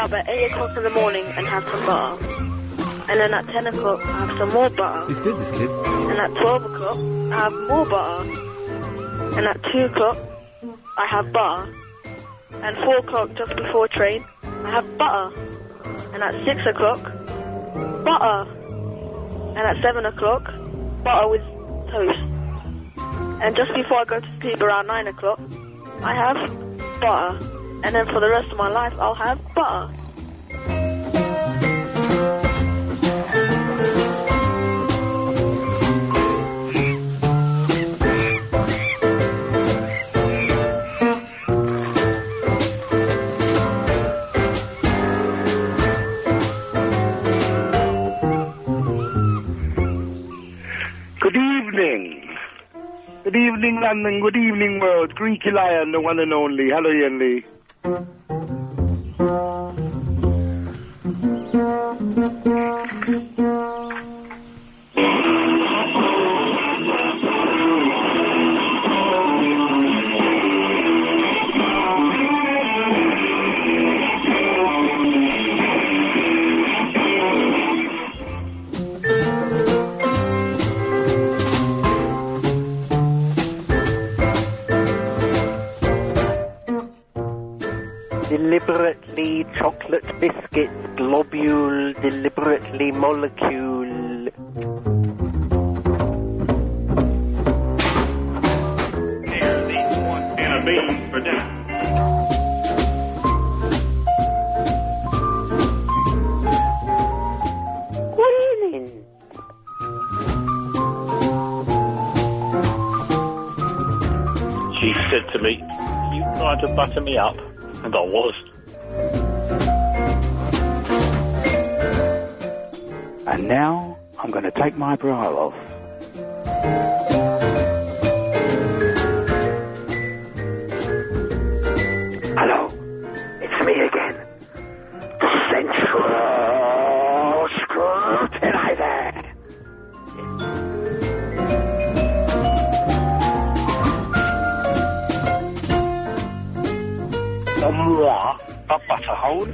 up at 8 o'clock in the morning and have some butter. And then at 10 o'clock, I have some more butter. He's good, this kid. And at 12 o'clock, I have more butter. And at 2 o'clock, I have butter. And 4 o'clock, just before train, I have butter. And at 6 o'clock, butter. And at 7 o'clock, butter with toast. And just before I go to sleep around 9 o'clock, I have butter. And then for the rest of my life, I'll have butter. Good evening. Good evening, London. Good evening, world. Greeky Lion, the one and only. Hello, Iain Lee. Deliberately chocolate biscuits, globule, deliberately molecule. Here, these one can of beans for dinner. Good evening. She said to me, "You tried to butter me up," and I was. And now I'm going to take my bra off. Hello, it's me again. Central Scrutinizer. Moi, a butterhole.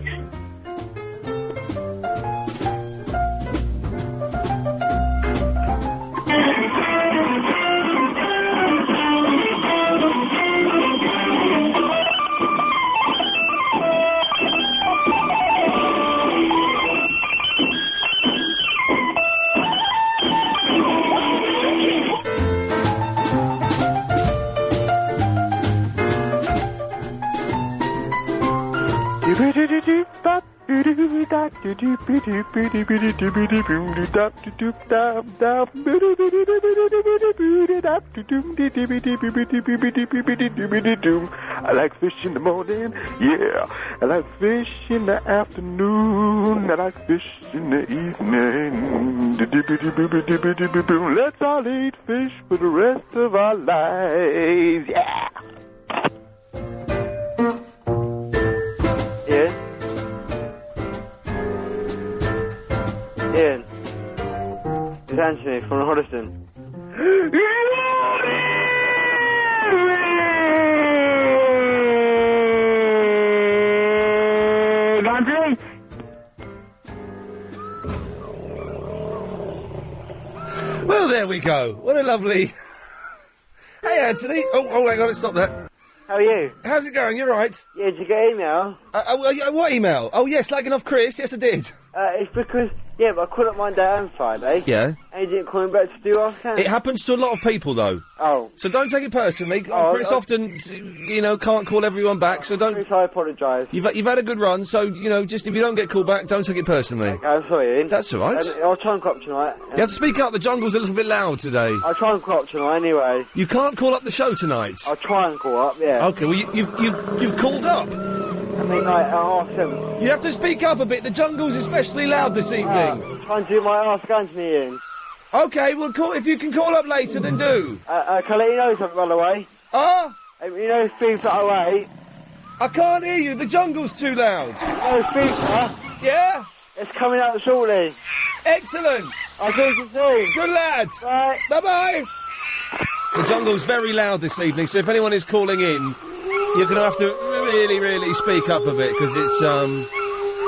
I like fish in the morning, yeah. I like fish in the afternoon. I like fish in the evening. Let's all eat fish for the rest of our lives, yeah. Iain. It's Anthony from Hoddesdon. Anthony? Well, there we go. What a lovely... Hey, Anthony. Oh, hang on, let's stop that. How are you? How's it going? You right? Yeah, did you get email? What email? Oh, yes, slagging off Chris. Yes, I did. It's because, yeah, but I called up Monday and Friday. Yeah. And you didn't call me back to do after. It happens to a lot of people, though. Oh. So don't take it personally. Chris often, can't call everyone back, so don't... Chris, I apologise. You've had a good run, so, just if you don't get called back, don't take it personally. Okay, I'm sorry, Iain. That's all right. I'll try and call up tonight. You have to speak up. The jungle's a little bit loud today. I'll try and call up tonight anyway. You can't call up the show tonight. I'll try and call up, yeah. Okay, well, you've called up. I mean, like, at 7:30. You have to speak up a bit. The jungle's especially loud this evening. Try and do my Ask Anthony, Iain. Okay, well, if you can call up later, then do. Can I let you know something, by the way? You know FIFA 08? I can't hear you. The jungle's too loud. FIFA? Yeah? It's coming out shortly. Excellent. I'll see you soon. Good lad. Bye. Bye-bye. The jungle's very loud this evening, so if anyone is calling in, you're going to have to really, really speak up a bit, because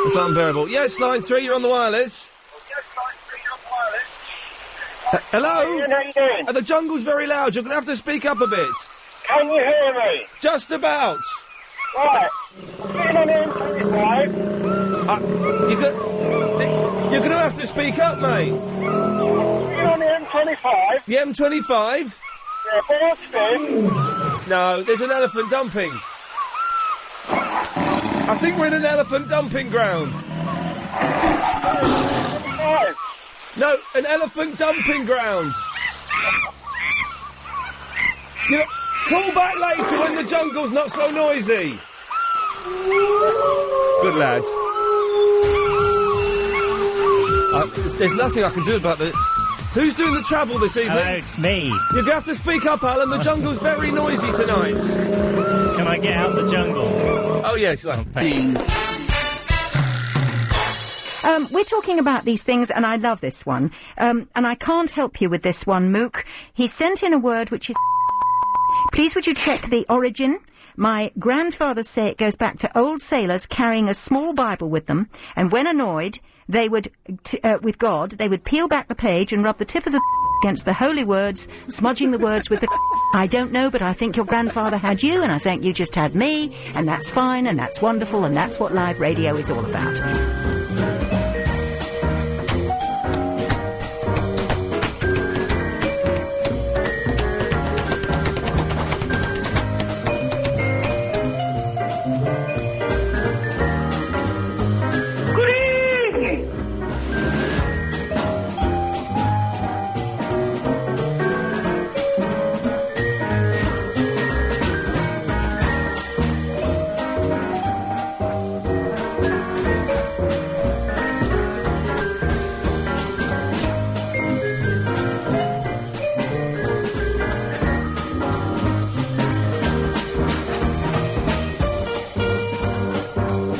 It's unbearable. Yes, line 3, you're on the wireless. Hello? Ian, how you doing? The jungle's very loud. You're going to have to speak up a bit. Can you hear me? Just about. Right. Getting on the M25. You're going to have to speak up, mate. Getting on the M25. The M25? Yeah, Boston. No, there's an elephant dumping. I think we're in an elephant dumping ground. No, an elephant dumping ground. You know, call back later when the jungle's not so noisy. Good lad. There's nothing I can do about it. Who's doing the travel this evening? Hello, it's me. You're going to have to speak up, Alan. The jungle's very noisy tonight. Can I get out the jungle? Oh, yes. We're talking about these things, and I love this one. And I can't help you with this one, Mook. He sent in a word which is... Please would you check the origin? My grandfathers say it goes back to old sailors carrying a small Bible with them, and when annoyed, they would, with God, they would peel back the page and rub the tip of the against the holy words, smudging the words with the... I don't know, but I think your grandfather had you, and I think you just had me, and that's fine, and that's wonderful, and that's what live radio is all about.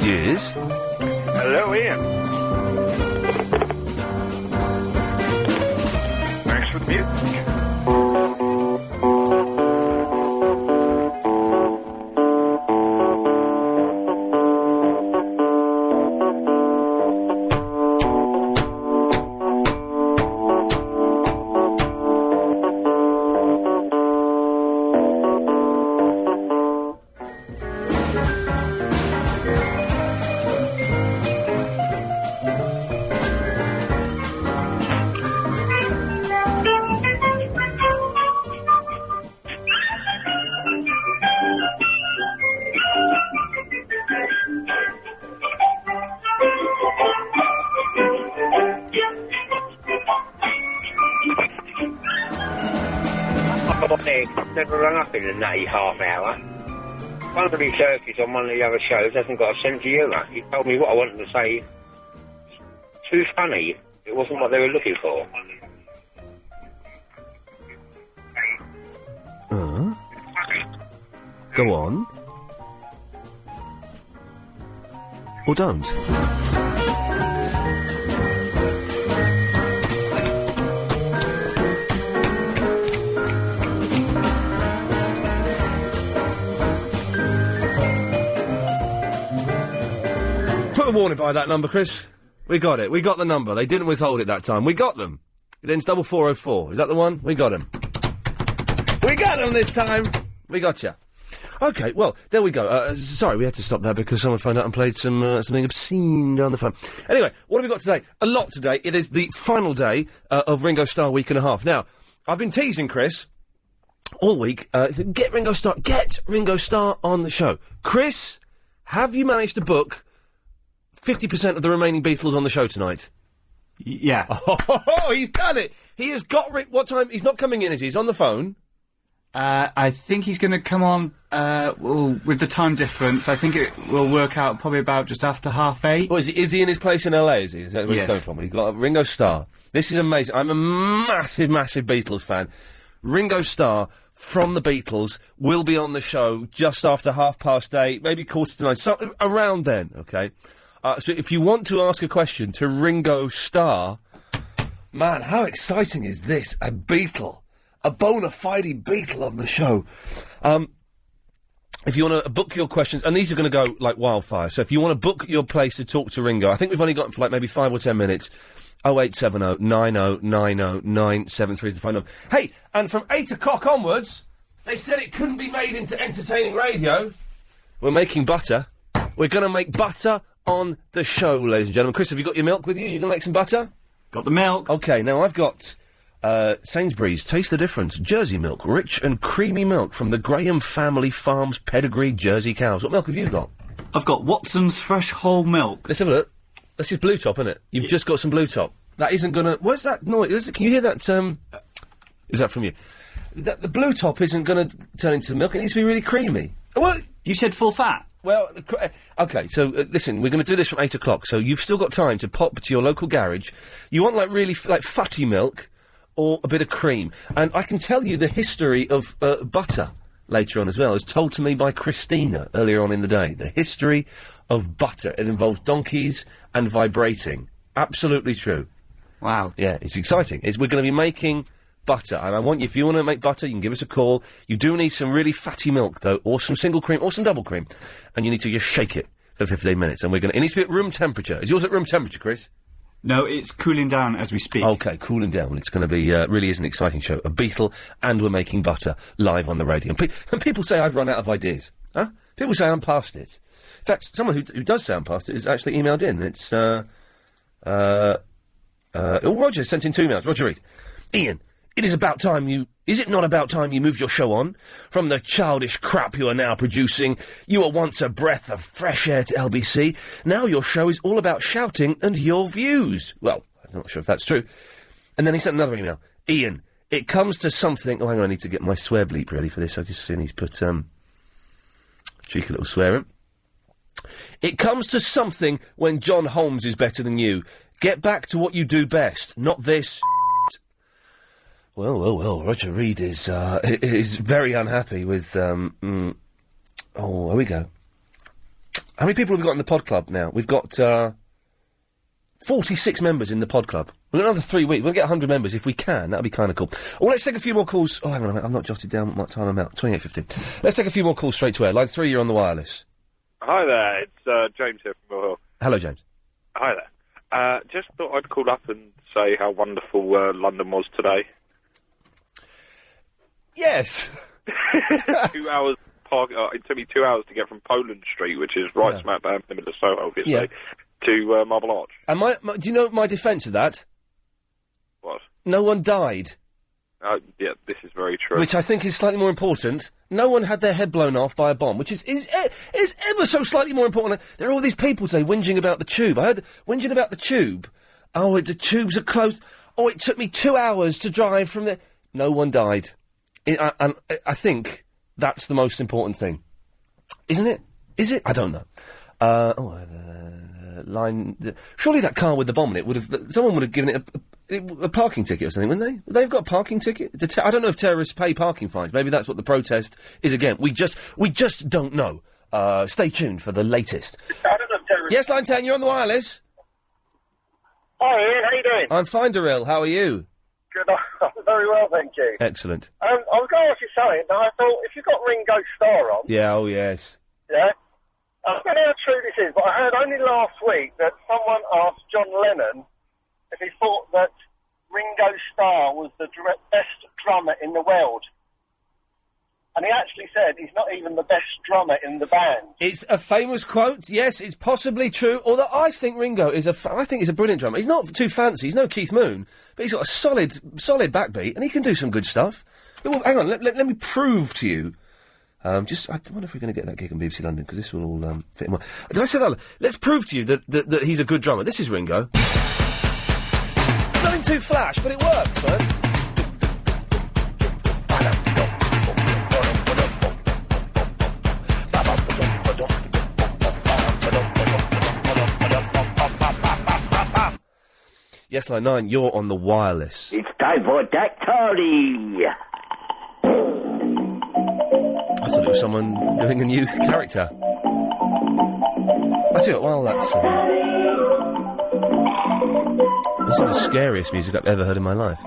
Yes? Hello, Ian. Thanks for the music. Never rung up in a nutty half hour. One of the turkeys on one of the other shows hasn't got a sense of humour. He told me what I wanted to say. Too funny. It wasn't what they were looking for. Go on. Or don't. Put a warning by that number, Chris. We got it. We got the number. They didn't withhold it that time. We got them. It ends 4404. Is that the one? We got them. We got them this time. We got you. Okay, well, there we go. Sorry, we had to stop there because someone phoned out and played something obscene down the phone. Anyway, what have we got today? A lot today. It is the final day of Ringo Starr week and a half. Now, I've been teasing Chris all week. Get Ringo Starr on the show. Chris, have you managed to book 50% of the remaining Beatles on the show tonight? Yeah. Oh, he's done it! He has got what time? He's not coming in, is he? He's on the phone. I think he's going to come on, with the time difference, I think it will work out probably about just after 8:30. Oh, is he in his place in LA, is he? Is that where Yes. he's coming from? He's got Ringo Starr. This is amazing. I'm a massive, massive Beatles fan. Ringo Starr from the Beatles will be on the show just after 8:30, maybe 8:45, so around then, okay? So if you want to ask a question to Ringo Starr, man, how exciting is this? A Beatle. A bona fide Beatle on the show. if you want to book your questions, and these are going to go like wildfire, so if you want to book your place to talk to Ringo, I think we've only got for like maybe 5 or 10 minutes. 0870 90 90 973 is the phone number. Hey, and from 8 o'clock onwards, they said it couldn't be made into entertaining radio. We're making butter. We're going to make butter on the show, ladies and gentlemen. Chris, have you got your milk with you? You going to make some butter? Got the milk. OK, now I've got Sainsbury's Taste the Difference Jersey milk, rich and creamy milk from the Graham Family Farms pedigree Jersey cows. What milk have you got? I've got Watson's Fresh Whole Milk. Let's have a look. This is Blue Top, isn't it? You've just got some Blue Top. That isn't gonna... What's that noise? Can you hear that, Is that from you? The Blue Top isn't gonna turn into milk. It needs to be really creamy. What? You said full fat. Well, OK, so, listen, we're going to do this from 8 o'clock, so you've still got time to pop to your local garage. You want, like, really, like, fatty milk or a bit of cream. And I can tell you the history of butter later on as well, as told to me by Christina earlier on in the day. The history of butter. It involves donkeys and vibrating. Absolutely true. Wow. Yeah, it's exciting. We're going to be making butter, and I want you, if you want to make butter, you can give us a call. You do need some really fatty milk, though, or some single cream, or some double cream, and you need to just shake it for 15 minutes, and it needs to be at room temperature. Is yours at room temperature, Chris? No, it's cooling down as we speak. OK, cooling down. It's going to be, really is an exciting show. A Beatle, and we're making butter live on the radio. And people say I've run out of ideas. Huh? People say I'm past it. In fact, someone who does say I'm past it has actually emailed in. It's, Roger sent in 2 emails. Roger, read. Ian, is it not about time you moved your show on? From the childish crap you are now producing, you were once a breath of fresh air to LBC. Now your show is all about shouting and your views. Well, I'm not sure if that's true. And then he sent another email. Ian, it comes to something... Oh, hang on, I need to get my swear bleep ready for this. I've just seen he's put, cheeky little swearing. It comes to something when John Holmes is better than you. Get back to what you do best, not this... Well, Roger Reid is very unhappy with, Oh, here we go. How many people have we got in the pod club now? We've got, 46 members in the pod club. We've got another 3 weeks. We'll get 100 members if we can. That'd be kind of cool. Well, let's take a few more calls. Oh, hang on a minute. I've not jotted down what time I'm out. 28:15. Let's take a few more calls straight to air. Line 3, you're on the wireless. Hi there, it's James here from Mill Hill. Hello, James. Hi there. Just thought I'd call up and say how wonderful London was today. Yes. 2 hours it took me 2 hours to get from Poland Street, which is right smack bang in the middle of Soho, obviously, to Marble Arch. And do you know my defence of that? What? No one died. Yeah, this is very true. Which I think is slightly more important. No one had their head blown off by a bomb, which is ever so slightly more important. There are all these people today whinging about the tube. I heard whinging about the tube. Oh, the tubes are closed. Oh, it took me 2 hours to drive from there. No one died. And I think that's the most important thing. Isn't it? Is it? I don't know. Surely that car with the bomb in it someone would have given it a parking ticket or something, wouldn't they? They've got a parking ticket? I don't know if terrorists pay parking fines. Maybe that's what the protest is again. We just don't know. Stay tuned for the latest. I don't know if terrorists... Yes, line 10, you're on the wireless. Hi, Ian, how you doing? I'm fine, Daryl. How are you? Good, I'm very well, thank you. Excellent. I was going to ask you something, but I thought, if you've got Ringo Starr on... Yeah, oh yes. Yeah? I don't know how true this is, but I heard only last week that someone asked John Lennon if he thought that Ringo Starr was the best drummer in the world. And he actually said he's not even the best drummer in the band. It's a famous quote. Yes, it's possibly true. Although I think Ringo is I think he's a brilliant drummer. He's not too fancy. He's no Keith Moon, but he's got a solid backbeat, and he can do some good stuff. Well, hang on. Let me prove to you. I wonder if we're going to get that gig in BBC London, because this will all fit in well. Did I say that? Let's prove to you that he's a good drummer. This is Ringo. Nothing too flash, but it works, right? Yes, line 9, you're on the wireless. It's time for Dactari. I thought it was someone doing a new character. I tell you what, well, that's... this is the scariest music I've ever heard in my life.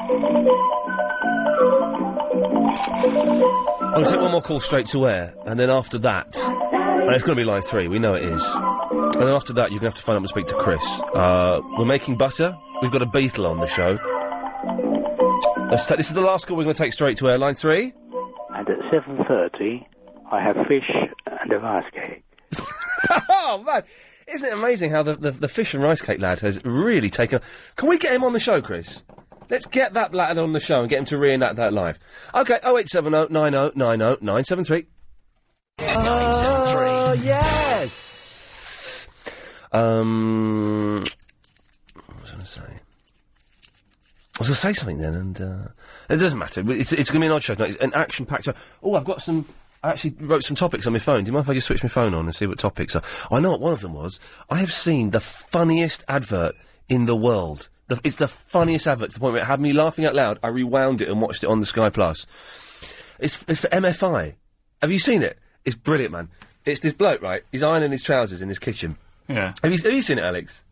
I'm going to take one more call straight to air, and then after that... And it's going to be line 3, we know it is. And then after that, you're going to have to phone up and speak to Chris. We're making butter. We've got a beetle on the show. This is the last call we're going to take straight to air. Line 3. And at 7:30, I have fish and a rice cake. Oh, man. Isn't it amazing how the fish and rice cake lad has really taken... Can we get him on the show, Chris? Let's get that lad on the show and get him to reenact that live. OK, 0870 90 90 973. 973. Oh, yes! What was I going to say? I was going to say something then, and it doesn't matter. It's going to be an odd show tonight. It's an action-packed show. Oh, I've got some... I actually wrote some topics on my phone. Do you mind if I just switch my phone on and see what topics are? Oh, I know what one of them was. I have seen the funniest advert in the world. It's the funniest advert to the point where it had me laughing out loud. I rewound it and watched it on the Sky Plus. It's for MFI. Have you seen it? It's brilliant, man. It's this bloke, right? He's ironing his trousers in his kitchen. Yeah. Have you seen it, Alex?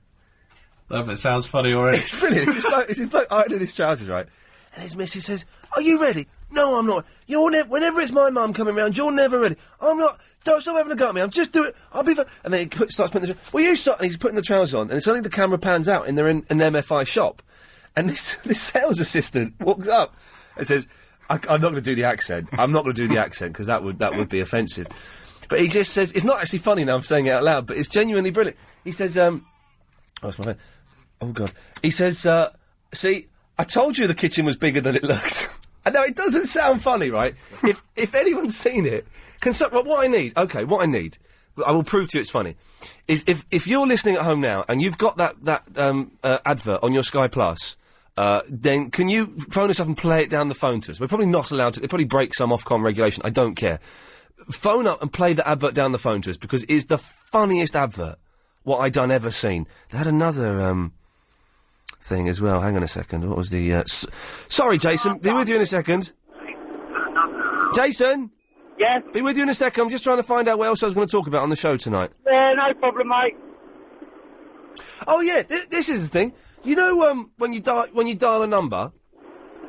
No, but it sounds funny already. It's brilliant. It's this bloke ironing his trousers, right? And his missus says, "Are you ready?" "No, I'm not." Whenever it's my mum coming round, you're never ready. "I'm not. Don't stop having a go at me. I'm just doing it. I'll be..." And then he starts putting the... "Well, you start..." And he's putting the trousers on, and suddenly the camera pans out, and they're in an MFI shop. And this sales assistant walks up and says, I'm not going to do the accent. I'm not going to do the accent, because that would be offensive. But he just says... It's not actually funny now I'm saying it out loud, but it's genuinely brilliant. He says, Oh, it's my phone. Oh, God. He says, "See... I told you the kitchen was bigger than it looks." I know, it doesn't sound funny, right? if anyone's seen it, what I need, I will prove to you it's funny, is if you're listening at home now and you've got that advert on your Sky Plus, then can you phone us up and play it down the phone to us? We're probably not allowed to, it probably breaks some Ofcom regulation, I don't care. Phone up and play the advert down the phone to us, because it's the funniest advert what I done ever seen. They had another, thing as well. Hang on a second. What was the... Sorry, Jason. Be with you in a second. Jason? Yes? Be with you in a second. I'm just trying to find out what else I was going to talk about on the show tonight. Yeah, no problem, mate. Oh, yeah. This is the thing. You know, when you dial a number...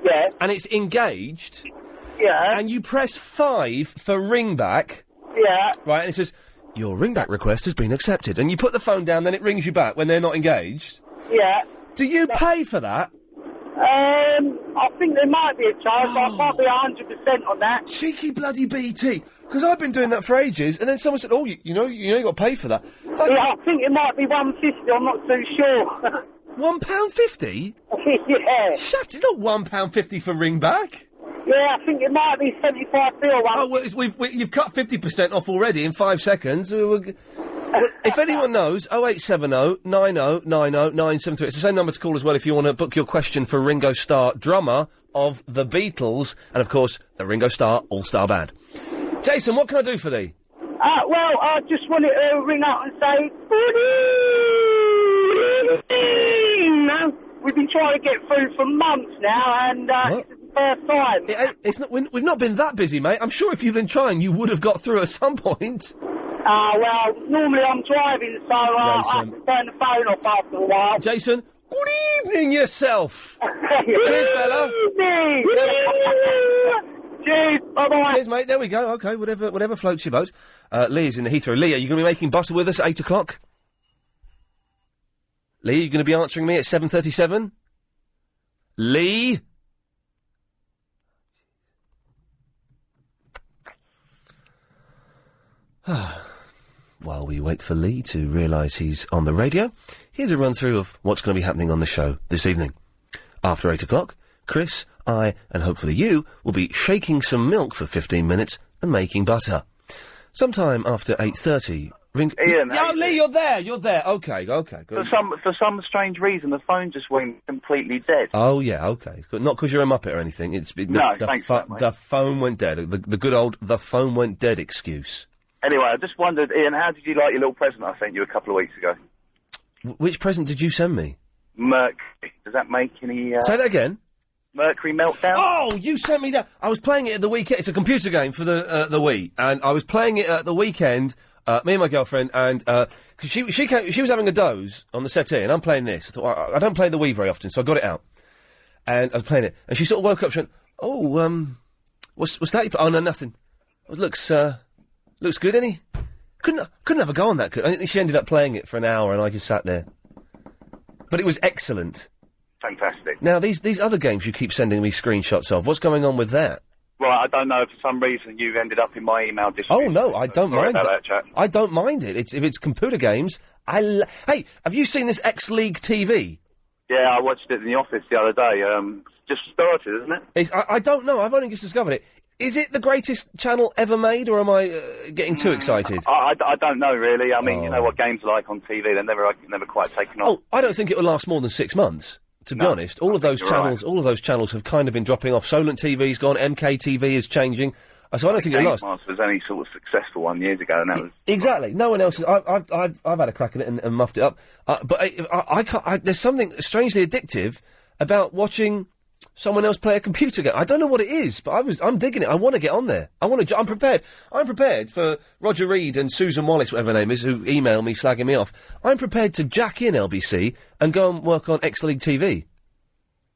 Yeah. And it's engaged... Yeah. And you press 5 for ringback... Yeah. Right, and it says, "Your ringback request has been accepted." And you put the phone down, then it rings you back when they're not engaged. Yeah. Do you pay for that? I think there might be a charge, but I can't be 100% on that. Cheeky bloody BT. Because I've been doing that for ages, and then someone said, "Oh, you know you got to pay for that." I think it might be £1.50, I'm not too sure. £1.50? Yeah. Shut it, it's not £1.50 for ringback. Yeah, I think it might be 75p or one. Oh, well, you've cut 50% off already in 5 seconds. If anyone knows, 0870 90 90 973. It's the same number to call as well if you want to book your question for Ringo Starr, drummer of the Beatles, and of course, the Ringo Starr All-Star Band. Jason, what can I do for thee? Well, I just wanted to ring up and say, we've been trying to get through for months now, and it's the first time. It's not. We've not been that busy, mate. I'm sure if you've been trying, you would have got through at some point. Well, normally I'm driving, so I have to turn the phone off after a while. Jason, good evening yourself. Cheers, fella. Good evening. Cheers, bye-bye. Cheers, mate. There we go. OK, whatever floats your boat. Leah's in the Heathrow. Leah, you going to be making butter with us at 8 o'clock? Lee, you going to be answering me at 7:37? Lee? While we wait for Lee to realise he's on the radio, here's a run-through of what's going to be happening on the show this evening. After 8 o'clock, Chris, I, and hopefully you, will be shaking some milk for 15 minutes and making butter. Sometime after 8:30... Iain, oh, Lee, you're there. OK, good. For some strange reason, the phone just went completely dead. Oh, yeah, OK. Not because you're a muppet or anything. The phone went dead. The good old "the phone went dead" excuse. Anyway, I just wondered, Iain, how did you like your little present I sent you a couple of weeks ago? Which present did you send me? Mercury. Does that make any... Say that again? Mercury Meltdown? Oh, you sent me that! I was playing it at the weekend. It's a computer game for the Wii, and I was playing it at the weekend... me and my girlfriend, and, cause she was having a doze on the settee, and I'm playing this. I thought, I don't play the Wii very often, so I got it out. And I was playing it, and she sort of woke up, she went, "Oh, what's that? Oh, no, nothing." Looks good, isn't he? Couldn't have a go on that. I think she ended up playing it for an hour, and I just sat there. But it was excellent. Fantastic. Now, these other games you keep sending me screenshots of, what's going on with that? Well, I don't know. For some reason, you've ended up in my email distribution. Oh, no, I don't Sorry mind about that. Chat. I don't mind it. If it's computer games, Hey, have you seen this X-League TV? Yeah, I watched it in the office the other day. Just started, isn't it? I don't know. I've only just discovered it. Is it the greatest channel ever made, or am I getting too excited? I don't know, really. I mean, you know what games are like on TV. They're never quite taken off. Oh, I don't think it will last more than 6 months. To be honest, all of those channels have kind of been dropping off. Solent TV's gone, MKTV is changing. So I don't think it'll last. Games Master was only sort of successful one years ago, and that was exactly. No one else. I've had a crack at it and muffed it up. But I can't. There's something strangely addictive about watching someone else play a computer game. I don't know what it is, but I'm digging it. I want to get on there. I'm prepared. I'm prepared for Roger Reed and Susan Wallace, whatever her name is, who email me slagging me off. I'm prepared to jack in LBC and go and work on X-League TV.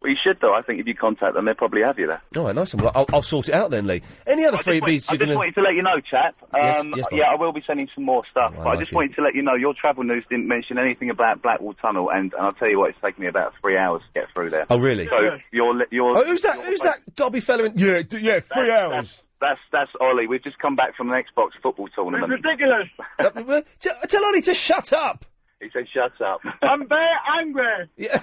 Well, you should, though. I think if you contact them, they'll probably have you there. All right, nice one. Well, I'll sort it out then, Lee. Any other freebies? I just wanted to let you know, chap. Yes, yeah, I will be sending some more stuff. Oh, but I just wanted to let you know, your travel news didn't mention anything about Blackwall Tunnel, and I'll tell you what, it's taken me about 3 hours to get through there. Oh, really? So who's that gobby fella in... Yeah, 3 hours. That's Ollie. We've just come back from an Xbox football tournament. It's ridiculous. Tell Ollie to shut up. He said, "Shut up." I'm very angry. Yeah,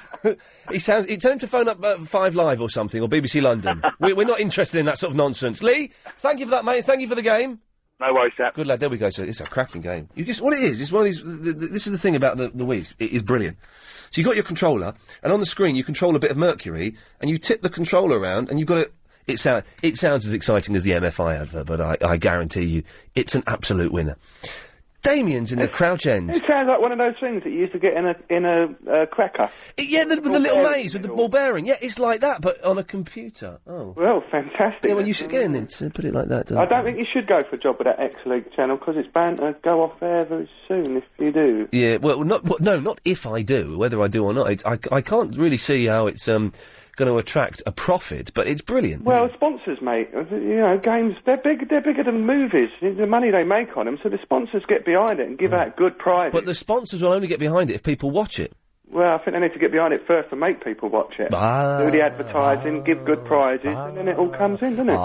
Tell him to phone up 5 Live or something, or BBC London. We're not interested in that sort of nonsense. Lee, thank you for that, mate. Thank you for the game. No worries, chap. Good lad. There we go. So it's a cracking game. What it is. It's one of these. This is the thing about the Wii. It is brilliant. So you got your controller, and on the screen you control a bit of Mercury, and you tip the controller around, and you've got it. It sounds as exciting as the MFI advert, but I guarantee you, it's an absolute winner. Damien's in the Crouch End. It sounds like one of those things that you used to get in a cracker. With the little maze with the ball bearing. Yeah, it's like that, but on a computer. Oh. Well, fantastic. Yeah, well, you should again, put it like that. I don't think you should go for a job with that X-League channel, because it's bound to go off air very soon if you do. Yeah, well, not if I do. Whether I do or not, I can't really see how it's going to attract a profit, but it's brilliant. Well, sponsors, mate. You know, games, they're bigger than movies. The money they make on them, so the sponsors get behind it and give out good prizes. But the sponsors will only get behind it if people watch it. Well, I think they need to get behind it first and make people watch it. Do the advertising, give good prizes, and then it all comes in, doesn't it?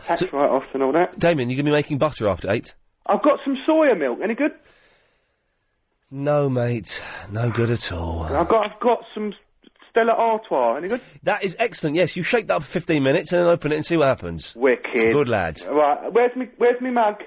Tax write-offs and all that. Damien, you going to be making butter after 8? I've got some soya milk. Any good? No, mate. No good at all. I've got some Stella Artois. Any good? That is excellent. Yes, you shake that up for 15 minutes and then open it and see what happens. Wicked. Good lad. Right, where's me mug?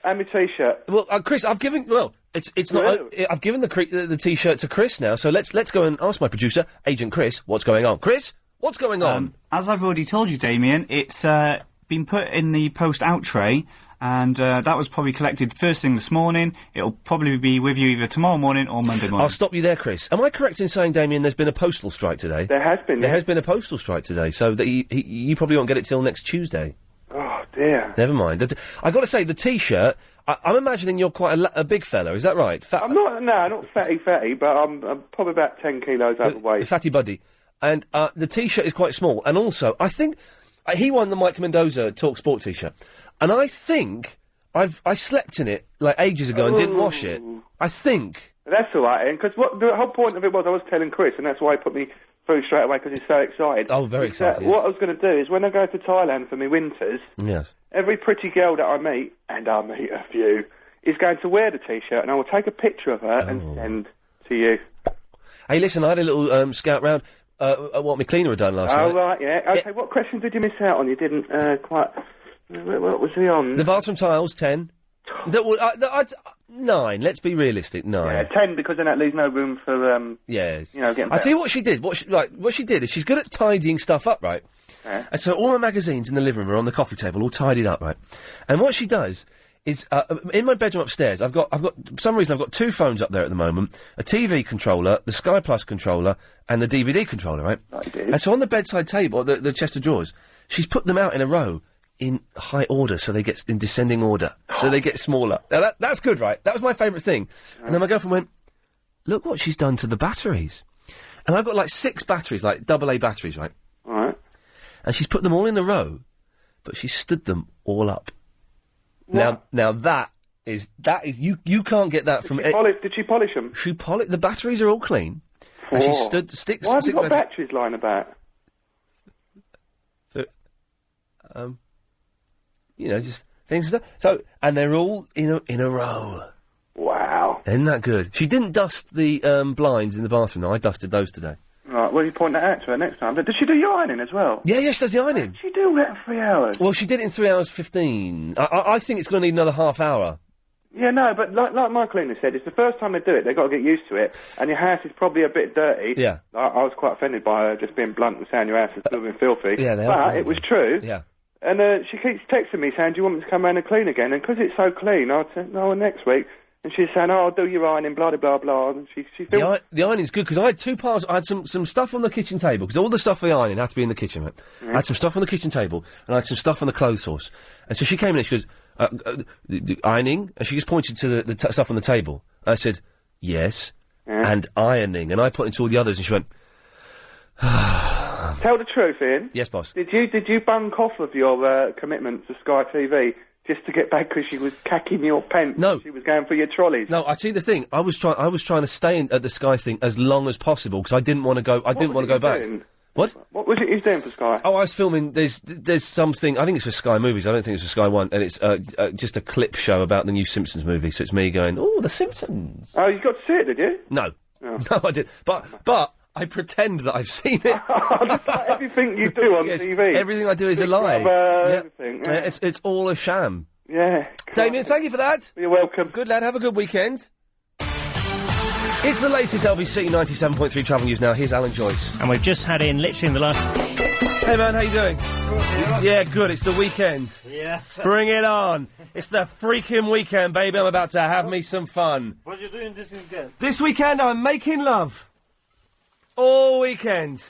And my T-shirt. Well, Chris, I've given... Well, it's not... I've given the T-shirt to Chris now, so let's go and ask my producer, Agent Chris, what's going on. Chris, what's going on? As I've already told you, Damien, it's been put in the post-out tray, and that was probably collected first thing this morning. It'll probably be with you either tomorrow morning or Monday morning. I'll stop you there, Chris. Am I correct in saying, Damien, there's been a postal strike today? There has been, There has been a postal strike today, so that you probably won't get it till next Tuesday. Oh, dear. Never mind. I've got to say, the T-shirt, I'm imagining you're quite a big fella, is that right? I'm not fatty, but I'm probably about 10 kilos overweight. Fatty buddy. And the T-shirt is quite small, and also, I think, he won the Mike Mendoza Talk Sport T-shirt, and I think I slept in it, like, ages ago and didn't wash it. I think. That's all right, Ian, because the whole point of it was I was telling Chris, and that's why he put me through straight away, because he's so excited. Oh, very excited, yes. What I was going to do is, when I go to Thailand for my winters, yes, every pretty girl that I meet, and I meet a few, is going to wear the T-shirt, and I will take a picture of her and send to you. Hey, listen, I had a little scout round at what my cleaner had done last night. Oh, right, yeah. Okay, what question did you miss out on? You didn't quite... What was he on? The bathroom tiles, 10. 9. Let's be realistic, 9. Yeah, 10, because then that leaves no room for, yes. Getting I'll tell you what she did. What she did is she's good at tidying stuff up, right? Yeah. And so all my magazines in the living room are on the coffee table, all tidied up, right? And what she does is, in my bedroom upstairs, I've got, for some reason, I've got 2 phones up there at the moment, a TV controller, the Sky Plus controller, and the DVD controller, right? And so on the bedside table, the chest of drawers, she's put them out in a row, in high order, so they get in descending order, so they get smaller. Now that's good, right? That was my favourite thing. And then my girlfriend went, look what she's done to the batteries. And I've got like 6 batteries, like AA batteries, right? Alright. And she's put them all in a row, but she stood them all up. Now that is you can't get that from. Did she polish them? She polished. The batteries are all clean. And she stood sticks. Why have you got batteries lying about? Just things and stuff. So, and they're all in a row. Wow. Isn't that good? She didn't dust the blinds in the bathroom. No, I dusted those today. Right, well, you point that out to her next time. Does she do your ironing as well? Yeah, she does the ironing. Did she do all that in 3 hours? Well, she did it in 3 hours 15. I think it's going to need another half hour. Yeah, no, but like my cleaner said, it's the first time they do it. They've got to get used to it. And your house is probably a bit dirty. Yeah. I was quite offended by her just being blunt and saying your house is still been filthy. Yeah, they but are. it was true. Yeah. And she keeps texting me saying, do you want me to come round and clean again? And because it's so clean, I said, no, next week. And she's saying, oh, I'll do your ironing, blah, blah, blah. And she feels... The ironing's good, because I had two piles. I had some stuff on the kitchen table, because all the stuff for the ironing had to be in the kitchen, right? Mm. I had some stuff on the kitchen table, and I had some stuff on the clothes horse. And so she came in and she goes, ironing? And she just pointed to the stuff on the table. I said, yes, and ironing. And I pointed to all the others, and she went... Tell the truth, Ian. Yes, boss. Did you bunk off of your commitment to Sky TV just to get back because she was cacking your pants? No. She was going for your trolleys? No, I tell you the thing. I was trying to stay at the Sky thing as long as possible because I didn't want to go. I didn't want to go back. What? What was it you was doing for Sky? Oh, I was filming. There's something. I think it's for Sky Movies. I don't think it's for Sky One, and it's just a clip show about the new Simpsons movie. So it's me going, "Oh, the Simpsons." Oh, you got to see it, did you? No, no, I did. But I pretend that I've seen it. Everything you do on TV. Everything I do is a lie. Everything. Yeah. It's all a sham. Yeah. Damien, thank you for that. You're welcome. Good lad. Have a good weekend. It's the latest LBC 97.3 travel news now. Here's Alan Joyce. And we've just had in, literally in the last... Hey, man, how you doing? Good, yeah, good. It's the weekend. Yes. Bring it on. It's the freaking weekend, baby. I'm about to have me some fun. What are you doing this weekend? This weekend, I'm making love. All weekend.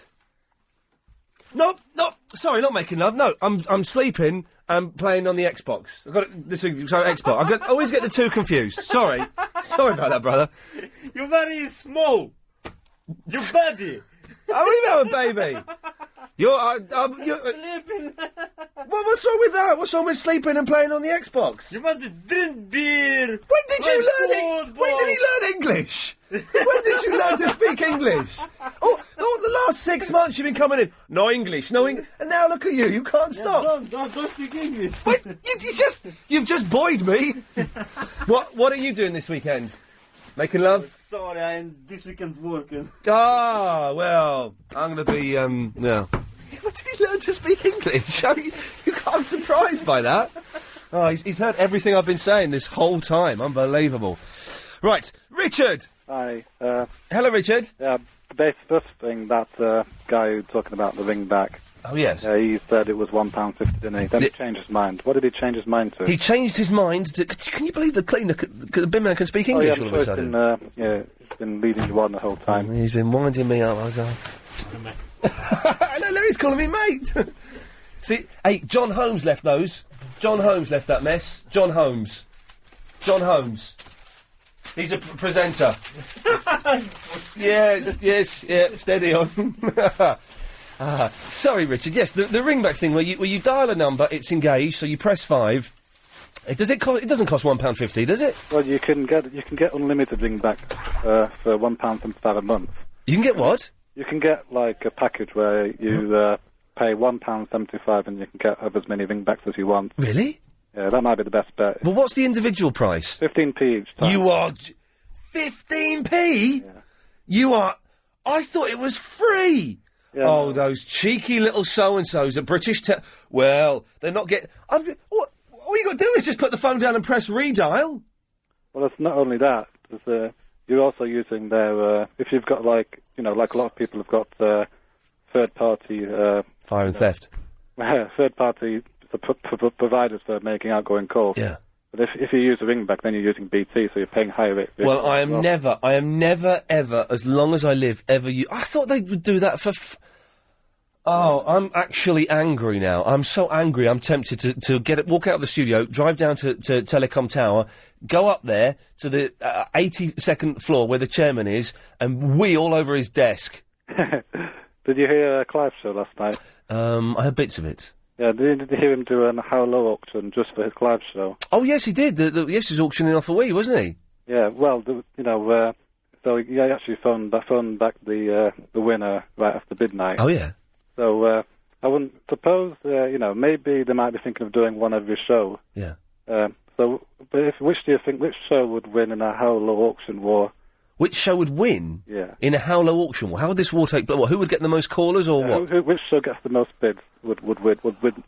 No, sorry, not making love. No, I'm sleeping and playing on the Xbox. I've got it this week, so Xbox. I always get the two confused. Sorry about that, brother. You're very small. You're baby. What do you mean I'm a baby? You're sleeping. What's wrong with that? What's wrong with sleeping and playing on the Xbox? You must drink beer. When did you learn? When did he learn English? When did you learn to speak English? Oh, the last 6 months you've been coming in. No English, no English. And now look at you. You can't stop. Don't speak English. Wait, you've just buoyed me. What are you doing this weekend? Making love? Sorry, I'm this weekend working. Ah, well, I'm going to be, yeah. What did he learn to speak English? I'm surprised by that. Oh, he's heard everything I've been saying this whole time. Unbelievable. Right, Richard. Hi. Hello, Richard. Yeah, the first thing, that guy who talking about the ring back. Oh, yes. Yeah, he said it was £1.50, didn't he? Then he changed his mind. What did he change his mind to? He changed his mind to... Can you believe the cleaner, the bin man can speak English all of a sudden? He's been leading you on the whole time. He's been winding me up. No, he's calling me mate. See, hey, John Holmes left those. John Holmes left that mess. John Holmes. He's a presenter. yes, steady on. Sorry, Richard. Yes, the ringback thing where you dial a number, it's engaged, so you press 5. It doesn't cost £1.50, does it? Well, you can get unlimited ringback for £1.75 a month. You can get what? You can get like a package where you pay £1.75 and you can get as many ringbacks as you want. Really? Yeah, that might be the best bet. Well, what's the individual price? 15p each time. You are 15p? Yeah. You are. I thought it was free. Yeah, oh, no. Those cheeky little so-and-sos at British well, they're not getting... All you got to do is just put the phone down and press redial. Well, it's not only that. You're also using their... if you've got, like a lot of people have got third-party... Fire and theft. Third-party providers for making outgoing calls. Yeah. But if you use a ringback, then you're using BT, so you're paying higher rate. Well, I am never, ever, as long as I live, ever I thought they would do that for... I'm actually angry now. I'm so angry, I'm tempted to walk out of the studio, drive down to Telecom Tower, go up there to the 82nd floor where the chairman is, and wee all over his desk. Did you hear Clive's show last night? I heard bits of it. Yeah, did you hear him do a How Low auction just for his Clive show? Oh, yes, he did. Yes, he was auctioning off a wee, wasn't he? Yeah, well, so he actually phoned back the winner right after midnight. Oh, yeah. So I wouldn't suppose, maybe they might be thinking of doing one every show. Yeah. But which do you think, which show would win in a How Low auction war? Which show would win? Yeah. In a How Low auction war? How would this war take place? Who would get the most callers or what? Which show gets the most bids would win?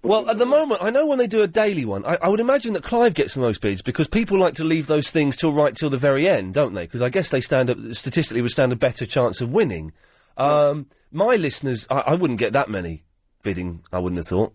Well, at the moment, I know when they do a daily one, I would imagine that Clive gets the most bids because people like to leave those things till the very end, don't they? Because I guess they statistically would stand a better chance of winning. My listeners, I wouldn't get that many bidding, I wouldn't have thought.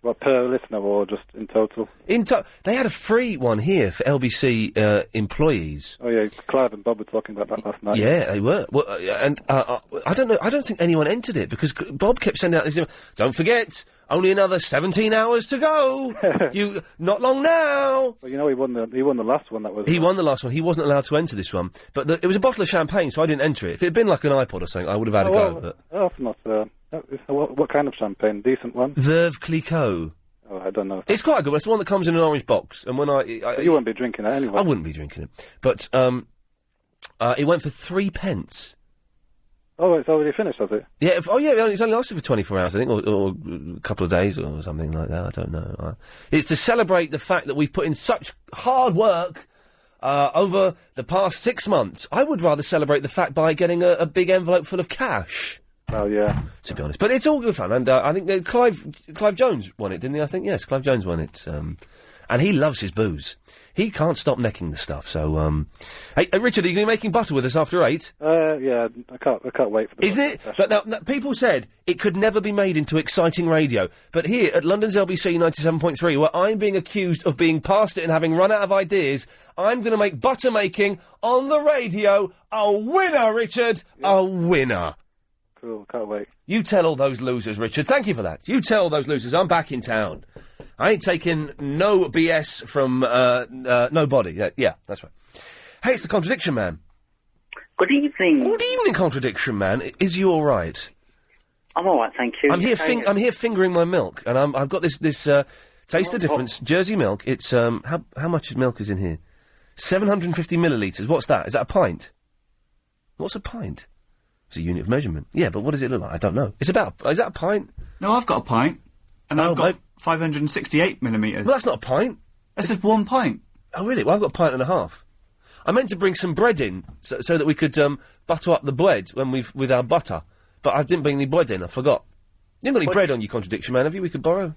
What, per listener or just in total? They had a free one here for LBC employees. Oh yeah, Clive and Bob were talking about that last night. Yeah, they were. Well, I don't know. I don't think anyone entered it because Bob kept sending out these. Don't forget, only another 17 hours to go. Not long now. Well, he won the last one. He won the last one. He wasn't allowed to enter this one, but it was a bottle of champagne, so I didn't enter it. If it had been like an iPod or something, I would have had a go. But that's not. What kind of champagne? Decent one? Veuve Clicquot. Oh, I don't know. It's quite a good one. It's the one that comes in an orange box. And when you won't be drinking it anyway. I wouldn't be drinking it. But it went for 3 pence. Oh, it's already finished, has it? Yeah. It's only lasted for 24 hours, I think, or a couple of days or something like that. I don't know. It's to celebrate the fact that we've put in such hard work over the past 6 months. I would rather celebrate the fact by getting a big envelope full of cash. Oh, yeah. To be honest. But it's all good fun. And I think Clive Jones won it, didn't he? I think, yes, Clive Jones won it. And he loves his booze. He can't stop necking the stuff, so, Hey, Richard, are you going to be making butter with us after 8? Yeah, I can't wait for the Isn't it? But now, people said it could never be made into exciting radio. But here, at London's LBC 97.3, where I'm being accused of being past it and having run out of ideas, I'm going to make butter making on the radio a winner, Richard! Yeah. A winner! Cool, can't wait. You tell all those losers, Richard. Thank you for that. You tell all those losers I'm back in town. I ain't taking no BS from nobody. Yeah, that's right. Hey, it's the Contradiction Man. Good evening. Good evening, Contradiction Man. Is you all right? I'm all right, thank you. I'm here fingering my milk, and I've got this taste the difference Jersey milk. It's how much milk is in here? 750 millilitres. What's that? Is that a pint? What's a pint? It's a unit of measurement. Yeah, but what does it look like? I don't know. Is that a pint? No, I've got a pint. And I've got 568 millimetres. Well, that's not a pint. That's just 1 pint. Oh, really? Well, I've got a pint and a half. I meant to bring some bread in so that we could butter up the bread with our butter. But I didn't bring any bread in. I forgot. You haven't got any bread on you, Contradiction Man, have you? We could borrow?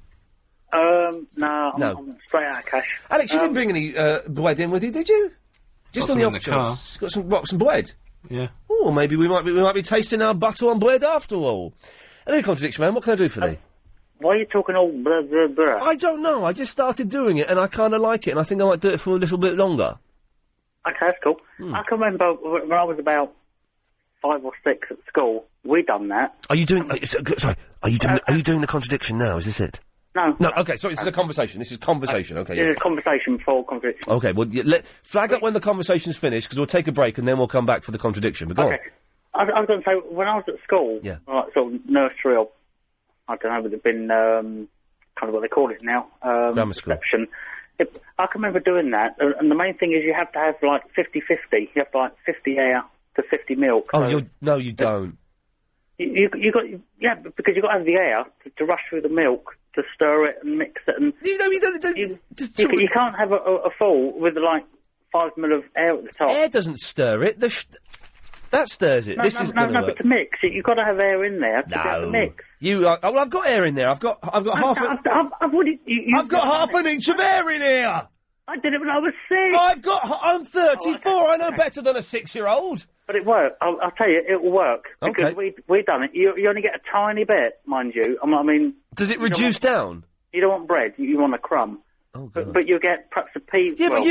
No. I'm straight out of cash. Alex, you didn't bring any bread in with you, did you? Just on the off chance. Got some bread. Yeah. Oh, maybe we might be tasting our butter on bread after all. Hello, Contradiction Man. What can I do for thee? Why are you talking all blah, blah, blah? I don't know. I just started doing it, and I kind of like it, and I think I might do it for a little bit longer. Okay, that's cool. I can remember when I was about 5 or 6 at school, we done that. Are you doing... sorry, are you doing the contradiction now? Is this it? No. No, okay, sorry, this is a conversation. This is conversation, okay. This is a conversation before contradiction. Okay, well, flag up when the conversation's finished, because we'll take a break, and then we'll come back for the contradiction. But go on. I was going to say, when I was at school, like sort of nursery or, I don't know, would have been kind of what they call it now, grammar school. Reception. I can remember doing that, and the main thing is you have to have like 50-50. You have to like 50 air to 50 milk. Oh, no, you don't. You got because you got to have the air to rush through the milk, to stir it and mix it, and you can't have a full with like 5 mil of air at the top. Air doesn't stir it. That stirs it. No, but to mix it, you've got to have air in there to get the mix. I've got air in there. I've got half. I've got half an inch of air in here. I did it when I was 6. I'm 34. I know better than a 6-year-old. But it worked. I'll tell you, it will work because we done it. You only get a tiny bit, mind you. I mean, does it reduce down? You don't want bread. You want a crumb. Oh, God. But you get perhaps a pea. Yeah, but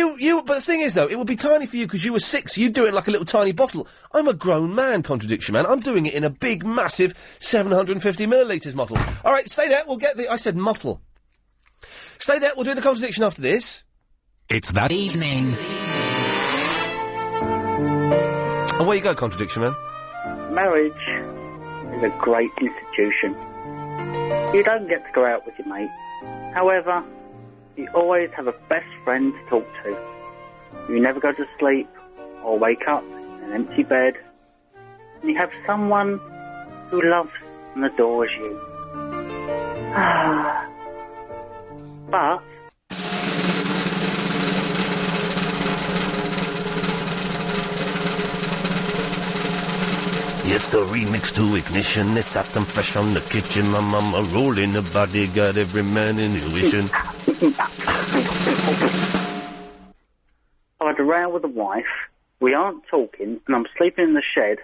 But the thing is, though, it would be tiny for you because you were 6. You'd do it in like a little tiny bottle. I'm a grown man, Contradiction Man. I'm doing it in a big, massive 750 millilitres bottle. All right, stay there. We'll get the. I said mottle. Stay there. We'll do the contradiction after this. It's that evening. Away you go, Contradiction Man. Marriage is a great institution. You don't get to go out with your mate However, you always have a best friend to talk to. You never go to sleep or wake up in an empty bed. And you have someone who loves and adores you. But It's the remix to Ignition. It's Atom fresh from the kitchen. My mama rolling the body, got every man in the wishing. I had a row with the wife. We aren't talking, and I'm sleeping in the shed.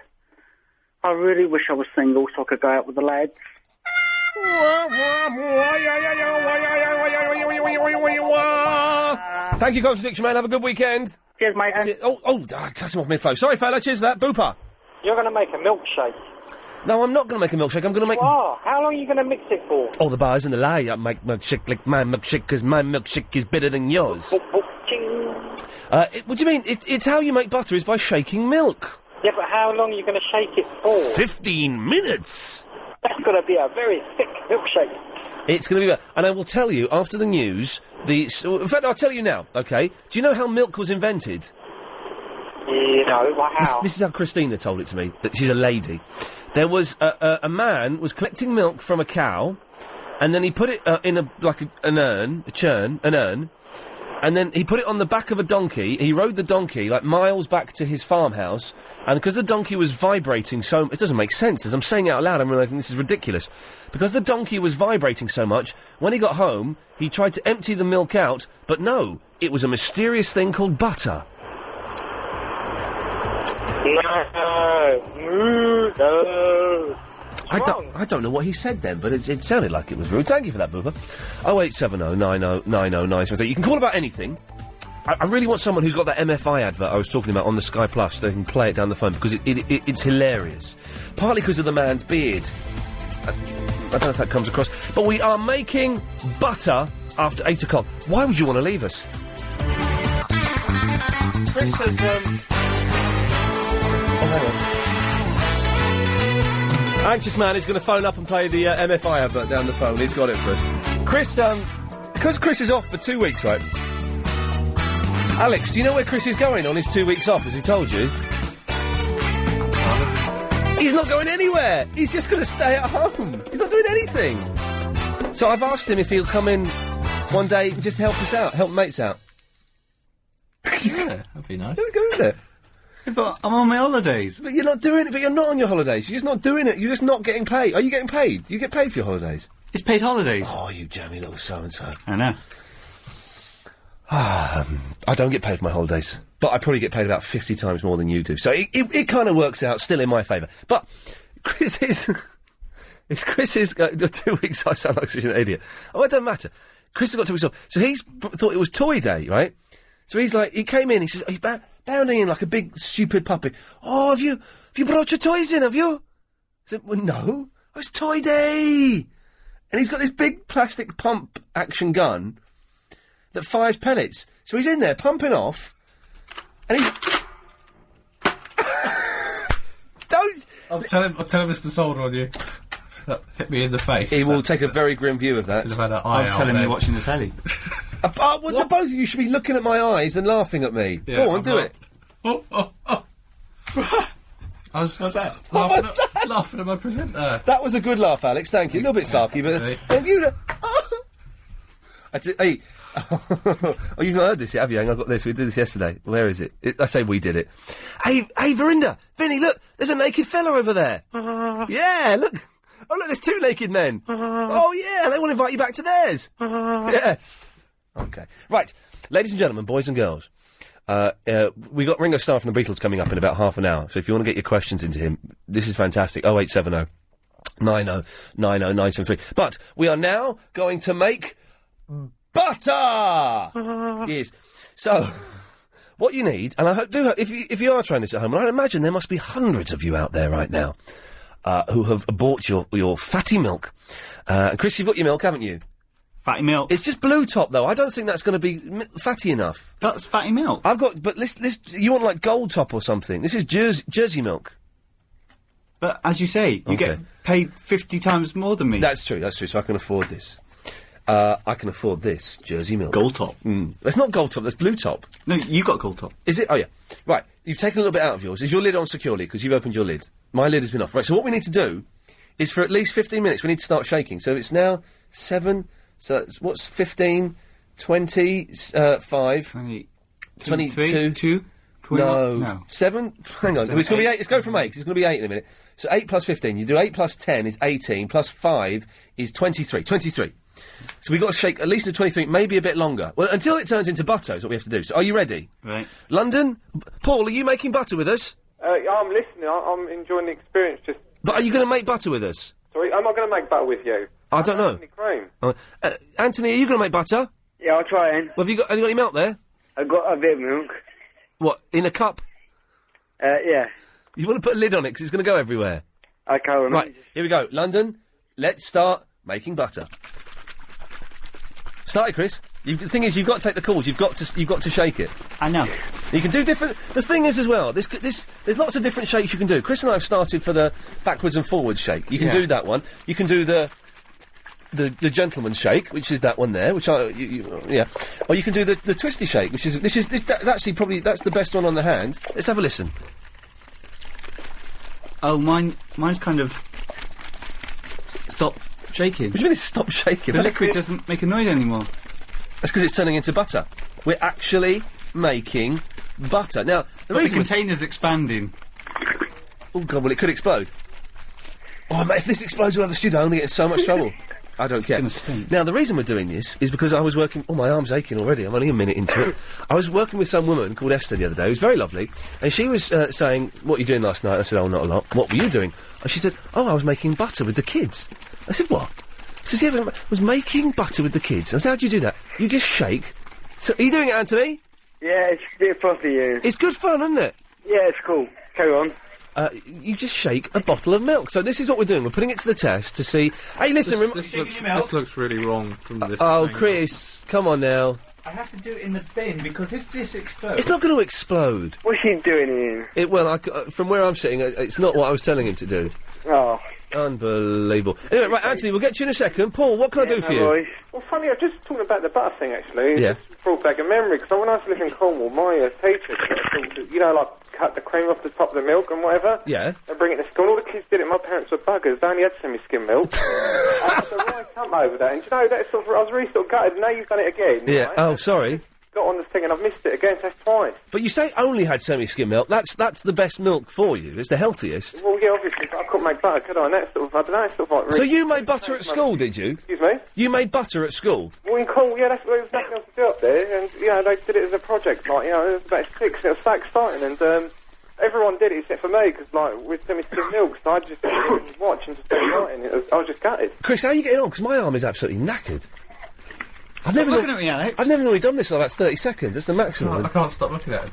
I really wish I was single so I could go out with the lads. Thank you, Contradiction Man. Have a good weekend. Cheers, mate. Cut him off mid-flow. Sorry, fella. Cheers for that. Booper. You're going to make a milkshake. No, I'm not going to make a milkshake. I'm going to make... Oh, how long are you going to mix it for? Oh, the bars and the lie. I make milkshake like my milkshake, because my milkshake is better than yours. What do you mean? It's how you make butter is by shaking milk. Yeah, but how long are you going to shake it for? 15 minutes. That's going to be a very thick milkshake. It's going to be... And I will tell you, after the news, in fact, I'll tell you now, OK? Do you know how milk was invented? How? This is how Christina told it to me. That she's a lady. There was a man was collecting milk from a cow, and then he put it in an urn, and then he put it on the back of a donkey. He rode the donkey like miles back to his farmhouse, and because the donkey was vibrating so, it doesn't make sense. As I'm saying it out loud, I'm realising this is ridiculous. Because the donkey was vibrating so much, when he got home, he tried to empty the milk out, but no, it was a mysterious thing called butter. No. I don't know what he said then, but it sounded like it was rude. Thank you for that, Boober. 0870 90 90 973. You can call about anything. I really want someone who's got that MFI advert I was talking about on the Sky Plus. They can play it down the phone because it's hilarious. Partly because of the man's beard. I don't know if that comes across. But we are making butter after 8 o'clock. Why would you want to leave us? Chris says, Anxious man is going to phone up and play the MFI advert down the phone. He's got it for us. Chris, because Chris is off for 2 weeks, right? Alex, do you know where Chris is going on his 2 weeks off, has he told you? He's not going anywhere! He's just going to stay at home! He's not doing anything! So I've asked him if he'll come in one day and just help us out, help mates out. Yeah, that'd be nice. Go in there. But I'm on my holidays. But you're not doing it, but you're not on your holidays. You're just not doing it. You're just not getting paid. Are you getting paid? Do you get paid for your holidays? It's paid holidays. Oh, you jammy little so-and-so. I know. I don't get paid for my holidays. But I probably get paid about 50 times more than you do. So it kind of works out still in my favour. But Chris is... It's Chris's 2 weeks. I sound like such an idiot. Oh, it doesn't matter. Chris has got 2 weeks off. So he's thought it was toy day, right? So he's like, he came in, he says, he's bounding in like a big, stupid puppy. Oh, have you brought your toys in, have you? I said, well, no. Oh, it's toy day! And he's got this big plastic pump action gun that fires pellets. So he's in there, pumping off, and he's... Don't... I'll tell him Mr. Solder on you. That hit me in the face. He will take a very grim view of that. I'll tell him you're watching the telly. The both of you should be looking at my eyes and laughing at me. Yeah, Go on, do it. I was that? Laughing at my presenter. That was a good laugh, Alex. Thank you. A little bit sarky, but have you? Hey, oh, you've not heard this yet, have you? I got this. We did this yesterday. Where is it? I say we did it. Hey, Verinda, Vinny, look, there's a naked fella over there. Yeah, look. Oh, look, there's two naked men. Oh, yeah, they want to invite you back to theirs. Yes. Okay. Right, ladies and gentlemen, boys and girls, we got Ringo Starr from the Beatles coming up in about half an hour, so if you want to get your questions into him, this is fantastic. 0870 90 90 973. But we are now going to make butter! Yes. So, what you need, and I do hope, if you are trying this at home, and I imagine there must be hundreds of you out there right now, who have bought your fatty milk. Chris, you've got your milk, haven't you? Fatty milk. It's just blue top, though. I don't think that's going to be fatty enough. That's fatty milk. I've got, but you want like gold top or something. This is Jersey milk. But as you say, you get paid 50 times more than me. That's true, so I can afford this. I can afford this Jersey milk. Gold top. That's not gold top. That's blue top. No, you got gold top. Is it? Oh yeah. Right. You've taken a little bit out of yours. Is your lid on securely? Because you've opened your lid. My lid has been off. Right. So what we need to do is for at least 15 minutes we need to start shaking. So it's now 7. So that's, what's 15? 25. 22. 2. No. 7? Hang on. It's going to be 8. Let's go from 8. 'Cause it's going to be 8 in a minute. So 8 plus 15. You do 8 plus 10 is 18. Plus 5 is 23. 23. So we've got to shake at least to 23, maybe a bit longer. Well, until it turns into butter is what we have to do. So are you ready? Right. London? Paul, are you making butter with us? I'm listening. I'm enjoying the experience. Just. But are you going to make butter with us? Sorry, am I going to make butter with you? I don't know. Cream. Anthony, are you going to make butter? Yeah, I'll try it. Well, have you got any milk there? I've got a bit of milk. What, in a cup? Yeah. You want to put a lid on it because it's going to go everywhere. Okay, right. Here we go. London, let's start making butter. Start it, Chris. The thing is, you've got to take the calls. You've got to shake it. I know. You can do different. The thing is, as well, there's lots of different shakes you can do. Chris and I have started for the backwards and forwards shake. You can do that one. You can do the gentleman's shake, which is that one there, which yeah. Or you can do the twisty shake, which is that's actually probably that's the best one on the hand. Let's have a listen. Oh, mine's kind of stop shaking. What do you mean it's stop shaking? The liquid doesn't make a noise anymore. That's because it's turning into butter. We're actually making butter. Now, the container's expanding. Oh, God, well, it could explode. Oh, mate, if this explodes all over the studio, I'm going to get in so much trouble. I don't care. Now, the reason we're doing this is because I was working... Oh, my arm's aching already. I'm only a minute into it. I was working with some woman called Esther the other day, who was very lovely, and she was saying, what were you doing last night? I said, oh, not a lot. What were you doing? And she said, oh, I was making butter with the kids. I said, what? She said, yeah, I was making butter with the kids. And I said, how do you do that? You just shake. So, are you doing it, Anthony? Yeah, it's a bit fun for you. It's good fun, isn't it? Yeah, it's cool. Carry on. You just shake a bottle of milk. So this is what we're doing. We're putting it to the test to see... Hey, listen... This looks really wrong from this Oh, angle. Chris, come on now. I have to do it in the bin, because if this explodes... It's not going to explode. What's he doing here? Well, from where I'm sitting, it's not what I was telling him to do. Oh. Unbelievable. Anyway, right, Anthony, we'll get to you in a second. Paul, what can I do for you? Well, funny, I was just talking about the butter thing, actually. Yeah. Just brought back a memory, because when I was living in Cornwall, my teacher, like, cut the cream off the top of the milk and whatever. Yeah. And bring it to school. All the kids did it. My parents were buggers. They only had semi-skim milk. I had a right hump over that. And you know, that sort of, I was really sort of gutted. Now you've done it again. Yeah. Right? Oh, sorry. Got on the thing and I've missed it again, so that's twice. But you say only had semi-skim milk. That's the best milk for you. It's the healthiest. Well, yeah, obviously, but I couldn't make butter, could I? And that's sort of, I don't know, it's sort of like... Really So you made butter at school, did you? Excuse me? You made butter at school? Well, in Cornwall, yeah, there was nothing else to do up there. And, you know, they did it as a project. Like, you know, it was about 6 and it was so exciting. And, everyone did it except for me, because, like, with semi-skim milk, so I just watch and just writing. I was just gutted. Chris, how are you getting on? Because my arm is absolutely knackered. I've never looking at me, Alex. I've never normally done this in about 30 seconds. That's the maximum. I can't stop looking at it.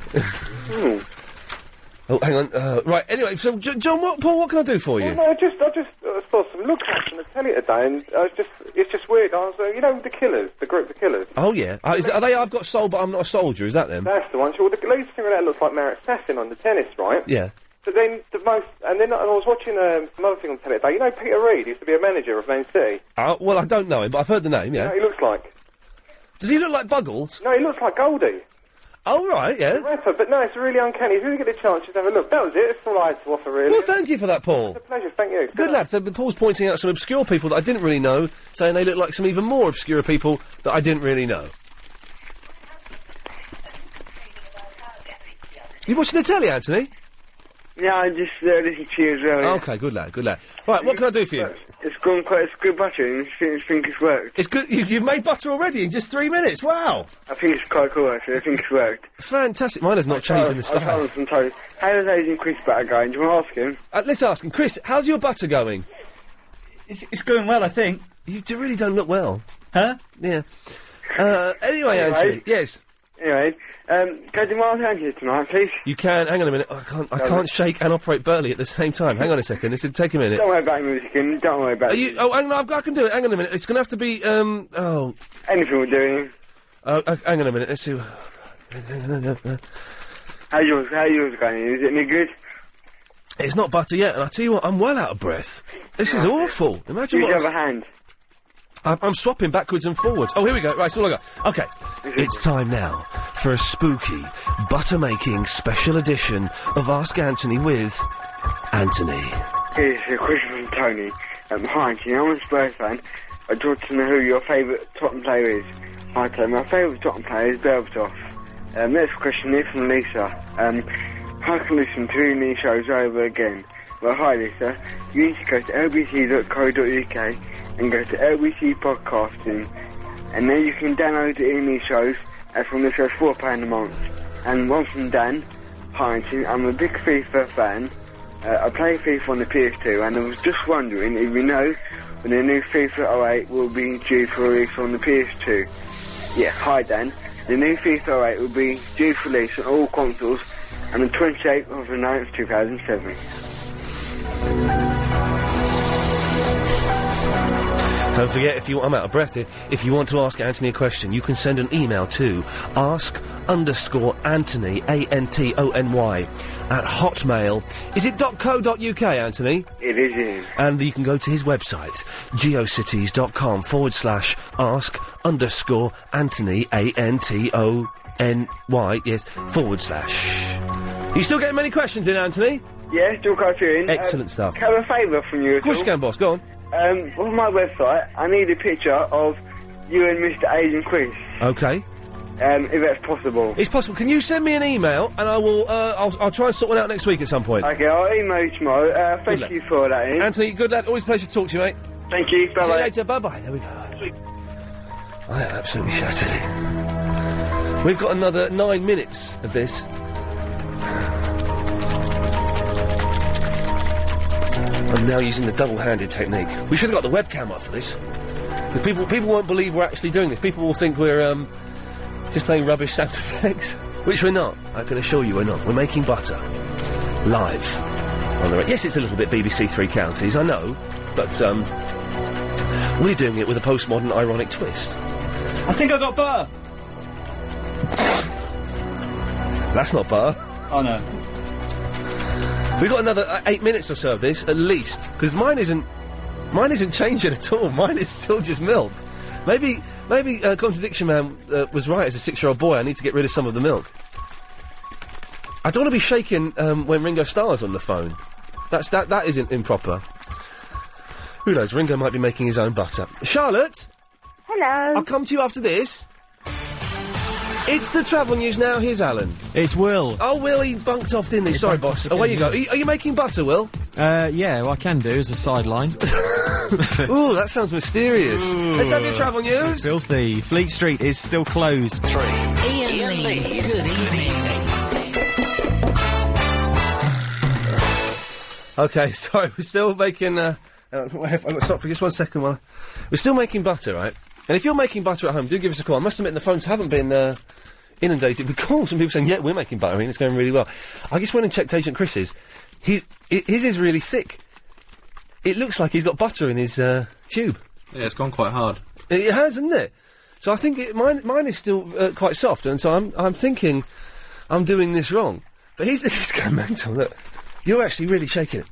Oh, hang on. Right, anyway, so, John, Paul, what can I do for you? Well, no, I just saw some looks on the telly today, and it's just weird. I was, you know, the Killers, the group The Killers. Oh, yeah. Are they I've Got Soul, but I'm Not a Soldier? Is that them? That's the one. Well, the lead singer of that looks like Marat Safin on the tennis, right? Yeah. But then and then I was watching another thing on telly today. You know, Peter Reid used to be a manager of Man City. Well, I don't know him, but I've heard the name, yeah. You know what he looks like? Does he look like Buggles? No, he looks like Goldie. Oh, right, yeah. The rapper, but no, it's really uncanny. If you get a chance, just have a look. That was it. That's all I had to offer, really. Well, thank you for that, Paul. It's a pleasure. Thank you. Good lad. So Paul's pointing out some obscure people that I didn't really know, saying they look like some even more obscure people that I didn't really know. You watching the telly, Anthony? Yeah, I just listen to you as well. Yeah. Okay, good lad, good lad. Right, what can I do for you? It's gone quite. It's good butter, and I think it's worked. It's good. You've made butter already in just 3 minutes. Wow. I think it's quite cool, actually. I think it's worked. Fantastic. Mine has not changed in the style. How does Agent Chris butter going? Do you want to ask him? Let's ask him. Chris, how's your butter going? It's going well, I think. You really don't look well. Huh? Yeah. Anyway, Anthony. Yes. Anyway, go to Miles Hand here tonight, please. You can. Hang on a minute. I can't shake and operate Burley at the same time. Hang on a second. This will take a minute. Don't worry about music, and don't worry about it. Oh, hang on. I can do it. Hang on a minute. It's going to have to be. Anything we're doing. Hang on a minute. Let's see. How's yours going? Is it any good? It's not butter yet, and I tell you what, I'm well out of breath. This is awful. Imagine Use what. the other hand. I'm swapping backwards and forwards. Oh, here we go. Right, that's all I got. Okay. It's time now for a spooky, butter-making special edition of Ask Anthony with Anthony. It's a question from Tony. Hi, Anthony, I'm a Spurs fan. I'd like to know who your favourite Tottenham player is. Hi, Tony, my favourite Tottenham player is Berbatov. Next question is from Lisa. How can I listen to new shows over again? Well, hi, Lisa. You need to go to lbc.co.uk and go to LBC Podcasting, and then you can download the new shows from the show's £4 a month. And one from Dan. Hi, Anthony, I'm a big FIFA fan. I play FIFA on the PS2, and I was just wondering if you know when the new FIFA 08 will be due for release on the PS2. Yeah, hi Dan. The new FIFA 08 will be due for release on all consoles on the 28th of the 9th, 2007. Don't forget, I'm out of breath here. If you want to ask Anthony a question, you can send an email to ask_Anthony, ANTONY, at hotmail. Is it .co.uk, Anthony? It is, Ian. And you can go to his website, geocities.com/ask_Anthony, ANTONY, yes, /. You still getting many questions in, Anthony? Yeah, still quite a few in. Excellent stuff. Can I have a favour from you? Of course you can, boss. Go on. On my website, I need a picture of you and Mr. Aidan Quiz. Okay. If that's possible. It's possible. Can you send me an email and I will, I'll try and sort one out next week at some point. Okay, I'll email you tomorrow. Thank you for that, Ian. Anthony, good lad. Always a pleasure to talk to you, mate. Thank you. Bye-bye. See you later. Bye-bye. There we go. I am absolutely shattered. We've got another 9 minutes of this. I'm now using the double-handed technique. We should have got the webcam up for this. People won't believe we're actually doing this. People will think we're, just playing rubbish sound effects. Which we're not. I can assure you we're not. We're making butter. Live. On the yes, it's a little bit BBC Three Counties, I know. But, we're doing it with a postmodern ironic twist. I think I got butter. That's not butter. Oh, no. We've got another 8 minutes or so of this, at least, because mine isn't changing at all. Mine is still just milk. Maybe Contradiction Man was right as a 6-year-old boy. I need to get rid of some of the milk. I don't want to be shaking when Ringo Starr's on the phone. That isn't improper. Who knows? Ringo might be making his own butter. Charlotte. Hello. I'll come to you after this. It's the travel news now. Here's Alan. It's Will. Oh, Will, he bunked off, didn't he? Sorry, boss. Away you go. Are you making butter, Will? Yeah, well, I can do as a sideline. Ooh, that sounds mysterious. Ooh. Let's have your travel news. Filthy. Fleet Street is still closed. 3. Iain Lee's Good Evening. Okay, sorry, we're still making, I've got to stop for just 1 second while... We're still making butter, right? And if you're making butter at home, do give us a call. I must admit the phones haven't been, inundated with calls from people saying, yeah, we're making butter, I mean, it's going really well. I just went and checked Agent Chris's. His is really thick. It looks like he's got butter in his, tube. Yeah, it's gone quite hard. It has, hasn't it? So I think mine is still, quite soft, and so I'm thinking I'm doing this wrong. But he's going mental, look. You're actually really shaking it.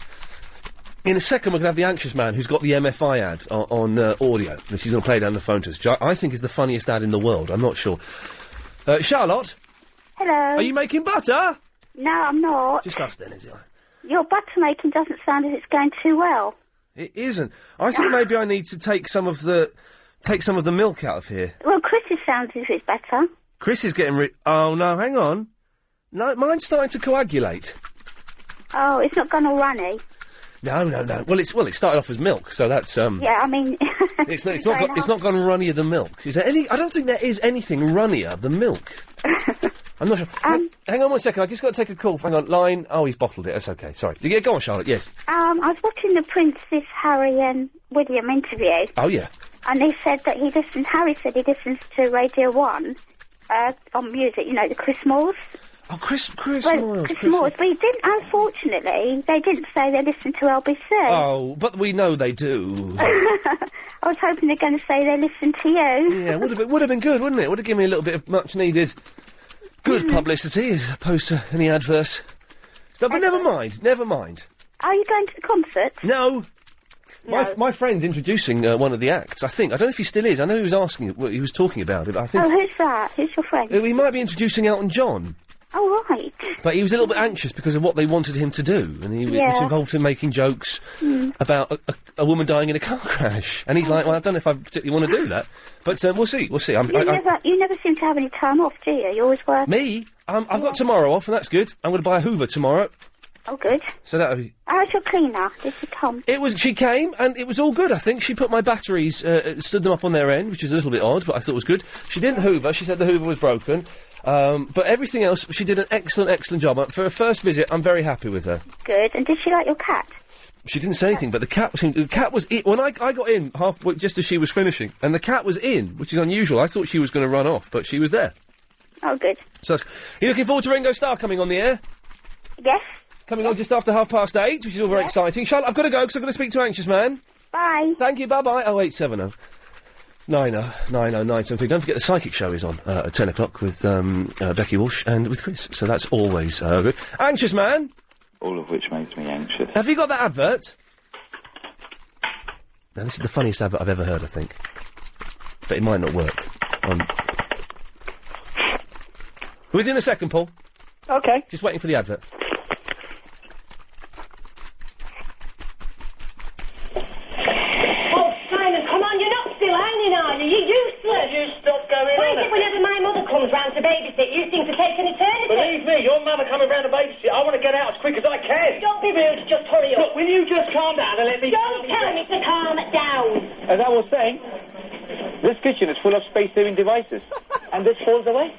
In a second, we're going to have the anxious man who's got the MFI ad on audio, which he's going to play down the phone to us, which I think is the funniest ad in the world. I'm not sure. Charlotte? Hello. Are you making butter? No, I'm not. Just us then, is it? Your butter making doesn't sound as it's going too well. It isn't. I think maybe I need to take some of the milk out of here. Well, Chris's sounds as if it's better. Chris is getting oh, no, hang on. No, mine's starting to coagulate. Oh, it's not gone all runny. No. Well, it started off as milk, so that's Yeah, I mean. it's not gone runnier than milk. Is there any? I don't think there is anything runnier than milk. I'm not sure. Hang on 1 second. I just got to take a call. Hang on, line. Oh, he's bottled it. That's okay. Sorry. Yeah, go on, Charlotte. Yes. I was watching the Princess Harry and William interview. Oh yeah. And they said that Harry said he listens to Radio 1 on music. You know, the Chris Moores. Oh, Chris Moores. Chris Moores, but he didn't. Unfortunately, they didn't say they listen to LBC. Oh, but we know they do. I was hoping they're going to say they listen to you. Yeah, would have been good, wouldn't it? Would have given me a little bit of much needed good publicity as opposed to any adverse stuff. But never mind. Are you going to the concert? No. My friend's introducing one of the acts, I think. I don't know if he still is. I know he was asking, he was talking about it, but I think... Oh, who's that? Who's your friend? He might be introducing Elton John. Oh, right. But he was a little bit anxious because of what they wanted him to do, and it was involved him making jokes about a woman dying in a car crash. And he's like, well, I don't know if I particularly want to do that, but we'll see. We'll see. You never seem to have any time off, do you? You always work. Me? I've got tomorrow off, and that's good. I'm going to buy a Hoover tomorrow. Oh, good. So that'll be... How's your cleaner? Did she come? She came, and it was all good, I think. She put my batteries, stood them up on their end, which is a little bit odd, but I thought it was good. She didn't Hoover. She said the Hoover was broken. But everything else, she did an excellent job. For her first visit, I'm very happy with her. Good. And did she like your cat? She didn't say anything, but the cat was in. When I got in, just as she was finishing, and the cat was in, which is unusual. I thought she was going to run off, but she was there. Oh, good. So, you looking forward to Ringo Starr coming on the air? Yes. Coming on just after 8:30, which is all very exciting. Charlotte, I've got to go, because I've got to speak to Anxious Man. Bye. Thank you, bye-bye. 0870 90973. Don't forget the Psychic Show is on at 10 o'clock with Becky Walsh and with Chris, so that's always good. Anxious Man. All of which makes me anxious. Have you got that advert? Now, this is the funniest advert I've ever heard, I think. But it might not work. With you in a second, Paul. Okay. Just waiting for the advert. Oh, Simon, come on, you're not still hanging, are you? You're useless. You stop going Why on is it whenever my mother comes round to babysit, you seem to take an eternity? Believe me, your mother coming round to babysit. I want to get out as quick as I can. Don't be rude, just hurry up. Look, will you just calm down and let me... Don't tell me to calm down. As I was saying, this kitchen is full of space-saving devices. And this falls away.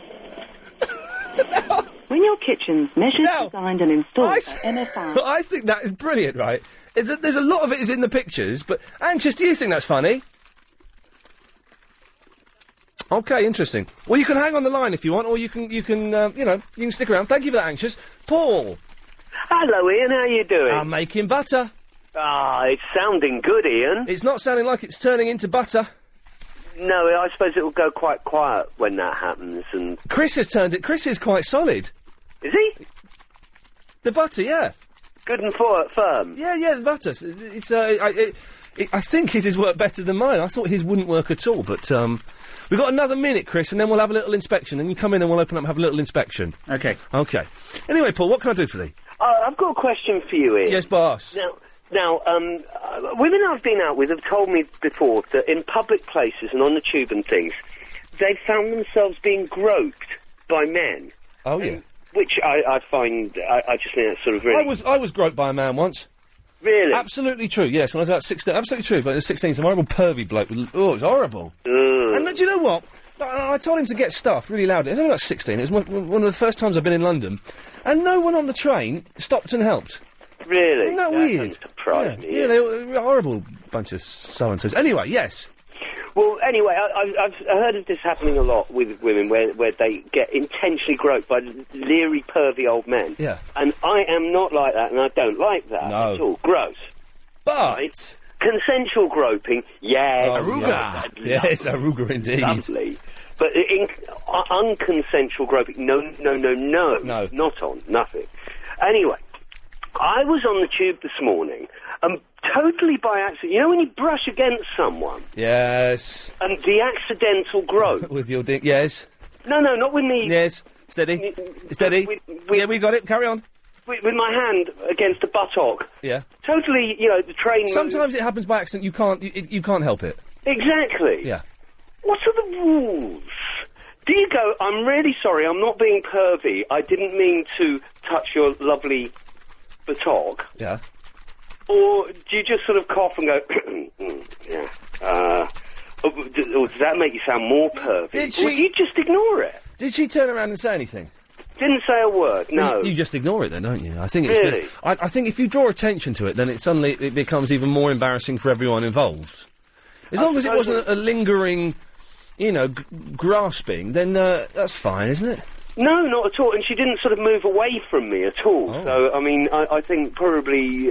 When your kitchen's measured, designed and installed by MSI... I think that is brilliant, right? There's a lot of it is in the pictures, but Anxious, do you think that's funny? Okay, interesting. Well, you can hang on the line if you want, or you can stick around. Thank you for that, Anxious. Paul. Hello, Ian. How you doing? I'm making butter. Ah, it's sounding good, Ian. It's not sounding like it's turning into butter. No, I suppose it will go quite quiet when that happens. And Chris has turned it. Chris is quite solid. Is he? The butter, yeah. Good and firm. Yeah, the butter. I think his has worked better than mine. I thought his wouldn't work at all, but we've got another minute, Chris, and then we'll have a little inspection. Then you come in and we'll open up and have a little inspection. Okay. Okay. Anyway, Paul, what can I do for thee? I've got a question for you, Ian. Yes, boss. Now, women I've been out with have told me before that in public places and on the tube and things, they've found themselves being groped by men. Oh, yeah. Which I find, I just think that's sort of really... I was groped by a man once. Really? Absolutely true, yes, when I was about 16. Absolutely true, but I was 16, some horrible pervy bloke. It was horrible. And do you know what? I told him to get stuff really loud. It was only about 16. It was one of the first times I've been in London. And no one on the train stopped and helped. Really? Isn't that weird? Doesn't surprise me. Yeah, they were a horrible bunch of so-and-sos. Anyway, yes. Well, anyway, I've heard of this happening a lot with women where they get intentionally groped by leery, pervy old men. Yeah. And I am not like that, and I don't like that at all. Gross. But... Right? Consensual groping, yes. Aruga! Yes, aruga indeed. Lovely. But unconsensual groping, no. Not on, nothing. Anyway, I was on the tube this morning, and totally by accident, you know when you brush against someone? Yes. And the accidental grope? With your dick, yes. No, not with me. Yes, steady. Steady. Yeah, we got it, carry on. With my hand against a buttock. Yeah. Totally, the train... Sometimes it happens by accident, you can't help it. Exactly. Yeah. What are the rules? Do you go, I'm really sorry, I'm not being pervy, I didn't mean to touch your lovely buttock? Yeah. Or do you just sort of cough and go, yeah, or does that make you sound more pervy? Did she... Or do you just ignore it? Did she turn around and say anything? Didn't say a word, no. You just ignore it then, don't you? I think it's Really? I think if you draw attention to it, then it becomes even more embarrassing for everyone involved. As long as it wasn't a lingering, grasping, then that's fine, isn't it? No, not at all. And she didn't sort of move away from me at all. Oh. So, I mean, I think probably,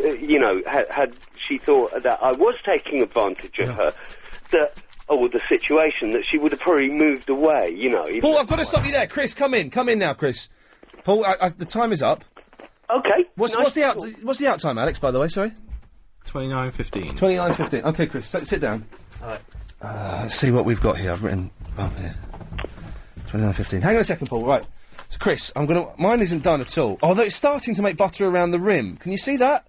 had she thought that I was taking advantage of her, the situation, that she would have probably moved away, Paul, I've got to stop you there. Chris, come in now, Chris. Paul, the time is up. Okay. What's the out time, Alex, by the way, sorry? 29:15. 29:15. Okay, Chris, sit down. Alright. Let's see what we've got here. I've written... Oh, here. 29:15. Hang on a second, Paul. Right. So, Chris, mine isn't done at all. Although it's starting to make butter around the rim. Can you see that?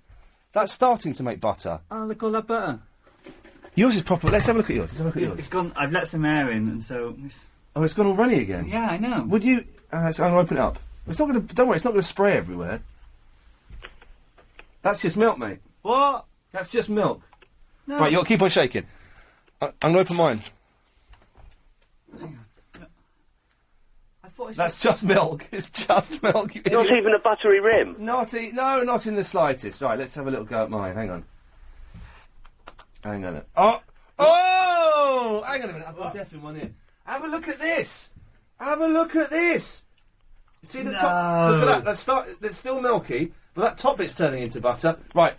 That's starting to make butter. Oh, look, all that butter. Yours is proper. Let's have a look at yours. Let's have a look at yours. It's gone. I've let some air in, and so. Oh, it's gone all runny again. Yeah, I know. Would you? So I'm going to open it up. It's not going to. Don't worry. It's not going to spray everywhere. That's just milk, mate. What? That's just milk. No. Right, you got to keep on shaking. I'm going to open mine. That's just milk. It's just milk. You Not even a buttery rim. No, not in the slightest. Right, let's have a little go at mine. Hang on. Hang on. Oh! Hang on a minute. I've got a deaf in one ear. Have a look at this. Have a look at this. See the top? Look at that. That's still milky, but that top bit's turning into butter. Right.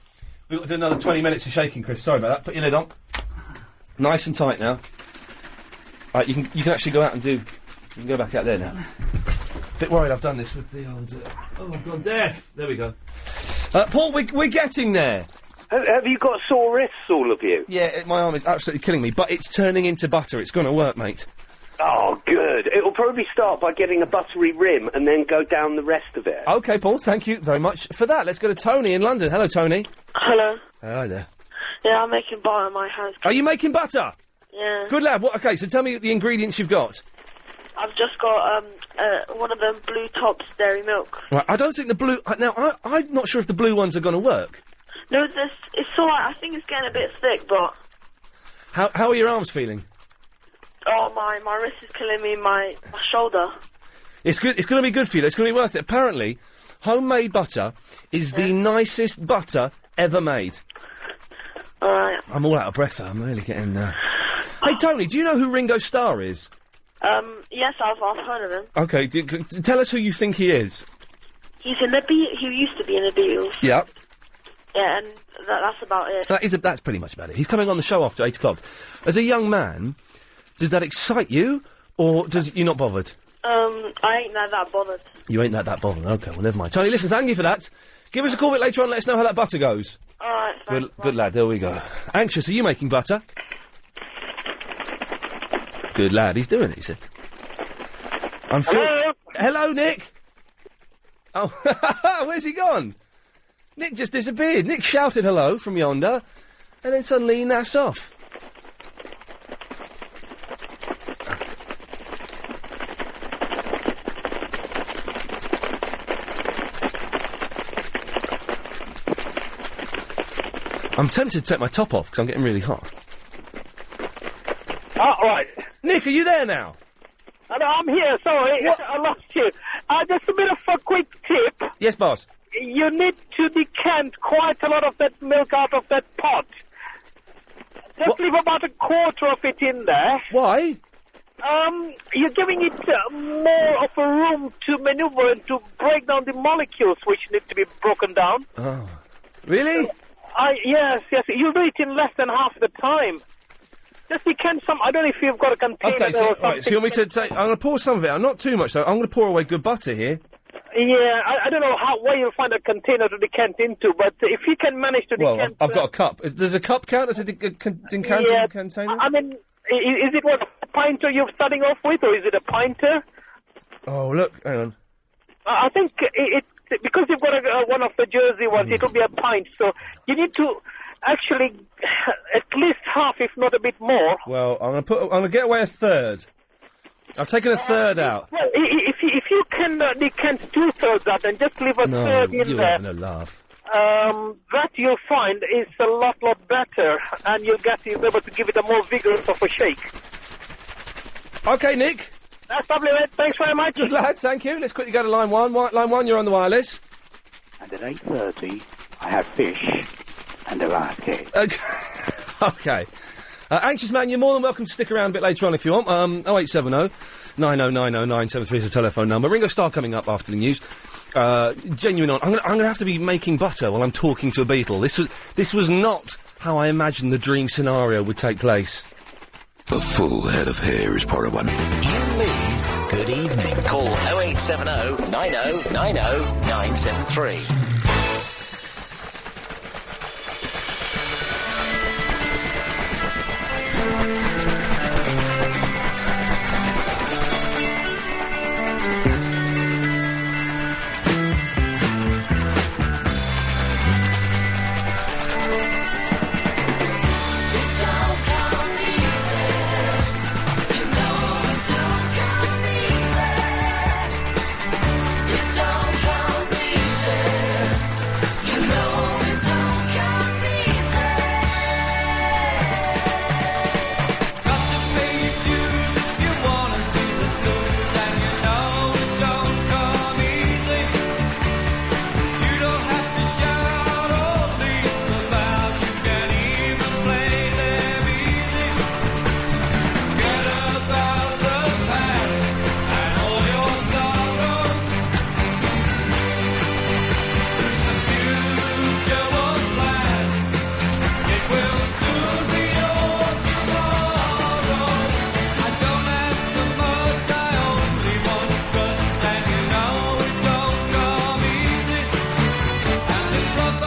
We've got to do another 20 minutes of shaking, Chris. Sorry about that. Put your lid on. Nice and tight now. Right, you can actually go out and do... You can go back out there now. Bit worried I've done this with the old... I've gone deaf. There we go. Paul, we're getting there. Have you got sore wrists, all of you? Yeah, my arm is absolutely killing me, but it's turning into butter. It's going to work, mate. Oh, good. It'll probably start by getting a buttery rim and then go down the rest of it. OK, Paul, thank you very much for that. Let's go to Tony in London. Hello, Tony. Hello. Hi there. Yeah, I'm making butter in my house. Are you making butter? Yeah. Good lad. OK, so tell me the ingredients you've got. I've just got one of them Blue Tops dairy milk. Right, I don't think the blue... Now, I'm not sure if the blue ones are going to work. No, it's alright. I think it's getting a bit thick, but... How are your arms feeling? Oh, my wrist is killing me, my shoulder. It's good. It's going to be good for you. It's going to be worth it. Apparently, homemade butter is the nicest butter ever made. Alright. I'm all out of breath, though. I'm really getting... Hey, Tony, do you know who Ringo Starr is? Yes, I've heard of him. OK, tell us who you think he is. He's in the he used to be in the Beatles. Yeah. Yeah, and that's about it. That's pretty much about it. He's coming on the show after 8 o'clock. As a young man, does that excite you, or does you not bothered? I ain't that bothered. You ain't that bothered. OK, well, never mind. Tony, listen, thank you for that. Give us a call a bit later on, let us know how that butter goes. Alright, thanks. Good lad, there we go. Anxious, are you making butter? Good lad, he's doing it, he said. Hello? Hello, Nick! Oh, where's he gone? Nick just disappeared. Nick shouted hello from yonder, and then suddenly he naffs off. I'm tempted to take my top off, because I'm getting really hot. Oh, right. Nick, are you there now? Hello, I'm here, sorry. I lost you. Just a bit of a quick tip. Yes, boss. You need to decant quite a lot of that milk out of that pot. Just leave about a quarter of it in there. Why? You're giving it more of a room to maneuver and to break down the molecules which need to be broken down. Oh. Really? Yes. You'll do it in less than half the time. Just decant some... I don't know if you've got a container Okay, or something. right, so you want me to take... I'm going to pour some of it out. Not too much, though. I'm going to pour away good butter here. Yeah, I don't know where you'll find a container to decant into, but if you can manage to decant... Well, I've got a cup. Does a cup count as a decanting container? I mean, is it what pinter you're starting off with, or is it a pinter? Oh, look, hang on. I think it because you've got one of the Jersey ones, it'll be a pint, so you need to actually at least half, if not a bit more. Well, I'm going to get away a third. I've taken a third out. Well, if you can decant 2/3 out and just leave a third in you're there, having a laugh. that you'll find is a lot better, and you'll be able to give it a more vigorous of a shake. Okay, Nick. That's lovely, mate. Thanks very much. Good lad, thank you. Let's quickly go to line 1. Line 1, you're on the wireless. And at 8:30, I have fish and a basket. Okay. Anxious man, you're more than welcome to stick around a bit later on if you want. 0870 9090 973 is the telephone number. Ringo Starr coming up after the news. Genuine on. I'm gonna have to be making butter while I'm talking to a beetle. This was not how I imagined the dream scenario would take place. A full head of hair is part of one. Iain Lee's Good Evening. Call 0870 9090 973.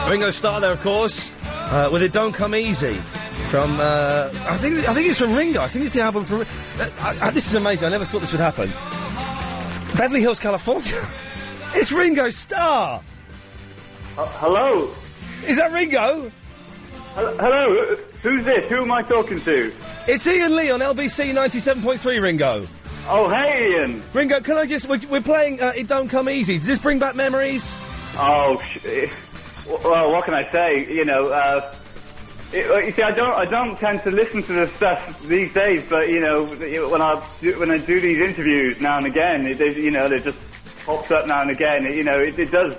Ringo Starr there, of course, with It Don't Come Easy. From, I think it's from Ringo. I think it's the album from... this is amazing. I never thought this would happen. Beverly Hills, California. It's Ringo Starr. Hello? Is that Ringo? Hello? Who's this? Who am I talking to? It's Iain Lee on LBC 97.3, Ringo. Oh, hey, Iain. Ringo, can I just... We're playing It Don't Come Easy. Does this bring back memories? Oh, well, what can I say? You know, you see, I don't tend to listen to this stuff these days, but you know, when I do these interviews now and again, it just pops up now and again. It does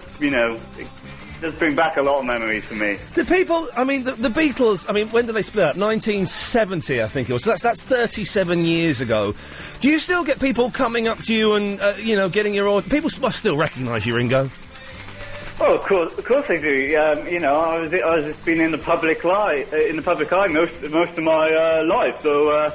bring back a lot of memories for me. The people, I mean, the Beatles, I mean, when did they split up? 1970, I think it was. So that's 37 years ago. Do you still get people coming up to you and, getting your order? People must still recognise you, Ringo. Oh, of course they do. I was just been in the public eye most of my life. So,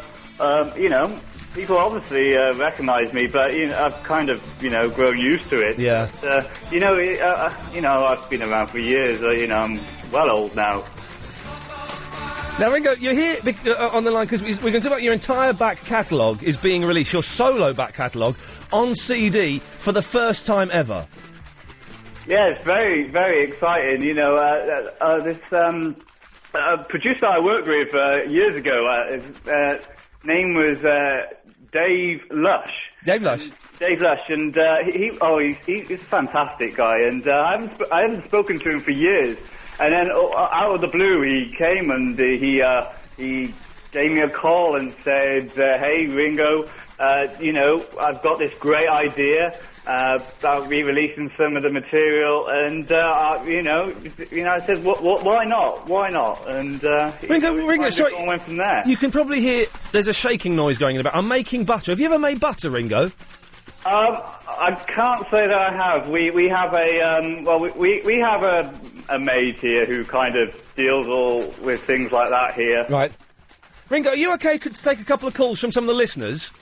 people obviously recognise me, but I've kind of grown used to it. Yeah. But, I've been around for years. I'm well old now. Now, Ringo, you're here on the line because we're going to talk about your entire back catalogue is being released. Your solo back catalogue on CD for the first time ever. Yeah, it's very, very exciting. This producer I worked with years ago, his name was Dave Lush. Dave Lush? Dave Lush, and he's a fantastic guy, and I haven't spoken to him for years. And then out of the blue, he came and he gave me a call and said, "Hey, Ringo, I've got this great idea." About re-releasing some of the material, and I said, why not? Why not? And Ringo, sorry, went from there. You can probably hear there's a shaking noise going in about. I'm making butter. Have you ever made butter, Ringo? I can't say that I have. We have we have a maid here who kind of deals all with things like that here. Right, Ringo, are you okay? Could take a couple of calls from some of the listeners.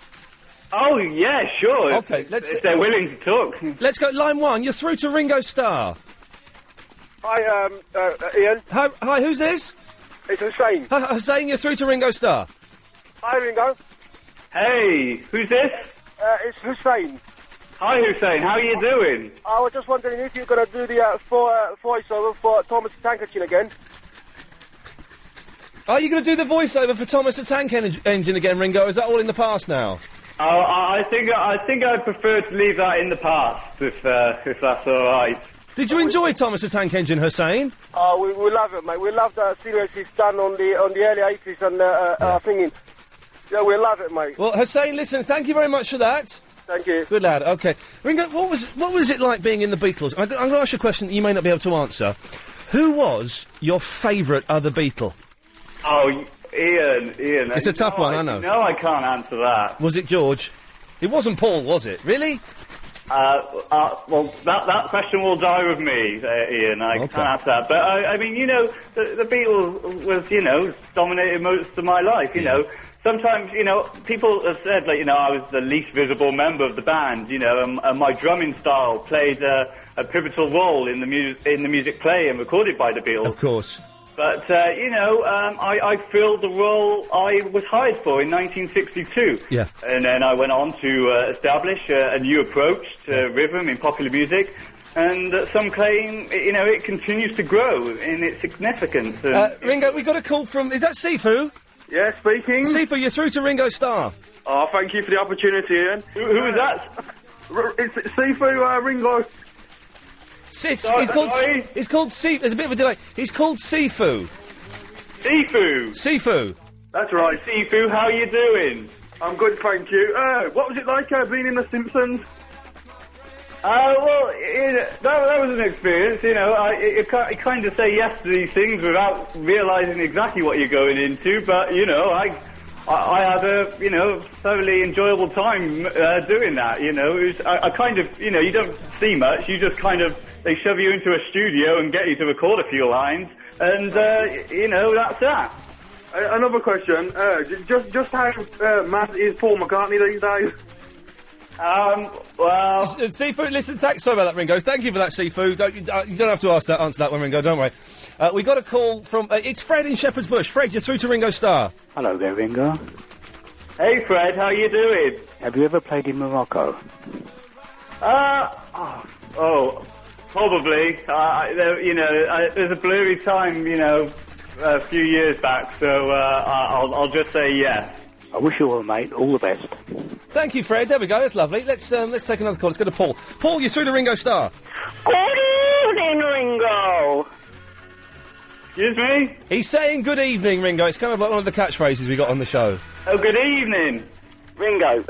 Oh, yeah, sure. Okay, if they're willing to talk. Let's go. Line 1, you're through to Ringo Starr. Hi, Iain. Hi, who's this? It's Hussein. Hussein, you're through to Ringo Starr. Hi, Ringo. Hey, who's this? It's Hussein. Hi, Hussein. How are you doing? I was just wondering if you're going to do the voiceover for Thomas the Tank Engine again. Are you going to do the voiceover for Thomas the Tank Engine again, Ringo? Is that all in the past now? I think I'd prefer to leave that in the past, if that's all right. Did you enjoy Thomas the Tank Engine, Hussein? We love it, mate. We love the series he's done on the early 80s and thinking. Yeah, we love it, mate. Well, Hussein, listen, thank you very much for that. Thank you. Good lad. Okay, Ringo, what was it like being in the Beatles? I'm going to ask you a question that you may not be able to answer. Who was your favourite other Beatle? Oh, Iain. It's a tough one, I know. No, I can't answer that. Was it George? It wasn't Paul, was it? Really? Well, that question will die with me, Iain. I can't answer that. But, I mean, the Beatles was, dominated most of my life, Sometimes, people have said, I was the least visible member of the band, and my drumming style played a pivotal role in the music played and recorded by the Beatles. Of course. But, I filled the role I was hired for in 1962. Yeah. And then I went on to establish a new approach to rhythm in popular music. And some claim, it continues to grow in its significance. And Ringo, we got a call from... Is that Sifu? Yeah, speaking. Sifu, you're through to Ringo Starr. Oh, thank you for the opportunity, Ian. Who is that? It's Sifu Ringo. He's called Sifu. There's a bit of a delay. He's called Sifu. Sifu. That's right. Sifu, how you doing? I'm good, thank you. What was it like being in The Simpsons? That was an experience, you kind of say yes to these things without realising exactly what you're going into, but, I had a, thoroughly enjoyable time doing that, It was, I kind of, you don't see much, you just kind of, they shove you into a studio and get you to record a few lines, and, that's that. Another question, just how mad is Paul McCartney these days? Sifu, listen, sorry about that, Ringo. Thank you for that, Sifu. You don't have to answer that one, Ringo, don't worry. We got a call from... it's Fred in Shepherd's Bush. Fred, you're through to Ringo Starr. Hello there, Ringo. Hey, Fred, how you doing? Have you ever played in Morocco? Probably. There's a blurry time, a few years back, so I'll just say yes. I wish you well, mate. All the best. Thank you, Fred. There we go. That's lovely. Let's take another call. Let's go to Paul. Paul, you're through to Ringo Starr. Good evening, Ringo. Excuse me? He's saying good evening, Ringo. It's kind of like one of the catchphrases we got on the show. Oh, good evening. Ringo,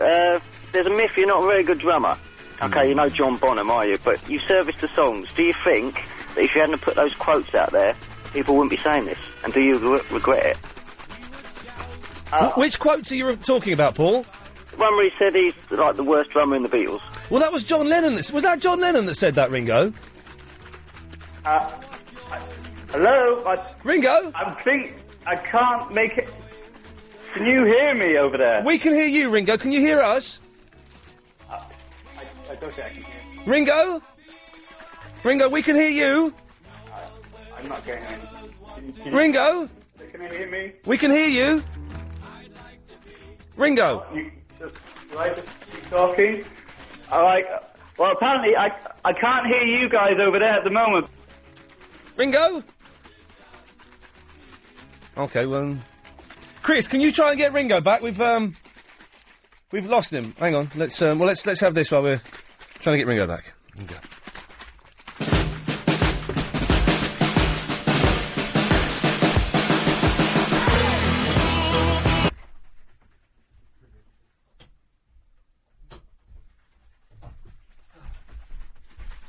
there's a myth you're not a very good drummer. Okay, you know John Bonham, are you? But you service the songs. Do you think that if you hadn't put those quotes out there, people wouldn't be saying this? And do you regret it? Which quotes are you talking about, Paul? The one where he said he's like the worst drummer in the Beatles. Well, that was John Lennon. Was that John Lennon that said that, Ringo? Hello? Ringo? I can't make it... Can you hear me over there? We can hear you, Ringo. Can you hear us? I don't think I can hear you. Ringo? Ringo, we can hear you. I'm not getting any... Ringo? Can you hear me? We can hear you. Ringo? Do I just keep talking? Well, apparently I can't hear you guys over there at the moment. Ringo? Okay, well... Chris, can you try and get Ringo back? We've lost him. Hang on. Let's have this while we're trying to get Ringo back. Ringo.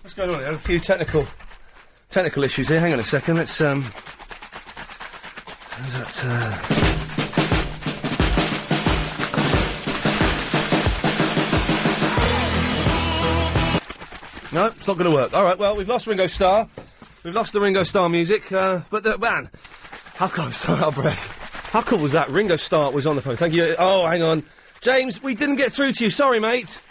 What's going on here? A few technical issues here. Hang on a second. Let's how's that? No, it's not going to work. All right, well, we've lost Ringo Starr. We've lost the Ringo Starr music. But man, how cool! I'm so out of breath. How cool was that? Ringo Starr was on the phone. Thank you. Oh, hang on, James. We didn't get through to you. Sorry, mate.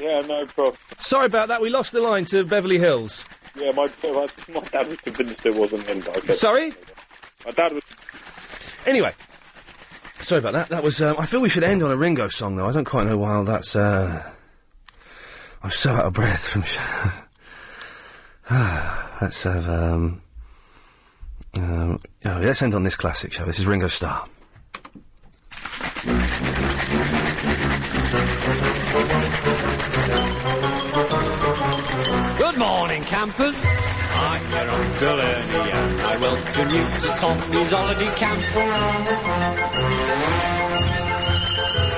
Yeah, no problem. Sorry about that. We lost the line to Beverly Hills. Yeah, my dad was convinced it wasn't him. But okay. Sorry? My dad was... Anyway. Sorry about that. That was... I feel we should end on a Ringo song, though. I don't quite know why that's... I'm so out of breath from... Let's have... let's end on this classic show. This is Ringo Starr. Good morning, campers. I'm your Uncle Ernie, and I welcome you to Tommy's holiday camp.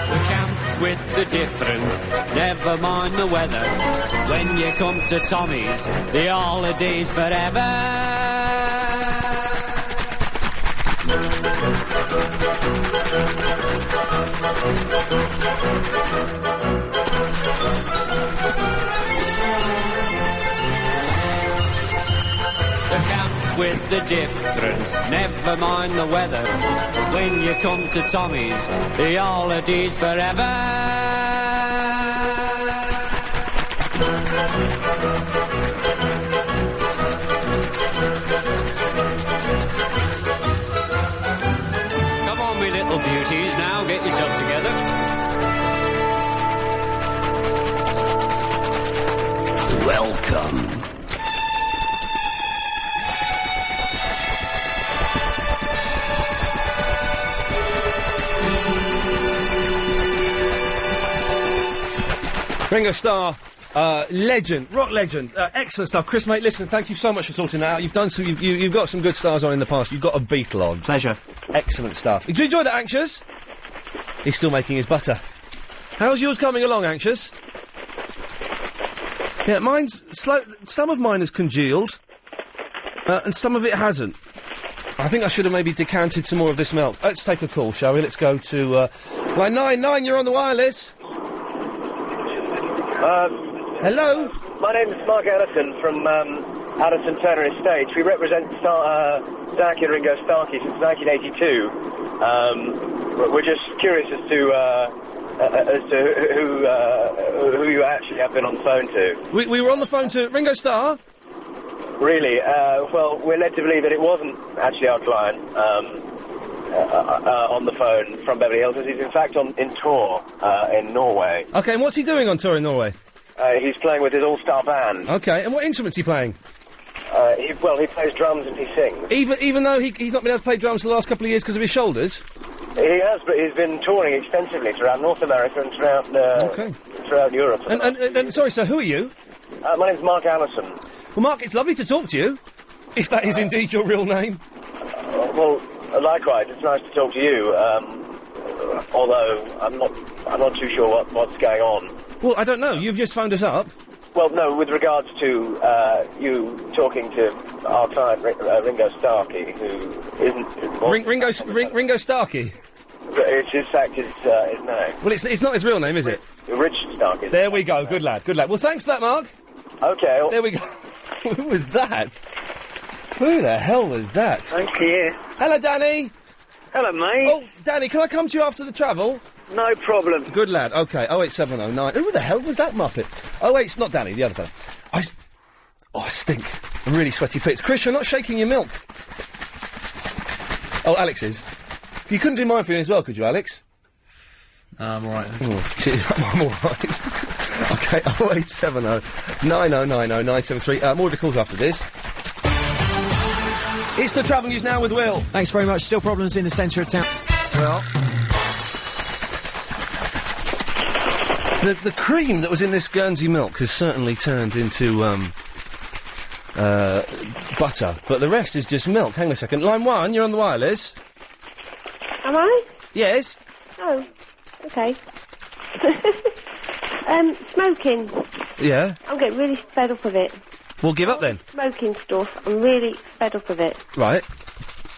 The camp with the difference, never mind the weather. When you come to Tommy's, the holiday's forever. The camp with the difference, never mind the weather. When you come to Tommy's, the holiday's forever. me little beauties, now get yourself together. Welcome. Ringo Starr, legend, rock legend, excellent stuff. Chris, mate, listen, thank you so much for sorting that out. You've done some, you've got some good stars on in the past. You've got a Beatle on. Pleasure. Excellent stuff. Did you enjoy that, Anxious? He's still making his butter. How's yours coming along, Anxious? Yeah, mine's slow. Some of mine has congealed, and some of it hasn't. I think I should have maybe decanted some more of this milk. Let's take a call, shall we? Let's go to line 9. You're on the wireless. Hello? My name is Mark Ellison from Addison Turner Estates. We represent Starkey and Ringo Starkey since 1982. We're just curious as to who you actually have been on the phone to. We were on the phone to Ringo Starr? Really? Well, we're led to believe that it wasn't actually our client on the phone from Beverly Hills. He's in fact in tour in Norway. Okay, and what's he doing on tour in Norway? He's playing with his all-star band. Okay, and what instrument's he playing? He plays drums and he sings. Even though he's not been able to play drums for the last couple of years because of his shoulders? He has, but he's been touring extensively throughout North America and throughout Europe. And sorry, sir, who are you? My name's Mark Allison. Well, Mark, it's lovely to talk to you, if that is indeed your real name. Well, likewise, it's nice to talk to you. Although I'm not too sure what's going on. Well, I don't know. You've just phoned us up. Well, no, with regards to you talking to our client, Ringo Starkey, who isn't... Ringo Starkey? It's his name. Well, it's not his real name, is it? Richard Starkey. There we go. Good lad. Well, thanks for that, Mark. Okay. There we go. Who was that? Who the hell was that? Thank you. Hello, Danny. Hello, mate. Oh, Danny, can I come to you after the travel? No problem. Good lad. Okay. 08709. Who the hell was that muppet? Oh, wait, it's not Danny. The other fellow. I stink. I'm really sweaty pits. Chris, you're not shaking your milk. Oh, Alex is. You couldn't do mine for you as well, could you, Alex? I'm alright. I'm alright. Okay, 0870 9090 973. More of the calls after this. It's the travel news now with Will. Thanks very much. Still problems in the centre of town. Well, the cream that was in this Guernsey milk has certainly turned into butter, but the rest is just milk. Hang on a second. Line 1, you're on the wireless. Am I? Yes. Oh, okay. Smoking. Yeah. I'm getting really fed up of it. We'll give up then. Smoking stuff. I'm really fed up of it. Right.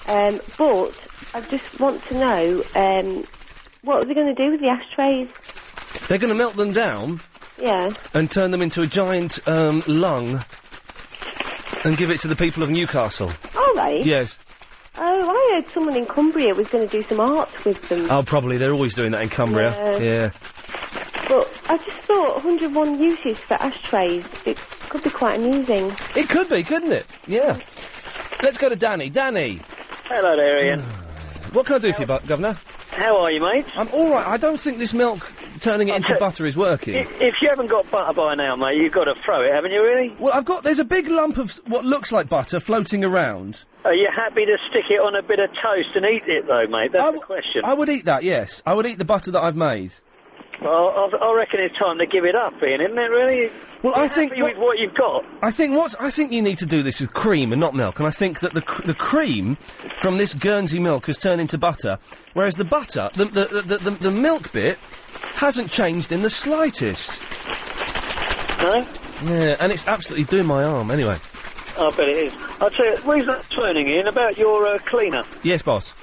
But I just want to know, what are they going to do with the ashtrays? They're going to melt them down. Yeah. And turn them into a giant lung and give it to the people of Newcastle. All right. Yes. Oh, I heard someone in Cumbria was going to do some art with them. Oh, probably. They're always doing that in Cumbria. Yeah. But I just thought 101 uses for ashtrays. It could be quite amusing. It could be, couldn't it? Yeah. Let's go to Danny. Danny. Hello there, Ian. What can I do for you, Governor? How are you, mate? I'm all right. I don't think this milk turning it into butter is working. If you haven't got butter by now, mate, you've got to throw it, haven't you, really? Well, there's a big lump of what looks like butter floating around. Are you happy to stick it on a bit of toast and eat it, though, mate? That's the question. I would eat that, yes. I would eat the butter that I've made. Well, I reckon it's time to give it up, Ian, isn't it, really? Well, I think... happy with what you've got? I think you need to do this with cream and not milk, and I think that the cream from this Guernsey milk has turned into butter, whereas the butter, the milk bit, hasn't changed in the slightest. No? Yeah, and it's absolutely doing my arm, anyway. I bet it is. I'll tell you, reason I'm turning in about your cleaner. Yes, boss.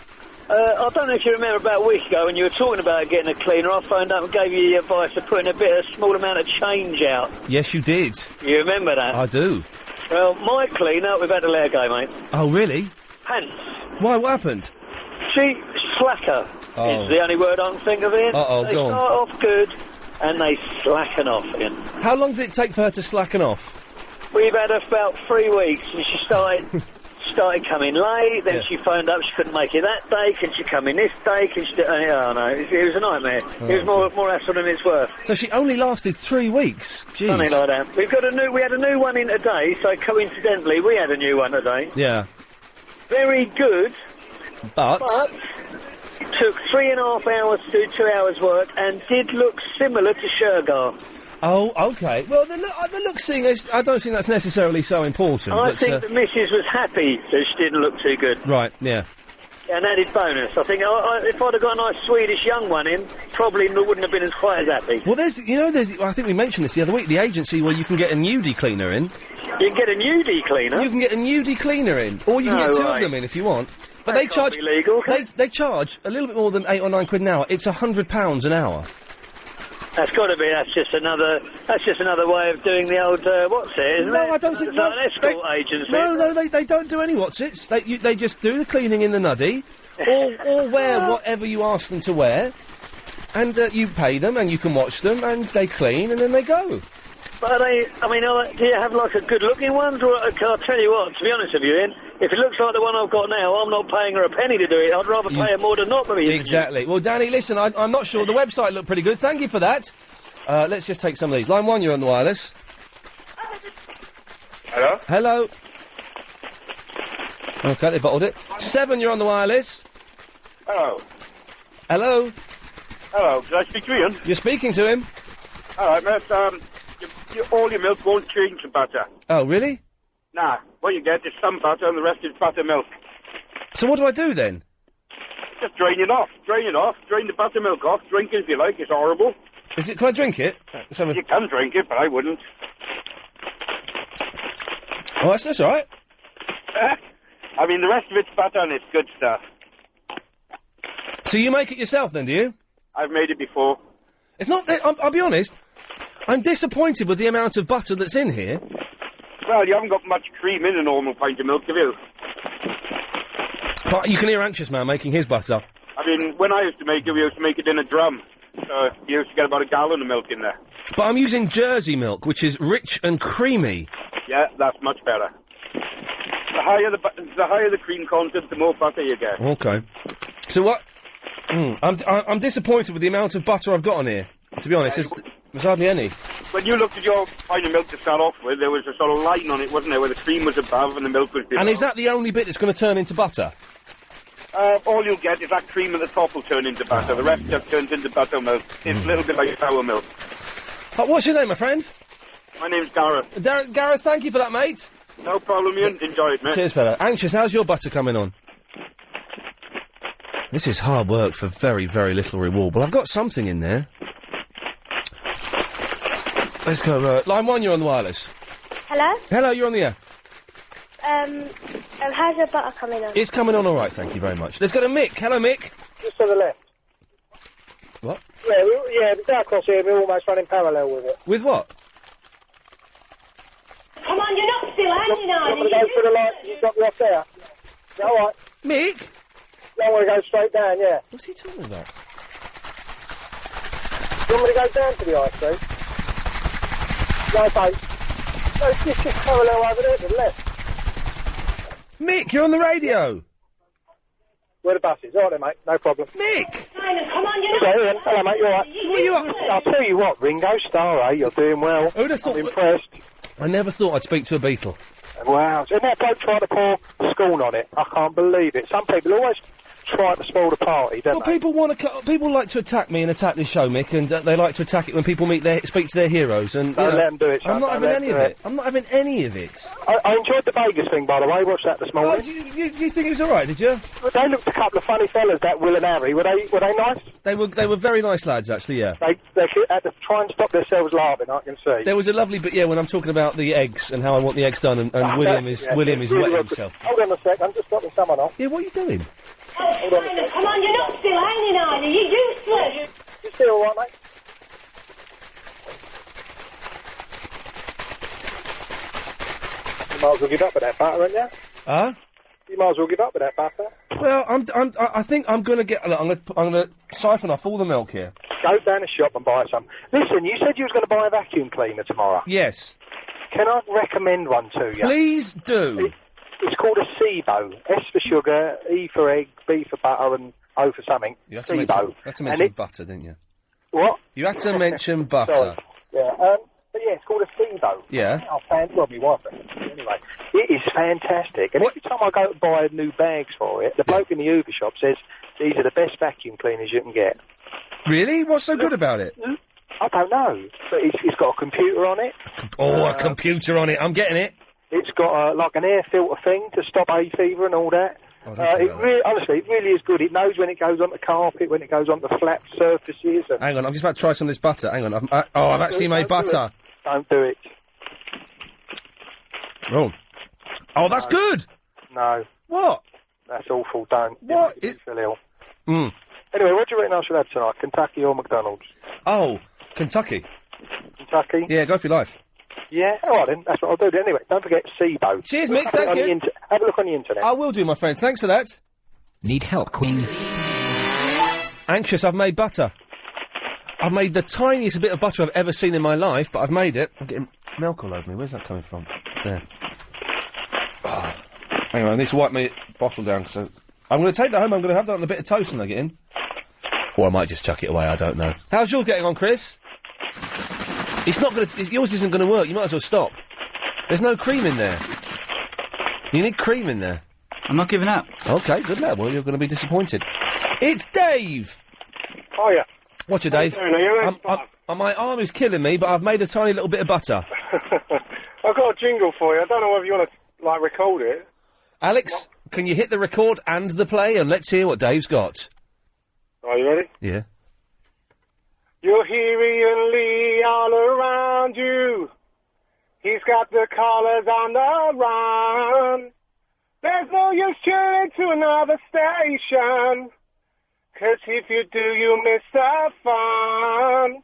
I don't know if you remember about a week ago when you were talking about getting a cleaner, I phoned up and gave you the advice of putting a small amount of change out. Yes, you did. You remember that? I do. Well, my cleaner, we've had to let her go, mate. Oh, really? Pants. Why, what happened? She, slacker, is the only word I can think of, Ian. Uh-oh, they go on. start off good, and they slacken off, Ian. How long did it take for her to slacken off? We've had her for about 3 weeks, and she started started coming late, then Yeah. she phoned up, she couldn't make it that day, can she come in this day, can she do... Oh, no, it was a nightmare. It was more hassle than it's worth. So she only lasted 3 weeks. Jeez. Something like that. We had a new one in today, so coincidentally we had a new one today. Yeah. Very good, But it took 3.5 hours to do 2 hours work and did look similar to Shergar. Oh, okay. Well, the look seeing is, I don't think that's necessarily so important. I but, think the missus was happy that she didn't look too good. Right, yeah. An added bonus. I think if I'd have got a nice Swedish young one in, probably wouldn't have been as quite as happy. Well, there's, I think we mentioned this the other week, the agency where you can get a nudie cleaner in. You can get a nudie cleaner? You can get a nudie cleaner in. Or you can No get 2 way. of them in if you want. But That they can't charge... be legal. They charge a little bit more than 8 or 9 quid an hour. It's £100 an hour. That's got to be. That's just another way of doing the old what's it, isn't it? No, I don't think... It's like an escort agency. No, they don't do any what's-its. They just do the cleaning in the nuddy, or wear whatever you ask them to wear, and you pay them, and you can watch them, and they clean, and then they go. But do you have like a good-looking one? Or I'll tell you what. To be honest with you, Ian, if it looks like the one I've got now, I'm not paying her a penny to do it. I'd rather pay her more than not for me. Exactly. Well, Danny, listen, I'm not sure. The website looked pretty good. Thank you for that. Let's just take some of these. Line 1, you're on the wireless. Hello? Hello. Okay, they bottled it. 7, you're on the wireless. Hello. Hello. Hello, can I speak to Ian? You're speaking to him. All right, mate, all your milk won't change to butter. Oh, really? Nah, what you get is some butter and the rest is buttermilk. So what do I do then? Just drain it off, drain the buttermilk off, drink it if you like, it's horrible. Is it? Can I drink it? You can drink it, but I wouldn't. Oh, that's all right. I mean, the rest of it's butter and it's good stuff. So you make it yourself then, do you? I've made it before. It's not that... I'll be honest, I'm disappointed with the amount of butter that's in here. Well, you haven't got much cream in a normal pint of milk, have you? But you can hear Anxious Man making his butter. I mean, when I used to make it, we used to make it in a drum. So you used to get about a gallon of milk in there. But I'm using Jersey milk, which is rich and creamy. Yeah, that's much better. The higher the cream content, the more butter you get. Okay. So what... I'm disappointed with the amount of butter I've got on here. To be honest, there's hardly any. When you looked at your pint of milk to start off with, there was a sort of line on it, wasn't there, where the cream was above and the milk was below. And is that the only bit that's going to turn into butter? All you'll get is that cream at the top will turn into butter. The rest just turns into buttermilk. It's a little bit like sour milk. What's your name, my friend? My name's Gareth. Gareth, thank you for that, mate. No problem, Ian. Enjoy it, mate. Cheers, fella. Anxious, how's your butter coming on? This is hard work for very, very little reward. Well, I've got something in there. Let's go, line 1, you're on the wireless. Hello? Hello, you're on the air. How's your butter coming on? It's coming on all right, thank you very much. Let's go to Mick. Hello, Mick. Just to the left. What? Yeah, the dark cross here, we're almost running parallel with it. With what? Come on, you're not still hanging on. You want to go through the light? You got me off there. Is that all right? Mick? I want to go straight down, yeah. What's he talking about? You want me to go down to the ice cream? No, don't. No, it's just parallel over there to the left. Mick, you're on the radio. Where the bus is. All right then, mate. No problem. Mick! Simon, come on, you're not... Ian. Hello, mate. You all right? What are you up? I'll tell you what, Ringo Starr, you're doing well. Who'd have thought... I'm impressed. I never thought I'd speak to a Beatle. Wow. And that bloke trying to pour scorn on it. I can't believe it. Some people always try to spoil the party, don't they? People like to attack me and attack this show, Mick, and they like to attack it when people speak to their heroes. And Don't let them do it, son. I'm not Don't having let any them of do it. I'm not having any of it. I enjoyed the Vegas thing, by the way. Watched that this Oh, morning. do you think it was all right? Did you? They looked a couple of funny fellas, that Will and Harry. Were they nice? They were very nice lads, actually. Yeah. They had to try and stop themselves laughing. I can see. There was a lovely bit, yeah, when I'm talking about the eggs and how I want the eggs done, and William is really wetting well himself. Hold on a sec. I'm just stopping someone off. Yeah, what are you doing? Oh, Simon, come on, you're not still hanging on. You're useless. You still all right, mate? You might as well give up with that butter, aren't you? Huh? You might as well give up with that butter. Well, I think I'm going to get. Look, I'm going to siphon off all the milk here. Go down the shop and buy some. Listen, you said you was going to buy a vacuum cleaner tomorrow. Yes. Can I recommend one to you? Please do. It's called a SIBO. S for sugar, E for egg, B for butter, and O for something. You had to SIBO. mention butter, didn't you? What? You had to mention butter. Sorry. Yeah, but yeah, it's called a SIBO. Yeah. Oh, well, my wife. Anyway, it is fantastic. And every time I go to buy new bags for it, the bloke in the Uber shop says these are the best vacuum cleaners you can get. Really? What's so good about it? I don't know, but it's got a computer on it. A computer on it. I'm getting it. It's got like an air filter thing to stop hay fever and all that. Honestly, it really is good. It knows when it goes on the carpet, when it goes on the flat surfaces. And Hang on, I'm just about to try some of this butter. Hang on, I've actually made butter. Don't do it. Oh, that's good. No. What? That's awful. Don't. What? You feel ill. Mm. Anyway, what do you reckon I should have tonight? Kentucky or McDonald's? Oh, Kentucky. Kentucky? Yeah, go for your life. Yeah, all right then. That's what I'll do. Anyway, don't forget SIBO. Cheers, Mick. Thank you. Have a look on the internet. I will do, my friend. Thanks for that. Need help, Queen? Anxious. I've made butter. I've made the tiniest bit of butter I've ever seen in my life, but I've made it. I'm getting milk all over me. Where's that coming from? It's there. Oh. Hang on, I need to wipe my bottle down. So I'm going to take that home. I'm going to have that on a bit of toast when I get in. Or I might just chuck it away. I don't know. How's yours getting on, Chris? It's not going to... Yours isn't going to work. You might as well stop. There's no cream in there. You need cream in there. I'm not giving up. OK, good lad. Well, you're going to be disappointed. It's Dave! Oh, yeah. Watch it, Dave. My arm is killing me, but I've made a tiny little bit of butter. I've got a jingle for you. I don't know whether you want to, like, record it. Alex, can you hit the record and the play, and let's hear what Dave's got. Are you ready? Yeah. You'll hear Iain Lee all around you. He's got the callers on the run. There's no use tuning to another station, 'cause if you do, you miss the fun.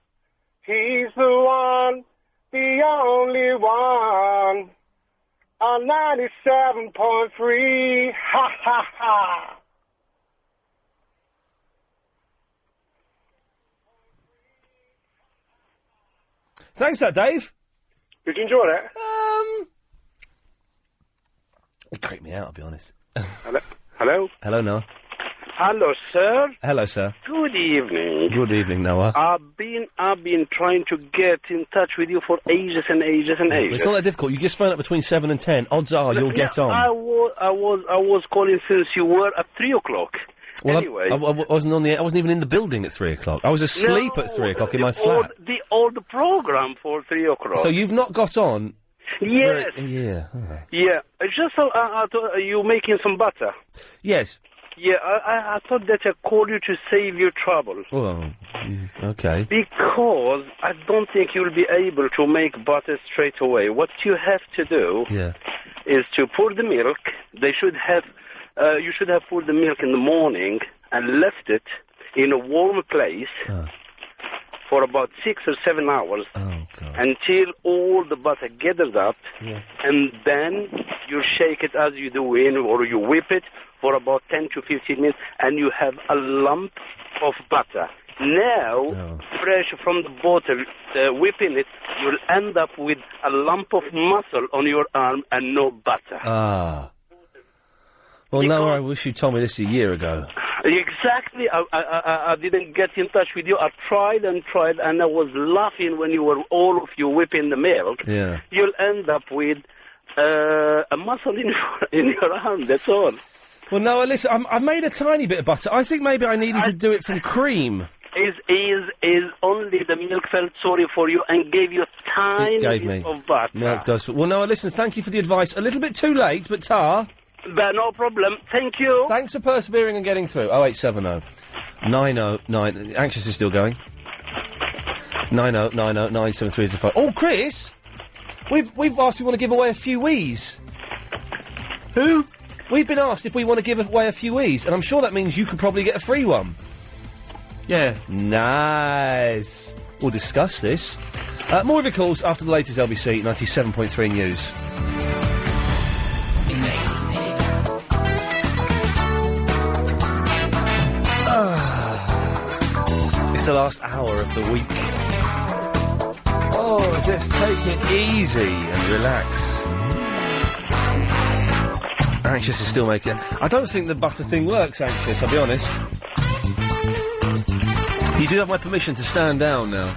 He's the one, the only one, on 97.3. Ha ha ha. Thanks for that, Dave. Did you enjoy that? It creeped me out, I'll be honest. Hello? Hello, Noah. Hello, sir. Hello, sir. Good evening. Good evening, Noah. I've been trying to get in touch with you for ages and ages and ages. It's not that difficult. You just phone up between 7 and 10. Odds are you'll get on. I was calling since you were at 3 o'clock. Well, anyway, I wasn't on the. I wasn't even in the building at 3 o'clock. I was asleep at 3 o'clock in my flat. The old program for 3 o'clock. So you've not got on. Yes. Yeah. Yeah. Just so I thought you making some butter. Yes. Yeah, I thought that I called you to save you trouble. Well, okay. Because I don't think you'll be able to make butter straight away. What you have to do is to pour the milk. They should have, you should have poured the milk in the morning and left it in a warm place for about 6 or 7 hours until all the butter gathers up, and then you shake it as you do or you whip it for about 10 to 15 minutes, and you have a lump of butter. Now, fresh from the bottle, whipping it, you'll end up with a lump of muscle on your arm and no butter. Ah. Well, no, I wish you told me this a year ago. Exactly. I didn't get in touch with you. I tried, and I was laughing when all of you whipping the milk. Yeah. You'll end up with a muscle in your arm, that's all. Well, no, listen, I've made a tiny bit of butter. I think maybe I needed to do it from cream. Is only the milk felt sorry for you and gave you a tiny bit of butter. Milk does. Well, no, listen, thank you for the advice. A little bit too late, but But no problem. Thank you. Thanks for persevering and getting through. 0870 909. Anxious is still going. 9090973 is the phone. Oh, Chris! We've asked if we want to give away a few Wiis. Who? We've been asked if we want to give away a few Wiis, and I'm sure that means you could probably get a free one. Yeah. Nice. We'll discuss this. More of your calls after the latest LBC 97.3 news. It's the last hour of the week. Oh, just take it easy and relax. Anxious is still making it. I don't think the butter thing works, Anxious, I'll be honest. You do have my permission to stand down now.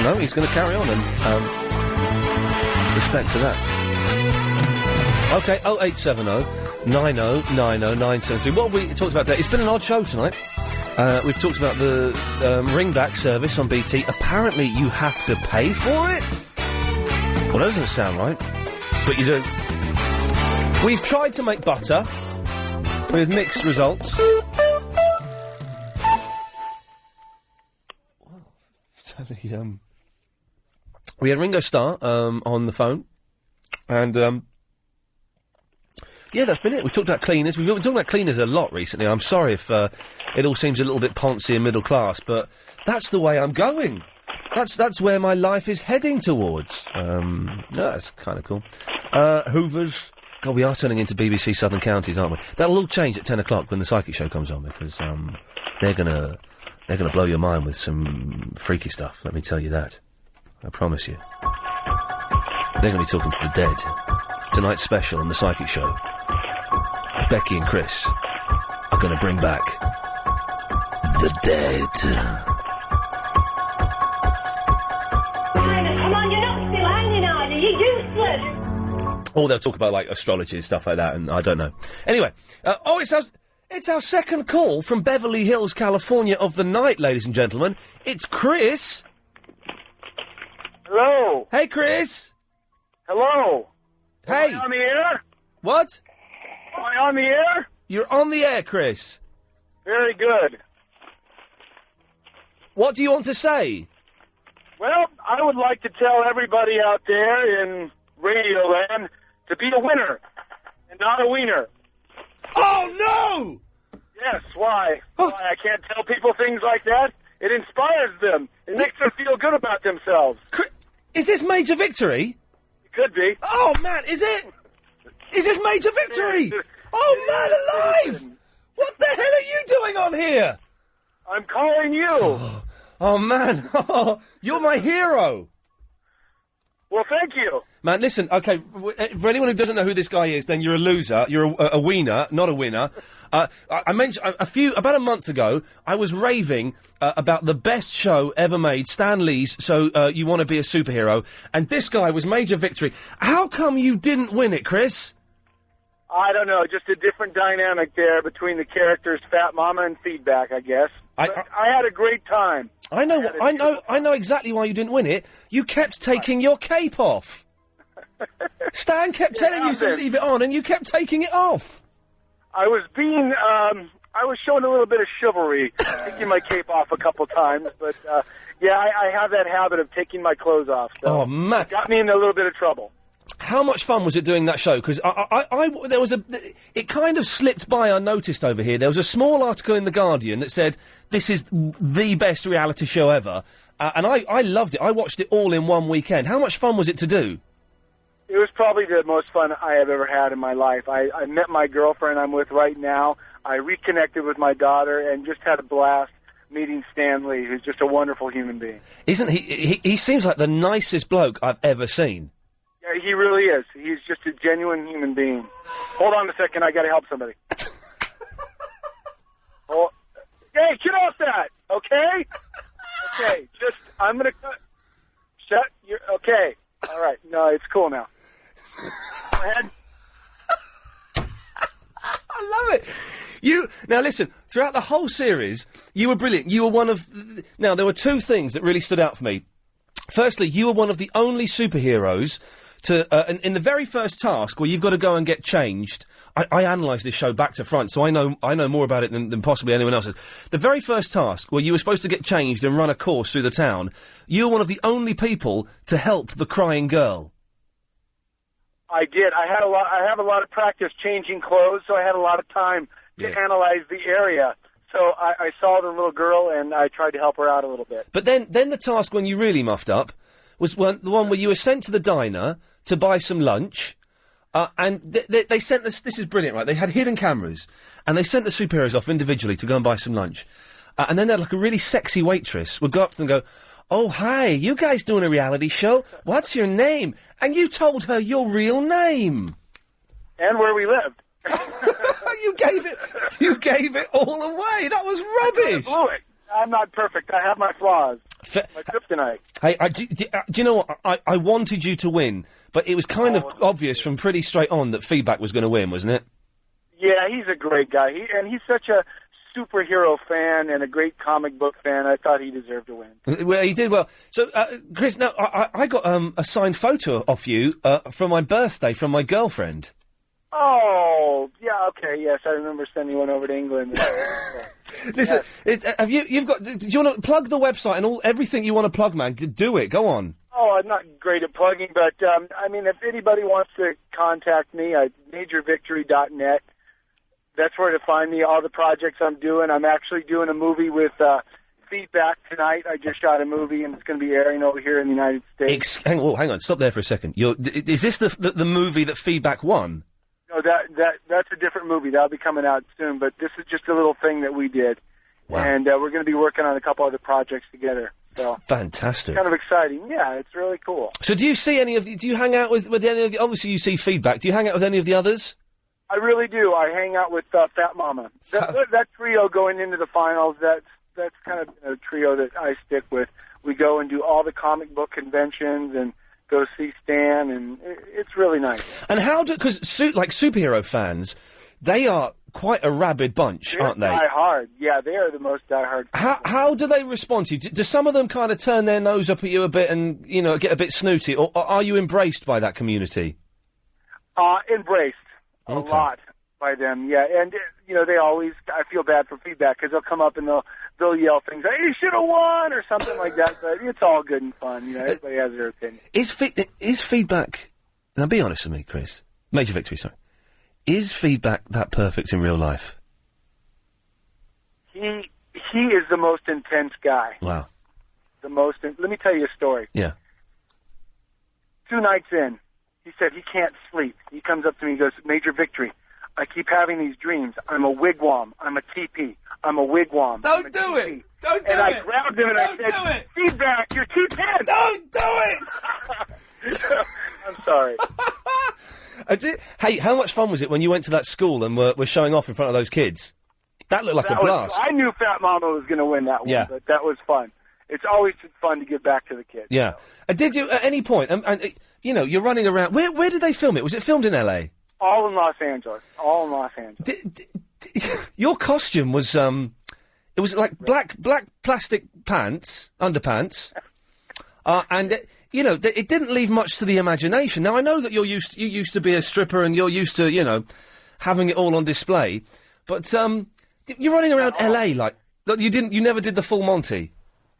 No, he's going to carry on and, respect to that. OK, 0870 90 90 973. What have we talked about today? It's been an odd show tonight. We've talked about the ringback service on BT. Apparently you have to pay for it? Well, that doesn't sound right. But you do. We've tried to make butter with mixed results. We had Ringo Starr on the phone, and yeah, that's been it. We've talked about cleaners. We've been talking about cleaners a lot recently. I'm sorry if it all seems a little bit poncy and middle class, but that's the way I'm going. That's where my life is heading towards. Yeah, that's kind of cool. Hoovers. God, we are turning into BBC Southern Counties, aren't we? That'll all change at 10 o'clock when the Psychic Show comes on, because they're gonna blow your mind with some freaky stuff. Let me tell you that. I promise you. They're going to be talking to the dead. Tonight's special on the Psychic Show. Becky and Chris are going to bring back the dead. Come on, you're not still hanging, are you? You're useless. Or they'll talk about, like, astrology and stuff like that, and I don't know. Anyway, it's our second call from Beverly Hills, California of the night, ladies and gentlemen. It's Chris. Hello. Hey, Chris. Hello. Hey. Am I on the air? What? Am I on the air? You're on the air, Chris. Very good. What do you want to say? Well, I would like to tell everybody out there in Radio Land to be a winner and not a wiener. Oh, no! Yes, why? Why I can't tell people things like that? It inspires them. It makes them feel good about themselves. Is this Major Victory? It could be. Oh, man, is it? Is this Major Victory? Oh, man alive! What the hell are you doing on here? I'm calling you. Oh, man. You're my hero. Well, thank you. Man, listen, okay, for anyone who doesn't know who this guy is, then you're a loser. You're a wiener, not a winner. I mentioned about a month ago, I was raving about the best show ever made, Stan Lee's So You Want to Be a Superhero, and this guy was Major Victory. How come you didn't win it, Chris? I don't know, just a different dynamic there between the characters Fat Mama and Feedback, I guess. I had a great time. I know exactly why you didn't win it. You kept taking your cape off. Stan kept telling you to leave it on, and you kept taking it off. I was showing a little bit of chivalry, taking my cape off a couple times, but, I have that habit of taking my clothes off, so oh, man. It got me in a little bit of trouble. How much fun was it doing that show? Because it kind of slipped by unnoticed over here. There was a small article in The Guardian that said, this is the best reality show ever, and I loved it. I watched it all in one weekend. How much fun was it to do? It was probably the most fun I have ever had in my life. I met my girlfriend I'm with right now. I reconnected with my daughter and just had a blast meeting Stan Lee, who's just a wonderful human being. Isn't he? He seems like the nicest bloke I've ever seen. Yeah, he really is. He's just a genuine human being. Hold on a second, I gotta help somebody. Oh, hey, get off that, okay? Okay, I'm gonna cut. Shut your, okay. All right, no, it's cool now. Go ahead. I love it. Now listen, throughout the whole series, you were brilliant. You were one of... Now, there were two things that really stood out for me. Firstly, you were one of the only superheroes to... in the very first task, where you've got to go and get changed... I analysed this show back to front, so I know more about it than possibly anyone else has. The very first task, where you were supposed to get changed and run a course through the town, you were one of the only people to help the crying girl. I did. I have a lot of practice changing clothes, so I had a lot of time to analyse the area. So I saw the little girl, and I tried to help her out a little bit. But then the task when you really muffed up was the one where you were sent to the diner to buy some lunch, and they sent this is brilliant, right? They had hidden cameras, and they sent the superheroes off individually to go and buy some lunch. And then they had like a really sexy waitress would go up to them and go, "Oh, hi, you guys doing a reality show? What's your name?" And you told her your real name. And where we lived. You gave it all away. That was rubbish. I blew it. I'm not perfect. I have my flaws. My kryptonite. Hey, do you know what? I wanted you to win, but it was kind of obvious from pretty straight on that Feedback was going to win, wasn't it? Yeah, he's a great guy. He's such a superhero fan and a great comic book fan. I thought he deserved to win. Well, he did well. So, Chris, now I got a signed photo of you for my birthday from my girlfriend. Oh, yeah, okay, yes, I remember sending one over to England. Listen, you've got? Do you want to plug the website and everything you want to plug, man? Do it. Go on. Oh, I'm not great at plugging, but I mean, if anybody wants to contact me, majorvictory.net. That's where to find me. All the projects I'm doing. I'm actually doing a movie with Feedback tonight. I just shot a movie, and it's going to be airing over here in the United States. Hang on. Stop there for a second. Is this the movie that Feedback won? No, that's a different movie. That'll be coming out soon. But this is just a little thing that we did, and we're going to be working on a couple other projects together. So fantastic. Kind of exciting. Yeah, it's really cool. So, do you see any of? Do you hang out with any of the? Obviously, you see Feedback. Do you hang out with any of the others? I really do. I hang out with Fat Mama. That trio going into the finals. That's kind of a trio that I stick with. We go and do all the comic book conventions and go see Stan, and it's really nice. And how do, because like superhero fans, they are quite a rabid bunch, aren't they? Die hard. Yeah, they are the most die hard. How do they respond to you? Do some of them kind of turn their nose up at you a bit and, get a bit snooty, or are you embraced by that community? Embraced. A lot by them, yeah. And, they always, I feel bad for Feedback because they'll come up and they'll yell things like, "Hey, you should have won," or something like that. But it's all good and fun, everybody has their opinion. Is Feedback, now be honest with me, Chris, Major Victory, sorry. Is Feedback that perfect in real life? He is the most intense guy. Wow. Let me tell you a story. Yeah. 2 nights in, he said he can't sleep. He comes up to me and goes, "Major Victory, I keep having these dreams. I'm a wigwam. I'm a teepee. I'm a wigwam. Don't do it. Don't do it. And I grabbed him and I said, "Feedback, you're too tense." Don't do it. I'm sorry. Hey, how much fun was it when you went to that school and were showing off in front of those kids? That looked like a blast. I knew Fat Mama was going to win that one, but that was fun. It's always fun to give back to the kids. Yeah. Did you, at any point, you're running around. Where did they film it? Was it filmed in L.A.? All in Los Angeles. Your costume was, it was like black plastic underpants, and it didn't leave much to the imagination. Now, I know that you used to be a stripper and you're used to, having it all on display, but, you're running around L.A. like, you never did the full Monty?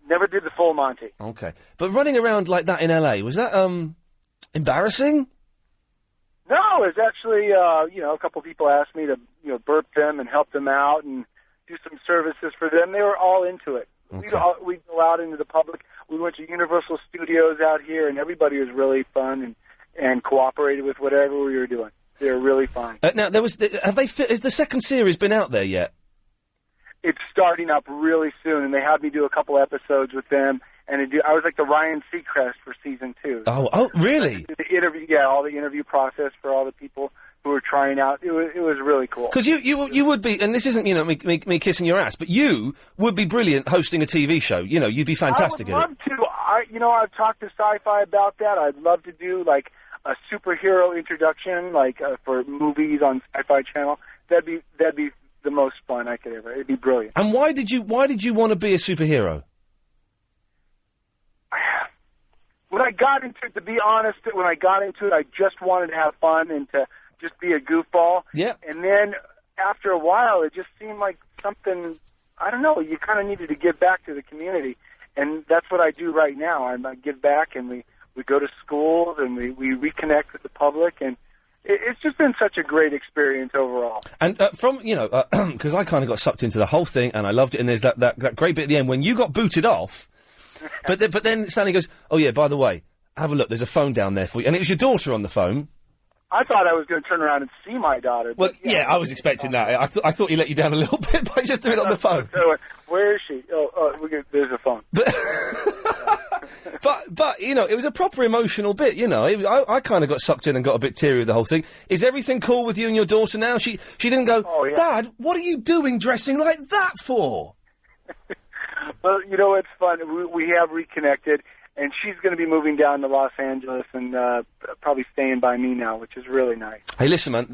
Never did the full Monty. Okay. But running around like that in L.A., was that, embarrassing? No, it was actually, a couple people asked me to, burp them and help them out and do some services for them. They were all into it. Okay. We'd go out into the public. We went to Universal Studios out here, and everybody was really fun and cooperated with whatever we were doing. They were really fun. Now, has the second series been out there yet? It's starting up really soon, and they had me do a couple episodes with them. And I was like the Ryan Seacrest for season 2. Oh, really? The interview, all the interview process for all the people who were trying out. It was really cool. Because you would be, and this isn't me kissing your ass, but you would be brilliant hosting a TV show. You'd be fantastic at it. I would love to. I've talked to Sci-Fi about that. I'd love to do like a superhero introduction, like for movies on Sci-Fi Channel. That'd be the most fun I could ever. It'd be brilliant. And why did you want to be a superhero? When I got into it, to be honest, I just wanted to have fun and to just be a goofball. Yeah. And then after a while, it just seemed like something, I don't know, you kind of needed to give back to the community. And that's what I do right now. I give back, and we go to schools, and we reconnect with the public, and it's just been such a great experience overall. And because I kind of got sucked into the whole thing, and I loved it, and there's that great bit at the end when you got booted off. But then Stanley goes, "Oh yeah, by the way, have a look. There's a phone down there for you." And it was your daughter on the phone. I thought I was going to turn around and see my daughter. Well, yeah, I was expecting that. I thought he let you down a little bit by just doing it on the phone. Where is she? There's a phone. But, you know, it was a proper emotional bit, you know. I kind of got sucked in and got a bit teary with the whole thing. Is everything cool with you and your daughter now? She didn't go, Dad, what are you doing dressing like that for? Well, you know, it's fun. We have reconnected, and she's going to be moving down to Los Angeles and probably staying by me now, which is really nice. Hey, listen, man,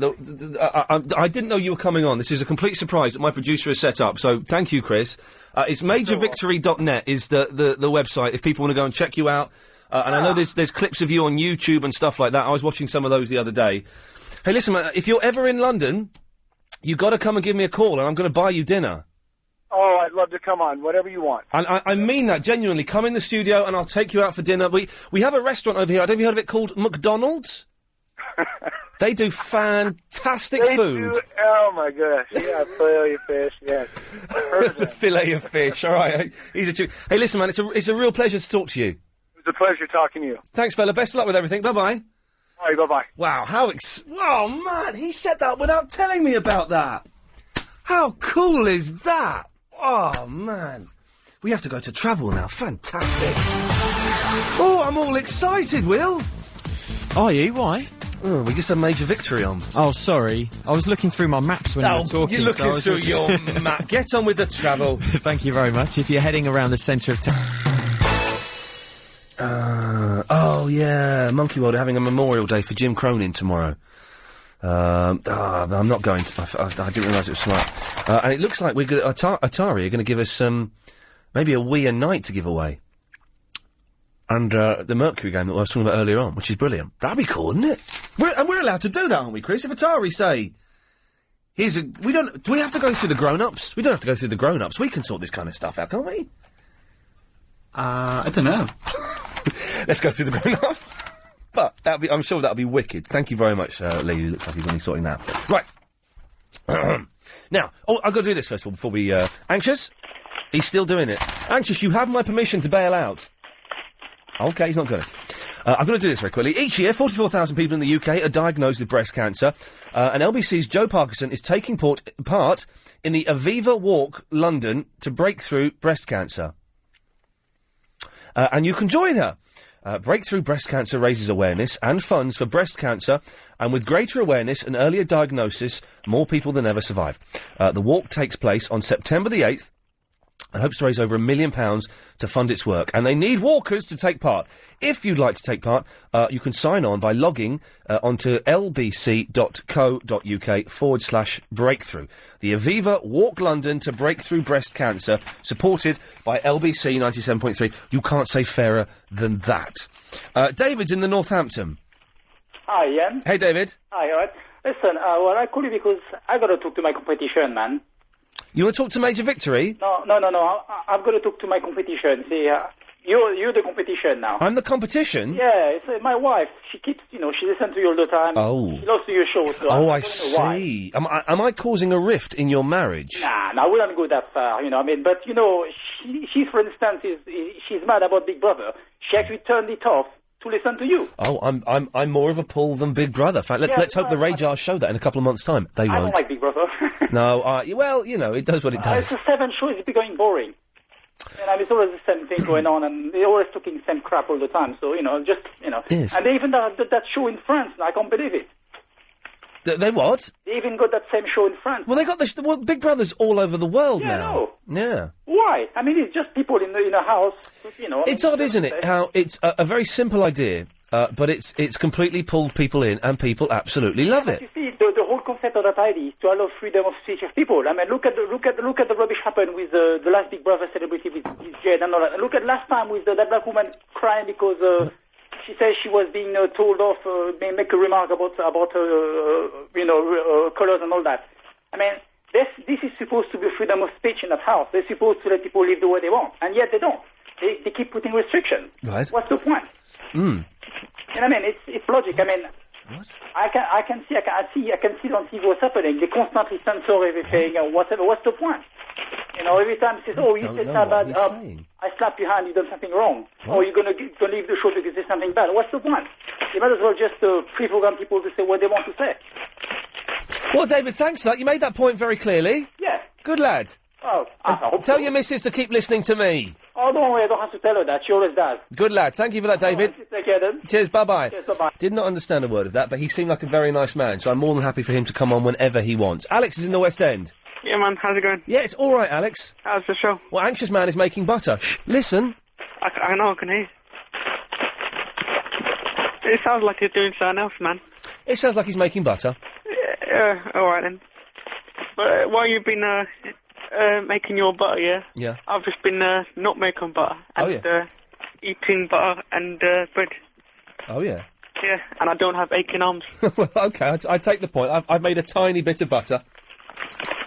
I didn't know you were coming on. This is a complete surprise that my producer has set up, so thank you, Chris. It's majorvictory.net is the website if people want to go and check you out. And I know there's clips of you on YouTube and stuff like that. I was watching some of those the other day. Hey, listen, man, if you're ever in London, you got to come and give me a call, and I'm going to buy you dinner. Oh, I'd love to come on. Whatever you want. I mean that, genuinely. Come in the studio and I'll take you out for dinner. We have a restaurant over here. I don't know if you heard of it, called McDonald's. They do fantastic food. Oh, my gosh. Yeah, filet of fish, yes. The filet of fish, all right. He's a Hey, listen, man, it's a real pleasure to talk to you. It was a pleasure talking to you. Thanks, fella. Best of luck with everything. Bye-bye. All right, bye-bye. Wow, oh, man, he said that without telling me about that. How cool is that? Oh, man. We have to go to travel now. Fantastic. Oh, I'm all excited, Will. Are you? Why? Oh, we just had Major Victory on. Oh, sorry. I was looking through my maps when you were talking. You're looking through your map. Get on with the travel. Thank you very much. If you're heading around the centre of town... oh, yeah. Monkey World are having a memorial day for Jim Cronin tomorrow. I'm not going to. I didn't realise it was smart. And it looks like Atari are going to give us maybe a Wii and Night to give away. And the Mercury game that I was talking about earlier on, which is brilliant. That'd be cool, wouldn't it? We're allowed to do that, aren't we, Chris? If Atari say, do we have to go through the grown-ups? We don't have to go through the grown-ups. We can sort this kind of stuff out, can't we? I don't know. Let's go through the grown-ups. But I'm sure that'll be wicked. Thank you very much, Lee. Looks like he's only sorting that. Right. Now, I've got to do this first of all before we... Anxious? He's still doing it. Anxious, you have my permission to bail out. OK, he's not going to. I'm going to do this very quickly. Each year, 44,000 people in the UK are diagnosed with breast cancer, and LBC's Joe Parkinson is taking part in the Aviva Walk London to Breakthrough Breast Cancer. And you can join her. Breakthrough Breast Cancer raises awareness and funds for breast cancer, and with greater awareness and earlier diagnosis, more people than ever survive. The walk takes place on September the 8th, and hopes to raise over £1 million to fund its work. And they need walkers to take part. If you'd like to take part, you can sign on by logging onto lbc.co.uk/breakthrough. The Aviva Walk London to Breakthrough Breast Cancer, supported by LBC 97.3. You can't say fairer than that. David's in the Northampton. Hi, Ian. Hey, David. Hi, all right. Listen, well, I call you because I got to talk to my competition, man. You want to talk to Major Victory? No. I've got to talk to my competition. See, you're the competition now. I'm the competition? Yeah, it's, my wife, she keeps, she listens to you all the time. Oh. She loves to your show. So I see. Am I causing a rift in your marriage? Nah, I wouldn't go that far, but, she, for instance, she's mad about Big Brother. She actually turned it off to listen to you. Oh, I'm more of a pull than Big Brother. In fact, let's hope the Ragers show that in a couple of months' time. They won't. I don't like Big Brother. No, well, it does what it does. It's a 7 show, it's becoming boring. And it's always the same thing going on, and they're always talking the same crap all the time. So, Yes. And they even that show in France, and I can't believe it. They what? They even got that same show in France. Well, they got Big Brother's all over the world now. Yeah. Why? I mean, it's just people in a house, It's odd, isn't it? How it's a very simple idea, but it's completely pulled people in, and people absolutely love it. You see, the whole concept of that idea is to allow freedom of speech of people. I mean, look at the rubbish happened with the last Big Brother celebrity with Jade and all that. And look at last time with that black woman crying because she says she was being told off, make a remark about colours and all that. I mean, this is supposed to be freedom of speech in that house. They're supposed to let people live the way they want, and yet they don't. They keep putting restrictions. Right. What's the point? Mm. And I mean, it's logic. I mean, what? I can see on TV what's happening. They constantly censor everything and whatever. What's the point? Every time it says, "Oh, you said that bad," I slap your hand. You done something wrong. What? Or you're gonna leave the show because there's something bad. What's the point? You might as well just pre-program people to say what they want to say. Well, David, thanks for that. You made that point very clearly. Yeah. Good lad. Oh, I hope Tell so. your missus to keep listening to me. Oh, don't worry, I don't have to tell her that. She always does. Good lad. Thank you for that, David. Take care then. Cheers, bye-bye. Cheers, bye-bye. Did not understand a word of that, but he seemed like a very nice man, so I'm more than happy for him to come on whenever he wants. Alex is in the West End. Yeah, man, how's it going? Yeah, it's all right, Alex. How's the show? Well, Anxious Man is making butter. Shh, listen. I know, I can hear. It sounds like you're doing something else, man. It sounds like he's making butter. Yeah, alright then. But while you've been making your butter, yeah? Yeah. I've just been not making butter. Oh, And, eating butter and bread. Oh, yeah. Yeah, and I don't have aching arms. Well, okay, I take the point. I've made a tiny bit of butter.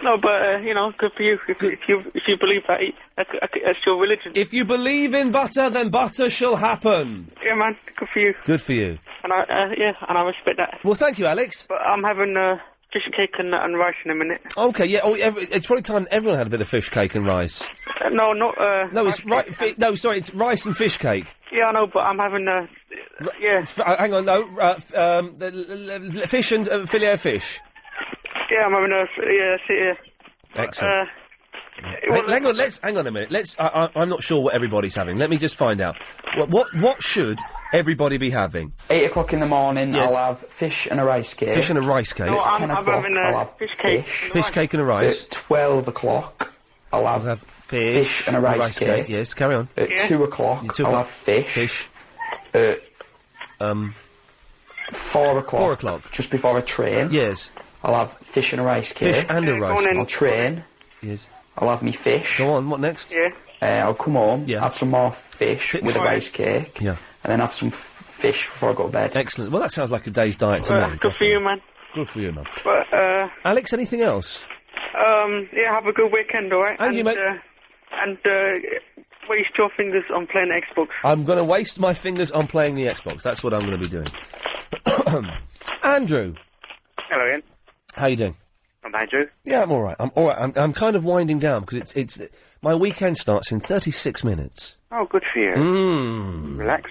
No, but, you know, good for you. If you believe that, that's your religion. If you believe in butter, then butter shall happen. Yeah, man, good for you. Good for you. And I respect that. Well, thank you, Alex. But I'm having fish cake and rice in a minute. Okay, yeah. Oh, it's probably time everyone had a bit of fish cake and rice. No, not. No, it's no, sorry, it's rice and fish cake. Yeah, I know, but I'm having yeah. Hang on, no. Fish and filet of fish. Yeah, I'm having yeah. Excellent. Hang on, hang on a minute. I'm not sure what everybody's having. Let me just find out. What should everybody be having? 8 o'clock in the morning, Yes. I'll have fish and a rice cake. Fish and a rice cake. No, At 10 I'm o'clock, having I'll have fish cake. Fish cake and a rice. At 12 o'clock, I'll have fish and a rice cake. Yes, carry on. At 2 o'clock, I'll have fish. At 4 o'clock. 4 o'clock. Just before I train. Yes. I'll have fish and a rice cake. Fish and a rice cake. I'll train. Yes. I'll have me fish. Go on, what next? Yeah. I'll come home, have some more fish with a rice cake. Yeah. And then have some fish before I go to bed. Excellent. Well, that sounds like a day's diet to me. Good for you, man. Good for you, man. But Alex, anything else? yeah, have a good weekend, alright? And you, mate. And waste your fingers on playing Xbox. I'm going to waste my fingers on playing the Xbox. That's what I'm going to be doing. Andrew. Hello, Ian. How you doing? I'm Andrew. Yeah, I'm all right. I'm all right. I'm kind of winding down because it's my weekend starts in 36 minutes. Oh, good for you. Relax.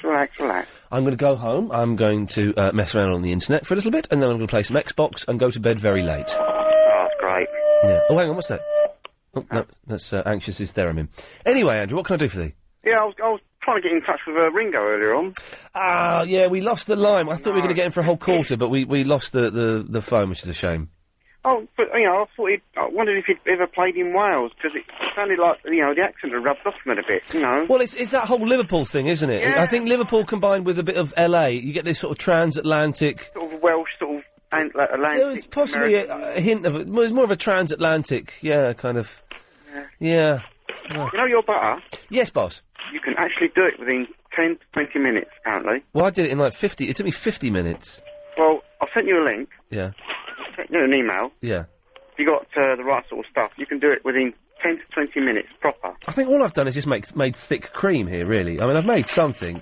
I'm going to go home. I'm going to mess around on the internet for a little bit, and then I'm going to play some Xbox and go to bed very late. Oh, that's great. Yeah. Oh, hang on. What's that? Oh, no, that's Anxious Theremin. Anyway, Andrew, what can I do for thee? Yeah, I was trying to get in touch with Ringo earlier on. Ah, yeah, we lost the line. I thought we were going to get him for a whole quarter, but we lost the phone, which is a shame. Oh, but, you know, I wondered if he'd ever played in Wales, because it sounded like, you know, the accent had rubbed off him a bit, you know. Well, it's that whole Liverpool thing, isn't it? Yeah. I think Liverpool combined with a bit of LA, you get this sort of transatlantic... Sort of Welsh, sort of Atlantic... There was possibly a hint of it. It was more of a transatlantic, yeah, kind of... Yeah. Oh. You know your butter? Yes, boss. You can actually do it within 10 to 20 minutes, apparently. Well, I did it in like 50... It took me 50 minutes. Well, I've sent you a link. Yeah. Sent you an email. Yeah. If you got the right sort of stuff, you can do it within 10 to 20 minutes, proper. I think all I've done is just made thick cream here, really. I mean, I've made something.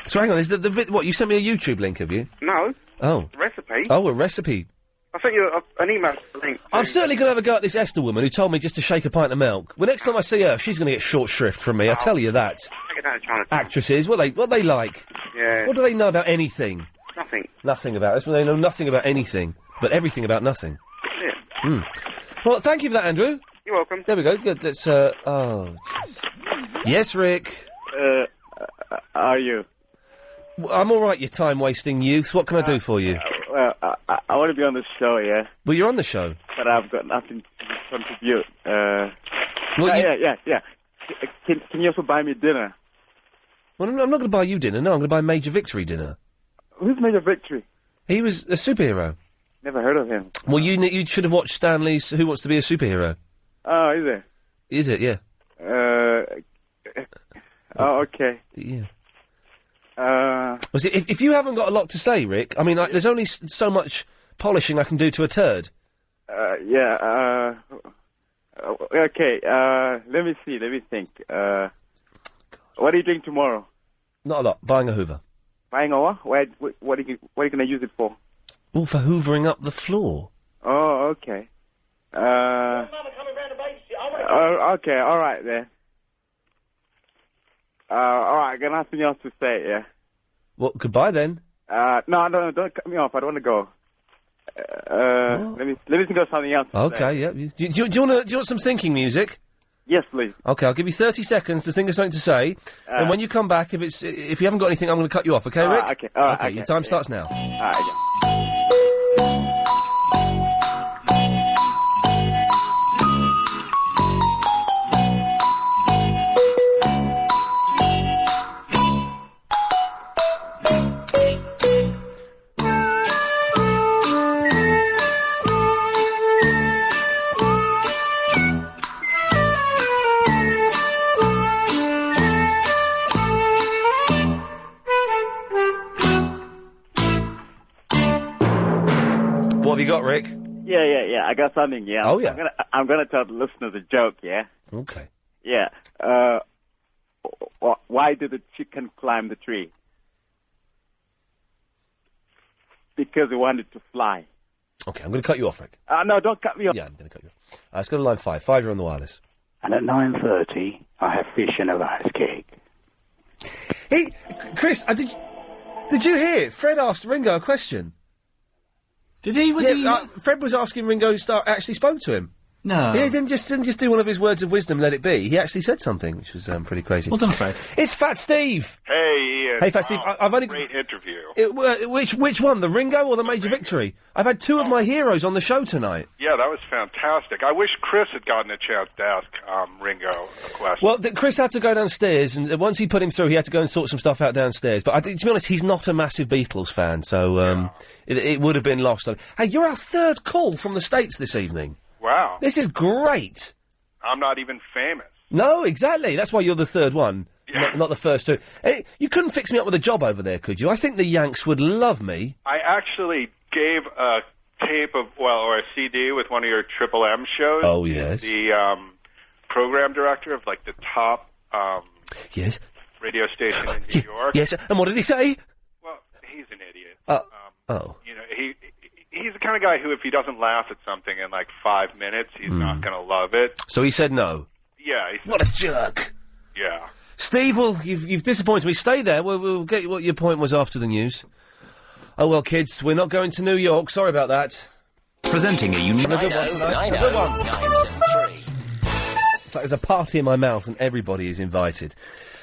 So hang on, is what, you sent me a YouTube link, have you? No. Oh. Recipe. Oh, a recipe. I sent you an email link. I'm certainly going to have a go at this Esther woman who told me just to shake a pint of milk. Well, next time I see her, she's going to get short shrift from me, I tell you that. Take it down to China. Actresses, what they like? Yeah. What do they know about anything? Nothing. Nothing about us. Well, they know nothing about anything, but everything about nothing. Yeah. Well, thank you for that, Andrew. You're welcome. There we go. Good. Let's. Oh. Jeez. Yes, Rick. Are you? I'm all right. You time-wasting youth. What can I do for you? Well, I want to be on the show, yeah. Well, you're on the show. But I've got nothing to contribute. Well, yeah. Can you also buy me dinner? Well, I'm not going to buy you dinner. No, I'm going to buy Major Victory dinner. Who's Major Victory? He was a superhero. Never heard of him. Well, you should have watched Stanley's Who Wants to Be a Superhero. Oh, is it? Is it? Yeah. Oh, okay. Yeah. If you haven't got a lot to say, Rick, I mean, there's only so much polishing I can do to a turd. Yeah, okay, let me see, let me think. What are you doing tomorrow? Not a lot. Buying a Hoover. Buying a what? What are you going to use it for? Oh, for hoovering up the floor. Oh, okay. Okay, alright then. Alright, I got nothing else to say, yeah. Well, goodbye then. No, don't cut me off, I don't want to go. Let me think of something else. Okay, yeah. Do you want some thinking music? Yes, please. Okay, I'll give you 30 seconds to think of something to say, and when you come back, if you haven't got anything, I'm going to cut you off. Okay, Rick? Okay. All right, okay. Your time starts now. All right. What have you got, Rick? Yeah. I got something. Yeah. Oh, yeah. I'm gonna tell the listeners a joke. Yeah. Okay. Yeah. Why did the chicken climb the tree? Because he wanted to fly. Okay, I'm going to cut you off, Rick. No, don't cut me off. Yeah, I'm going to cut you off. Let's go to line 5. 5, you're on the wireless. And at 9:30, I have fish and a rice cake. Hey, Chris, did you hear? Fred asked Ringo a question. Did he? Fred was asking Ringo Starr actually spoke to him. No. Yeah, he didn't just do one of his words of wisdom, let it be. He actually said something, which was pretty crazy. Well done, Fred. It's Fat Steve. Hey, Ian. Hey, Fat Steve. I've only great interview. Which one, the Ringo or the Major Victory? I've had two of my heroes on the show tonight. Yeah, that was fantastic. I wish Chris had gotten a chance to ask Ringo a question. Well, Chris had to go downstairs, and once he put him through, he had to go and sort some stuff out downstairs. But to be honest, he's not a massive Beatles fan, so it would have been lost on. Hey, you're our third call from the States this evening. Wow. This is great. I'm not even famous. No, exactly. That's why you're the third one, not the first two. Hey, you couldn't fix me up with a job over there, could you? I think the Yanks would love me. I actually gave a tape of, or a CD with one of your Triple M shows. Oh, yes. The program director of, the top yes. radio station in New York. Yes, and what did he say? Well, he's an idiot. You know, he's the kind of guy who, if he doesn't laugh at something in 5 minutes, he's not going to love it. So he said no. Yeah. What a jerk. Yeah. Steve, well, you've disappointed me. Stay there. We'll get you what your point was after the news. Oh, well, kids, we're not going to New York. Sorry about that. Presenting a unique... 90973. It's like there's a party in my mouth and everybody is invited.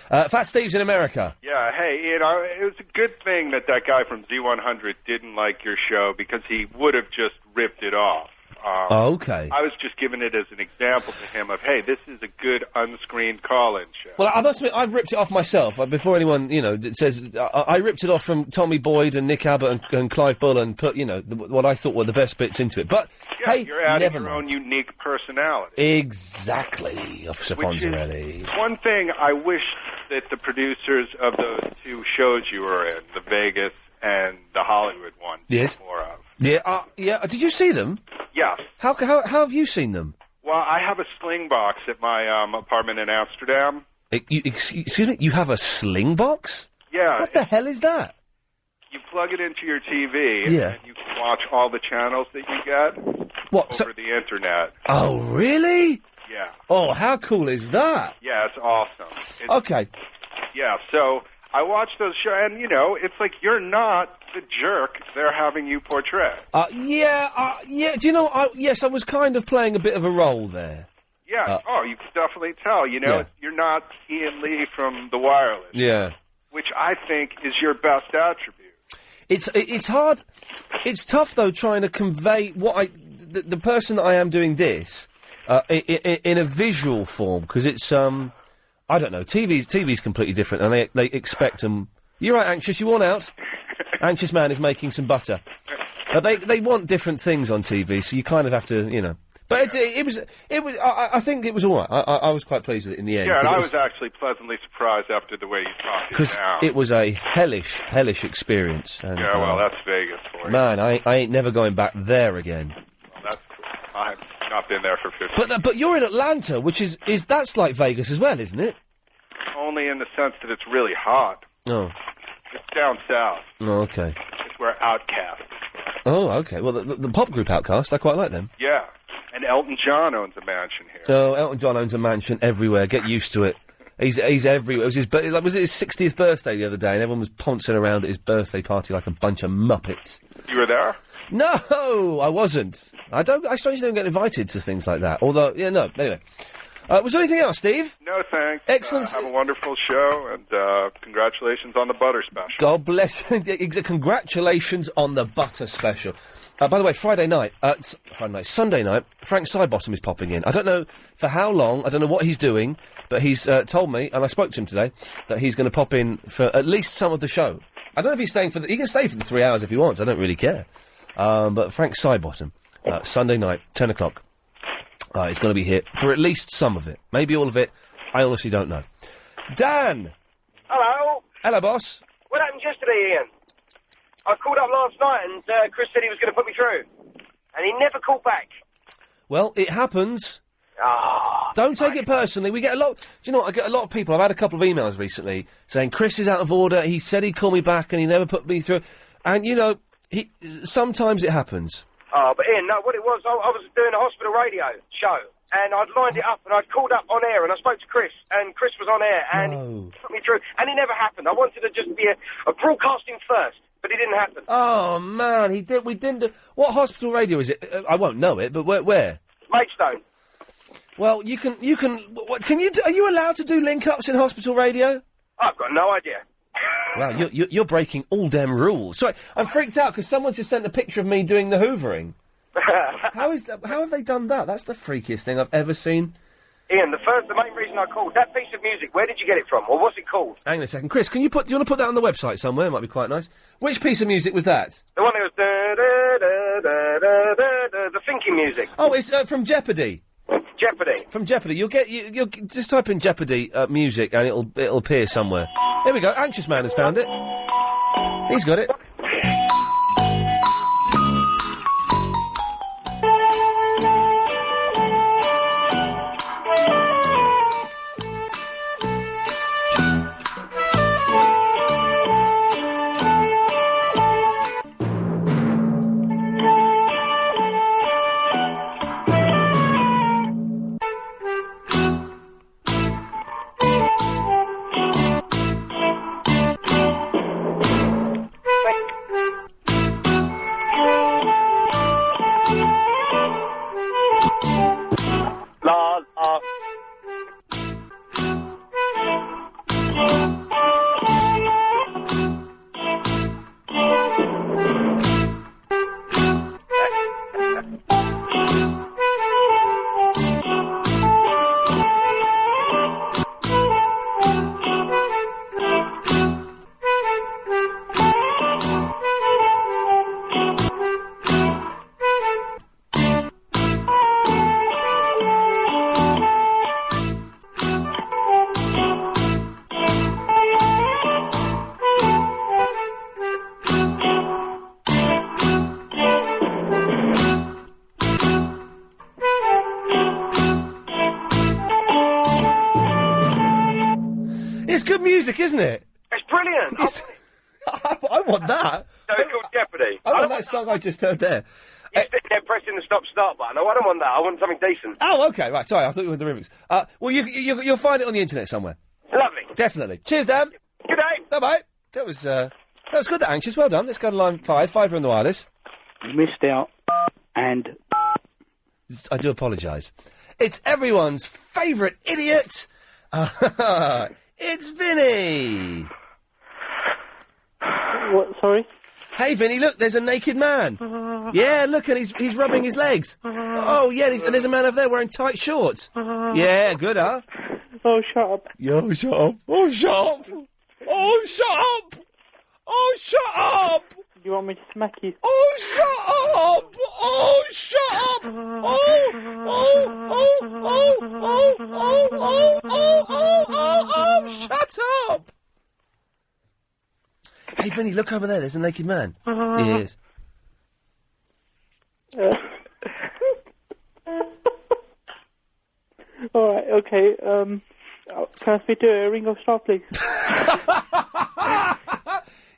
Fat Steve's in America. Yeah, hey, it was a good thing that guy from Z100 didn't like your show because he would have just ripped it off. Okay. I was just giving it as an example to him of, hey, this is a good unscreened call-in show. Well, I must admit, I've ripped it off myself. Before anyone, says... I ripped it off from Tommy Boyd and Nick Abbott and Clive Bull and put, what I thought were the best bits into it. But, yeah, hey, you're adding never your mind. own unique personality. Exactly, Officer Fonzarelli. One thing I wish that the producers of those two shows you were in, the Vegas and the Hollywood one, Yes. did more of. Yeah, yeah. Did you see them? Yes. How have you seen them? Well, I have a sling box at my apartment in Amsterdam. Excuse me? You have a sling box? Yeah. What the hell is that? You plug it into your TV, Yeah. and you can watch all the channels that you get over the internet. Oh, really? Yeah. Oh, how cool is that? Yeah, it's awesome. Okay. Yeah, so I watch those shows, and, it's like you're not the jerk they're having you portray. Yeah. Do you know, yes, I was kind of playing a bit of a role there. Yeah, you can definitely tell, Yeah. You're not Ian Lee from The Wireless. Yeah. Which I think is your best attribute. It's hard. It's tough, though, trying to convey what the person that I am doing this in a visual form, because it's, I don't know, TV's completely different, and they expect them... You're right, Anxious, you want out? Anxious Man is making some butter. They want different things on TV, so you kind of have to, But it was. I think it was all right. I was quite pleased with it in the end. Yeah, and I was actually pleasantly surprised after the way you talked it because down. it was a hellish experience. And, yeah, well, that's Vegas for you. Man, I ain't never going back there again. Well, that's cool. I've not been there for 50 But you're in Atlanta, which is that's like Vegas as well, isn't it? Only in the sense that it's really hot. Oh. It's down south. Oh, okay. It's where Outkast. Oh, okay. Well, the pop group Outkast, I quite like them. Yeah. And Elton John owns a mansion here. Oh, Elton John owns a mansion everywhere. Get used to it. He's everywhere. Was it his 60th birthday the other day, and everyone was poncing around at his birthday party like a bunch of muppets. You were there? No, I wasn't. I strangely don't get invited to things like that. Although, yeah, no. Anyway, was there anything else, Steve? No, thanks. Excellent. Have a wonderful show, and congratulations on the butter special. God bless. Congratulations on the butter special. By the way, Sunday night, Frank Sidebottom is popping in. I don't know for how long, I don't know what he's doing, but he's told me, and I spoke to him today, that he's going to pop in for at least some of the show. I don't know if he's staying he can stay for the 3 hours if he wants, I don't really care. But Frank Sidebottom, Sunday night, 10 o'clock, is going to be here for at least some of it. Maybe all of it, I honestly don't know. Dan! Hello. Hello, boss. What happened yesterday, Ian? I called up last night and Chris said he was going to put me through. And he never called back. Well, it happens. Don't take it personally. We get a lot... Do you know what? I get a lot of people... I've had a couple of emails recently saying, Chris is out of order, he said he'd call me back and he never put me through. And, you know, sometimes it happens. Oh, but Ian, no, what it was, I was doing a hospital radio show. And I'd lined it up and I'd called up on air and I spoke to Chris. And Chris was on air and he put me through. And it never happened. I wanted to just be a broadcasting first. But it didn't happen. Oh, man, we didn't do... What hospital radio is it? I won't know it, but where? Maidstone. Well, you can... Are you allowed to do link-ups in hospital radio? I've got no idea. Wow, you're breaking all them rules. Sorry, I'm freaked out because someone's just sent a picture of me doing the hoovering. How have they done that? That's the freakiest thing I've ever seen. Ian, the main reason I called, that piece of music, where did you get it from? Or what's it called? Hang on a second. Chris, do you want to put that on the website somewhere? It might be quite nice. Which piece of music was that? The one that was the thinking music. Oh, it's from Jeopardy. Jeopardy. From Jeopardy. You'll just type in Jeopardy music and it'll appear somewhere. There we go. Anxious Man has found it. He's got it. Isn't it? It's brilliant. I want that. So it's called Jeopardy. I want that song I just heard there. You're sitting there pressing the stop-start button. I don't want that. I want something decent. Oh, okay, right. Sorry, I thought you were the remix. Well, you'll find it on the internet somewhere. Lovely. Definitely. Cheers, Dan. Good day. Bye-bye. That was good, that Anxious. Well done. Let's go to line 5. 5 are on the wireless. You missed out, and... I do apologise. It's everyone's favourite idiot. It's Vinny! What, sorry? Hey, Vinny, look, there's a naked man. Yeah, look, and he's rubbing his legs. Oh, yeah, and there's a man over there wearing tight shorts. Yeah, good, huh? Oh, shut up. Yo, shut up. Oh, shut up. Oh, shut up. Oh, shut up. You want me to smack you? Oh, shut up. Oh, shut up. Oh, shut up. Hey, Vinny, look over there. There's a naked man. He is. All right, okay. Can I speak to Ringo Starr, please?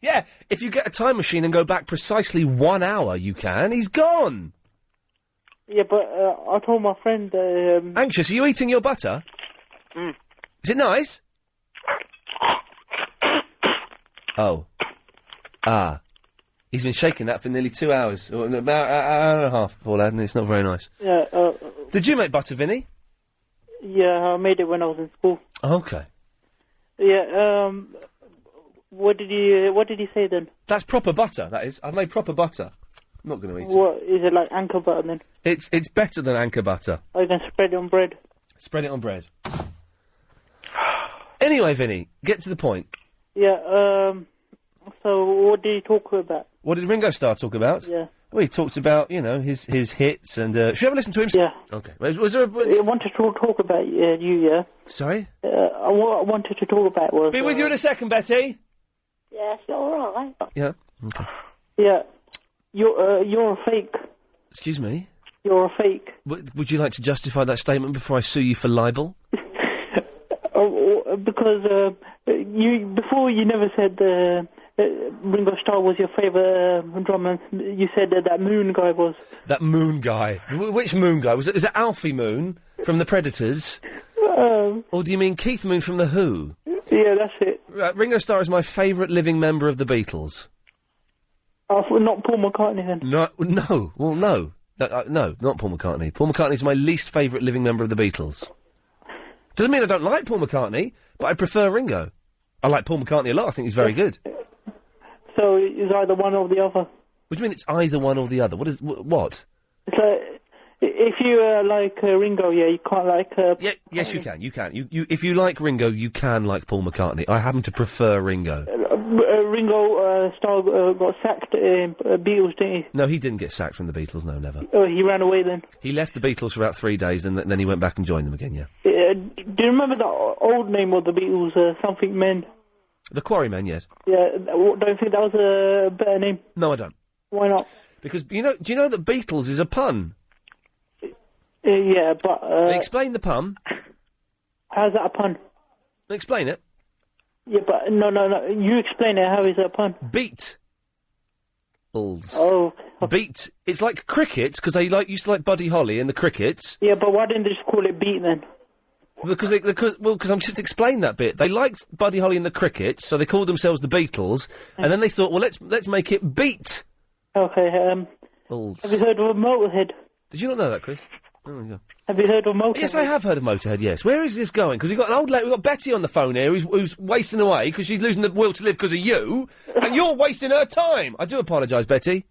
Yeah, if you get a time machine and go back precisely 1 hour, you can. He's gone. Yeah, but I told my friend... Anxious, are you eating your butter? Mm. Is it nice? Oh. Ah. He's been shaking that for nearly 2 hours. Or about an hour and a half, poor lad, and it's not very nice. Yeah, Did you make butter, Vinny? yeah, I made it when I was in school. Okay. Yeah, what did he say then? That's proper butter, that is. I've made proper butter. I'm not going to eat it. What, is it like Anchor butter then? It's better than Anchor butter. Are you going to spread it on bread? Spread it on bread. Anyway, Vinny, get to the point. Yeah, so what did he talk about? What did Ringo Starr talk about? Yeah. Well, he talked about, his hits and... should we have a listen to him? Yeah. Okay. Was there a... I wanted to talk about you, yeah? Sorry? What I wanted to talk about was... Be with you in a second, Betty. Yes, all right. Yeah. Okay. Yeah. You're a fake. Excuse me? You're a fake. Would you like to justify that statement before I sue you for libel? Because before you never said Ringo Starr was your favourite drummer. You said that Moon guy was. That Moon guy. Which Moon guy? Is it Alfie Moon from the Predators? Or do you mean Keith Moon from The Who? Yeah, that's it. Ringo Starr is my favourite living member of the Beatles. Not Paul McCartney then? No. Well, no. No, not Paul McCartney. Paul McCartney's my least favourite living member of the Beatles. Doesn't mean I don't like Paul McCartney, but I prefer Ringo. I like Paul McCartney a lot. I think he's very good. So it's either one or the other. What do you mean it's either one or the other? What? So if you like Ringo, yeah, you can't like. Yes, you can. You can. You if you like Ringo, you can like Paul McCartney. I happen to prefer Ringo. Ringo Starr got sacked in Beatles, didn't he? No, he didn't get sacked from the Beatles. No, never. Oh, he ran away then. He left the Beatles for about 3 days, and then he went back and joined them again. Yeah. Do you remember the old name of the Beatles? Something Men. The Quarrymen, yes. Yeah, don't you think that was a better name? No, I don't. Why not? Because do you know that Beatles is a pun? Yeah, but explain the pun. How's that a pun? Explain it. Yeah, but no. You explain it. How is that a pun? Beat. Oh. Beat. It's like cricket, because they used to like Buddy Holly and the Crickets. Yeah, but why didn't they just call it Beat then? Because I'm just explaining that bit. They liked Buddy Holly and the Crickets, so they called themselves the Beatles, and then they thought, well, let's make it Beat. Okay. Have you heard of a Motorhead? Did you not know that, Chris? Oh my God. Have you heard of Motorhead? Yes, I have heard of Motorhead, yes. Where is this going? Because we've got an old lady, we've got Betty on the phone here who's wasting away because she's losing the will to live because of you, and you're wasting her time. I do apologise, Betty.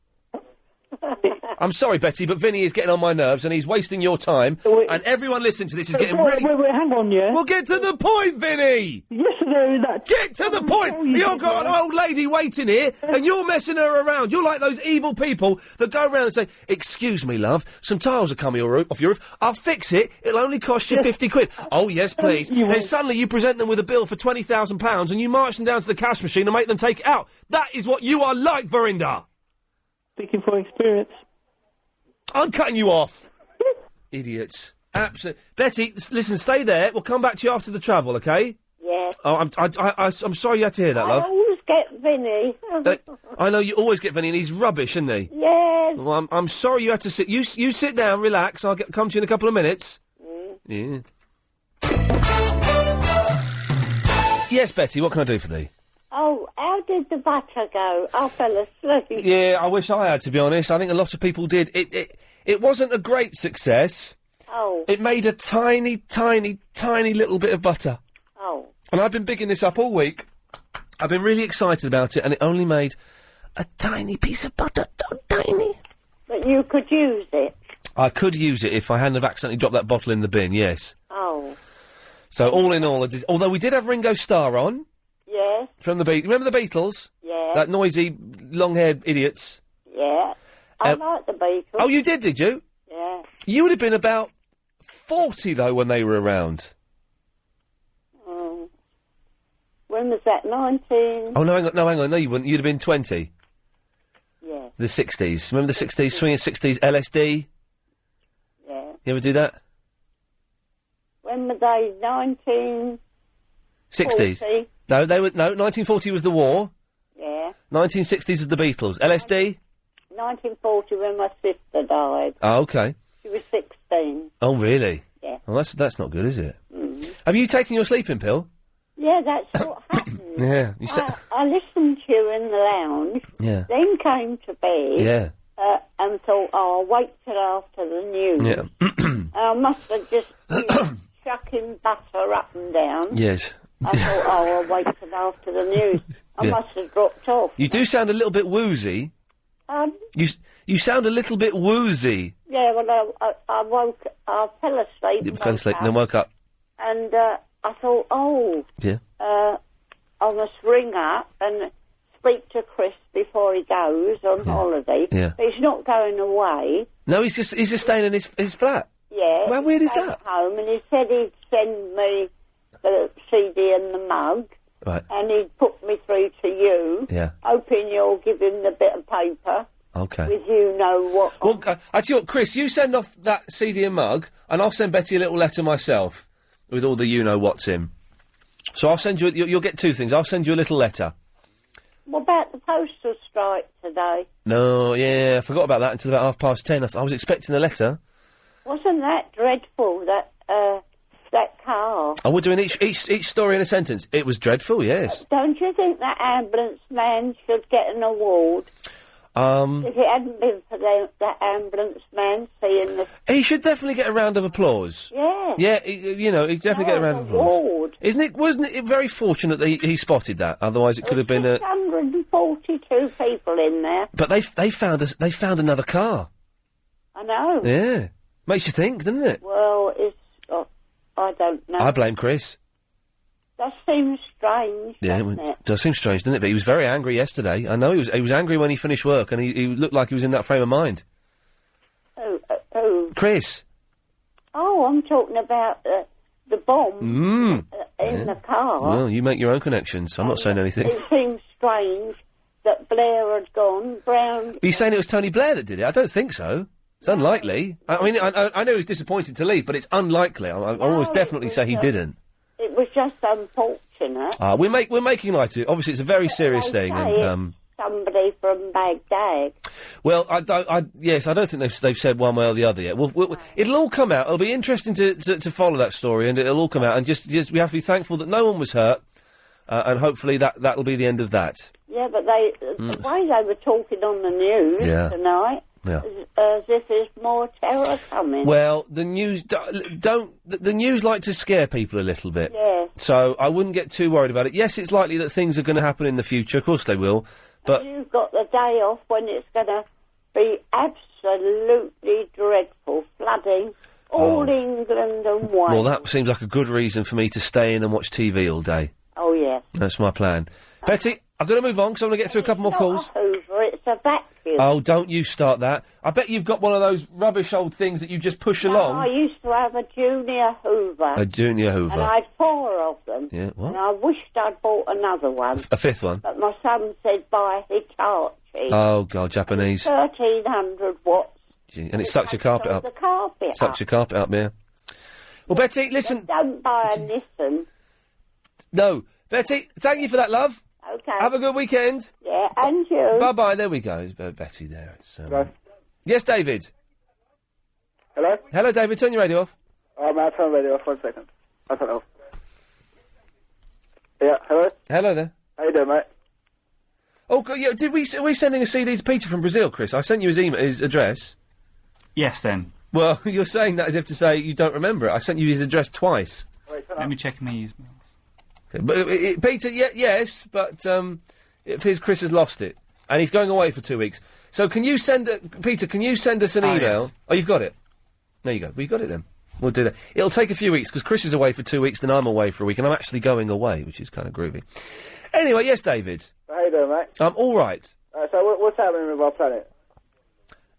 I'm sorry, Betty, but Vinny is getting on my nerves and he's wasting your time, and everyone listening to this is getting really... Wait, hang on, yeah? Well, get to the point, Vinny! Yesterday, that... Get to the point! You've got an old lady waiting here, and you're messing her around. You're like those evil people that go around and say, excuse me, love, some tiles are coming off your roof. I'll fix it. It'll only cost you 50 quid. Oh, yes, please. Then suddenly you present them with a bill for £20,000 and you march them down to the cash machine and make them take it out. That is what you are like, Verinda! Speaking from experience. I'm cutting you off. Idiots. Absolutely. Betty, listen, stay there. We'll come back to you after the travel, okay? Yeah. Oh, I'm sorry you had to hear that, love. I always get Vinny. I know you always get Vinny, and he's rubbish, isn't he? Yes. Well, I'm sorry you had to sit. You sit down, relax. I'll come to you in a couple of minutes. Yeah. Yes, Betty. What can I do for thee? Oh, how did the butter go? I fell asleep. Yeah, I wish I had, to be honest. I think a lot of people did. It wasn't a great success. Oh. It made a tiny, tiny, tiny little bit of butter. Oh. And I've been bigging this up all week. I've been really excited about it, and it only made a tiny piece of butter. So tiny. But you could use it. I could use it if I hadn't have accidentally dropped that bottle in the bin, yes. Oh. So, all in all, although we did have Ringo Starr on... Yes. From the Beatles. Remember the Beatles? Yeah. That noisy, long-haired idiots? Yeah. I like the Beatles. Oh, you did you? Yeah. You would have been about 40, though, when they were around. When was that, 19? Oh, no, hang on. No, you wouldn't. You'd have been 20. Yeah. The 60s. Remember the 60s? Swinging 60s, LSD? Yeah. You ever do that? When were they, 19... 60s? 40? No, 1940 was the war. Yeah. 1960s was the Beatles. LSD? 1940 when my sister died. Oh, okay. She was 16. Oh, really? Yeah. Well, that's not good, is it? Have you taken your sleeping pill? Yeah, that's what happened. Yeah. I listened to you in the lounge. Yeah. Then came to bed. Yeah. And thought, I'll wait till after the news. Yeah. And I must have just been chucking butter up and down. Yes. I thought, I'll wait till after the news. I Yeah. must have dropped off. You do sound a little bit woozy. You sound a little bit woozy. Yeah, well, I fell asleep. You fell asleep and then woke up. And I thought, Yeah. I must ring up and speak to Chris before he goes on holiday. Yeah. But he's not going away. No, he's just staying in his flat. Yeah. How weird is he's that? Home, and he said he'd send me the CD and the mug. Right. And he'd put me through to you. Yeah. Hoping you'll give him the bit of paper. Okay. With you know what. Well, I tell you what, Chris, you send off that CD and mug, and I'll send Betty a little letter myself with all the you-know-what's in. So I'll send you... You'll get two things. I'll send you a little letter. What about the postal strike today? No, yeah, I forgot about that until about 10:30. I was expecting a letter. Wasn't that dreadful, that car? Oh, we're doing each story in a sentence. It was dreadful, yes. Don't you think that ambulance man should get an award? If it hadn't been for that ambulance man seeing the... He should definitely get a round of applause. Yeah. Yeah, he'd definitely get a round of applause. Award. Wasn't it very fortunate that he spotted that? Otherwise it could have been a... 142 people in there. But they found another car. I know. Yeah. Makes you think, doesn't it? Well, it's... I don't know. I blame Chris. That seems strange, doesn't it? Does seem strange, doesn't it? But he was very angry yesterday. I know he was angry when he finished work, and he looked like he was in that frame of mind. Who? Chris. Oh, I'm talking about the bomb in the car. Well, you make your own connections. I'm not saying anything. It seems strange that Blair had gone. Brown... Are you saying it was Tony Blair that did it? I don't think so. It's unlikely. I mean, I know he was disappointed to leave, but it's unlikely. I almost definitely say he didn't. It was just unfortunate. We're making light of it. Obviously, it's a very serious thing, and somebody from Baghdad. well, I don't think they've said one way or the other yet. It'll all come out. It'll be interesting to follow that story, and it'll all come out. And just we have to be thankful that no one was hurt, and hopefully that'll be the end of that. Yeah, but the way they were talking on the news tonight. Yeah. As if there's more terror coming. Well, the news the news like to scare people a little bit. Yeah. So I wouldn't get too worried about it. Yes, it's likely that things are going to happen in the future. Of course they will. But you've got the day off when it's going to be absolutely dreadful, flooding all England and Wales. Well, that seems like a good reason for me to stay in and watch TV all day. Oh yeah. That's my plan. Betty, I've got to move on because I'm going to get through a couple more calls. Not a Hoover, it's a vacuum. Oh, don't you start that. I bet you've got one of those rubbish old things that you just push along. I used to have a Junior Hoover. A Junior Hoover. And I had 4 of them. Yeah, what? And I wished I'd bought another one. A fifth one? But my son said buy Hitachi. Oh, God, Japanese. 1,300 watts. Gee, and it sucks your carpet up. The carpet Sucks your carpet up, yeah. Well, Betty, listen... Don't buy a Nissan. No. Betty, thank you for that, love. Okay. Have a good weekend. Yeah, and you. Bye-bye. There we go. It's Betty there. It's, Hello? Yes, David. Hello? Hello, David. Turn your radio off. Oh, man, I'll turn the radio off. 1 second. I'll turn it off. Yeah, hello? Hello there. How you doing, mate? Oh, yeah, are we sending a CD to Peter from Brazil, Chris? I sent you his address. Yes, then. Well, you're saying that as if to say you don't remember it. I sent you his address twice. Let me check my emails. Okay, but Peter, yes, but it appears Chris has lost it, and he's going away for 2 weeks. So can you send Peter? Can you send us an email? Yes. Oh, you've got it. There you go. We got it then. We'll do that. It'll take a few weeks because Chris is away for 2 weeks, then I'm away for a week, and I'm actually going away, which is kind of groovy. Anyway, yes, David. How you doing, mate? I'm all right. So what's happening with our planet?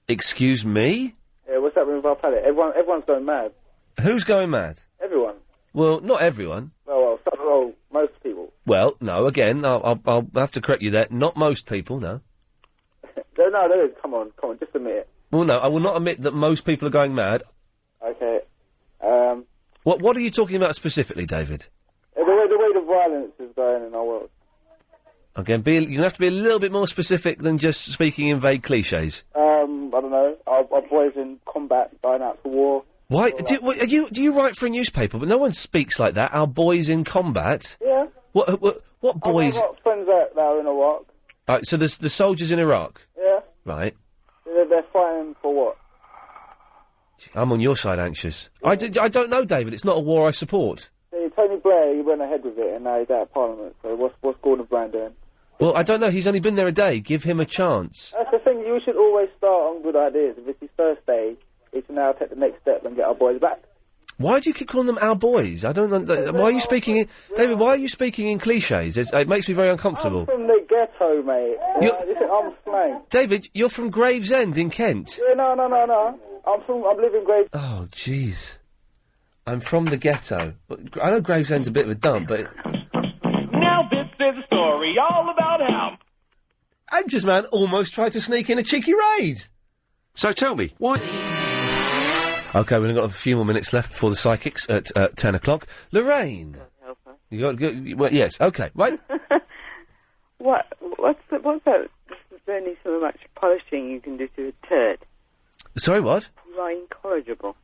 Excuse me? Yeah, what's happening with our planet? Everyone's going mad. Who's going mad? Everyone. Well, not everyone. Most people. Well, no. Again, I'll have to correct you there. Not most people. No. No, there is. Come on, just admit it. Well, no, I will not admit that most people are going mad. Okay. What are you talking about specifically, David? The way the violence is going in our world. Again, you're going to have to be a little bit more specific than just speaking in vague cliches. I don't know. Our boys in combat going out to war. Why do you write for a newspaper? But no one speaks like that. Our boys in combat. Yeah. What boys? I've got friends that are in Iraq. So there's the soldiers in Iraq? Yeah. Right. They're fighting for what? I'm on your side, anxious. I don't know, David. It's not a war I support. See, Tony Blair, he went ahead with it, and now he's out of Parliament, so what's Gordon Brown doing? Well, I don't know. He's only been there a day. Give him a chance. That's the thing, you should always start on good ideas. If it's his first day, he should now take the next step and get our boys back. Why do you keep calling them our boys? I don't know. Why are you speaking in... David, why are you speaking in cliches? It makes me very uncomfortable. I'm from the ghetto, mate. I'm slang. David, you're from Gravesend in Kent. Yeah, no. I'm living Gravesend. Oh, jeez. I'm from the ghetto. I know Gravesend's a bit of a dump, but... Now this is a story all about how... Anxious Man almost tried to sneak in a cheeky raid. So tell me, why... OK, we've only got a few more minutes left before the psychics at 10 o'clock. Lorraine. You got good... Well, yes, OK, right. What's that? There's only so much polishing you can do to a turd. Sorry, what? You are incorrigible.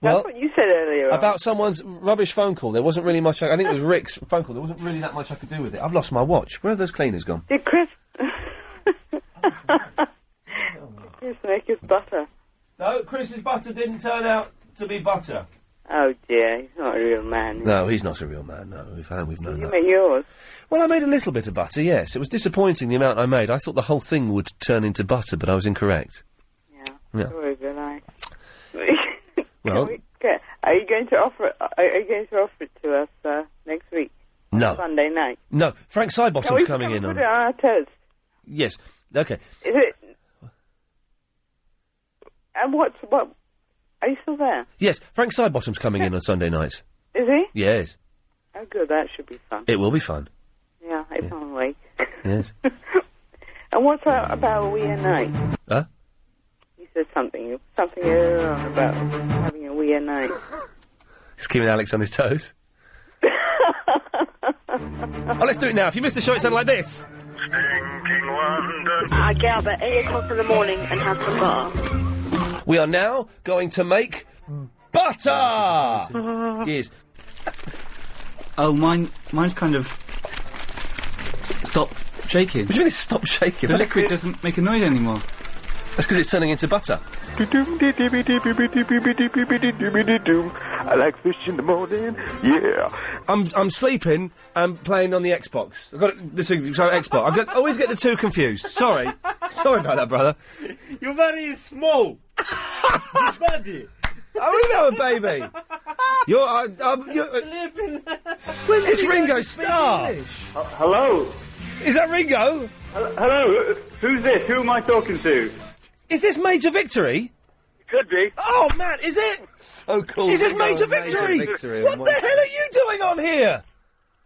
Well, That's what you said earlier on. About someone's rubbish phone call. There wasn't really much... I think it was Rick's phone call. There wasn't really that much I could do with it. I've lost my watch. Where have those cleaners gone? Did Chris... Chris make his butter? No, Chris's butter didn't turn out to be butter. Oh dear, he's not a real man. No, he's not a real man, no. We've known You that. make yours? Well, I made a little bit of butter, yes. It was disappointing, the amount I made. I thought the whole thing would turn into butter, but I was incorrect. Yeah. Sorry, good night. Well... Are you going to offer it to us next week? No. Sunday night? No, Frank Sidebottom's coming in Put on... it on our toast. Yes, OK. Is it... And what... Are you still there? Yes, Frank Sidebottom's coming in on Sunday night. Is he? Yes. Oh, good. That should be fun. It will be fun. Yeah, it's on the way. Yes. And what's that about a wee night? Huh? You said something earlier on about having a wee night. Just keeping Alex on his toes. Oh, let's do it now. If you missed the show, it sounded like this. I get up at 8 o'clock in the morning and have some butter. We are now going to make butter! Yes. Oh, mine's kind of... Stop shaking. What do you mean it's stop shaking? The liquid doesn't make a noise anymore. That's because it's turning into butter. I like fish in the morning, yeah. I'm sleeping and playing on the Xbox. I've got the two, so Xbox. I always get the two confused. Sorry about that, brother. You're very small. This body. I have a baby. You're Sleeping. When is Ringo Starr? Hello? Is that Ringo? Hello? Who's this? Who am I talking to? Is this Major Victory? Could be. Oh, man, is it? So cool. Is this Major Victory? What the hell are you doing on here?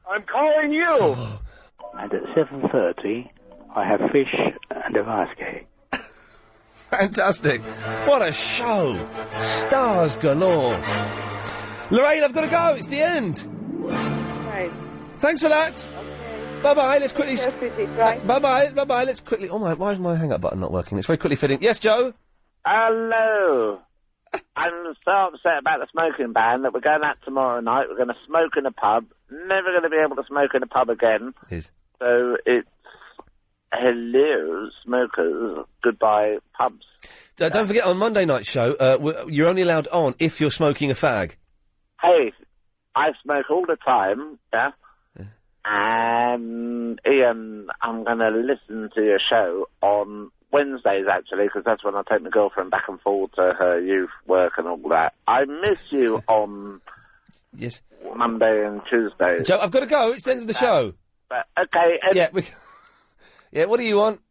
I'm calling you. And at 7:30, I have fish and a rice cake. Fantastic. What a show. Stars galore. Lorraine, I've got to go. It's the end. Right. Thanks for that. Okay. Bye-bye. Let's quickly... Bye-bye. Let's quickly... Oh, my... Why is my hang-up button not working? It's very quickly fitting. Yes, Joe? Hello. I'm so upset about the smoking ban that we're going out tomorrow night. We're going to smoke in a pub. Never going to be able to smoke in a pub again. Yes. So it's... Hello, smokers. Goodbye, pubs. Don't forget, on Monday night's show, you're only allowed on if you're smoking a fag. Hey, I smoke all the time, yeah? And, Ian, I'm going to listen to your show on Wednesdays, actually, because that's when I take my girlfriend back and forth to her youth work and all that. I miss you on yes Monday and Tuesdays. Joe, I've got to go. It's the end of the show. But, okay. Yeah, yeah, what do you want?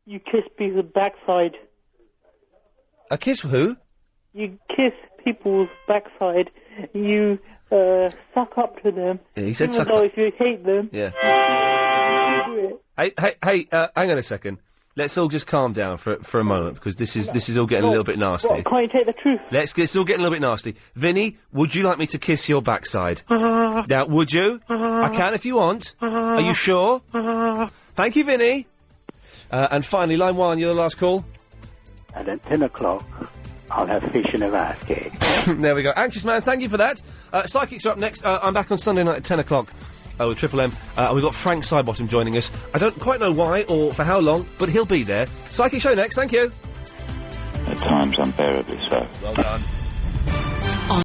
You kiss people's backside. A kiss who? You kiss people's backside. You suck up to them. Yeah, he said even suck though up. if you hate them. Yeah. You do it. Hey, hang on a second. Let's all just calm down for a moment, because this is all getting a little bit nasty. What, can't you take the truth? It's all getting a little bit nasty. Vinny, would you like me to kiss your backside? Now, would you? I can if you want. Are you sure? Thank you, Vinny. And finally, line 1, you're the last call. And at 10 o'clock, I'll have fish and a rice cake. There we go. Anxious Man, thank you for that. Psychics are up next. I'm back on Sunday night at 10 o'clock with Triple M. And we've got Frank Sidebottom joining us. I don't quite know why or for how long, but he'll be there. Psychic Show next, thank you. At times unbearably so. Well done.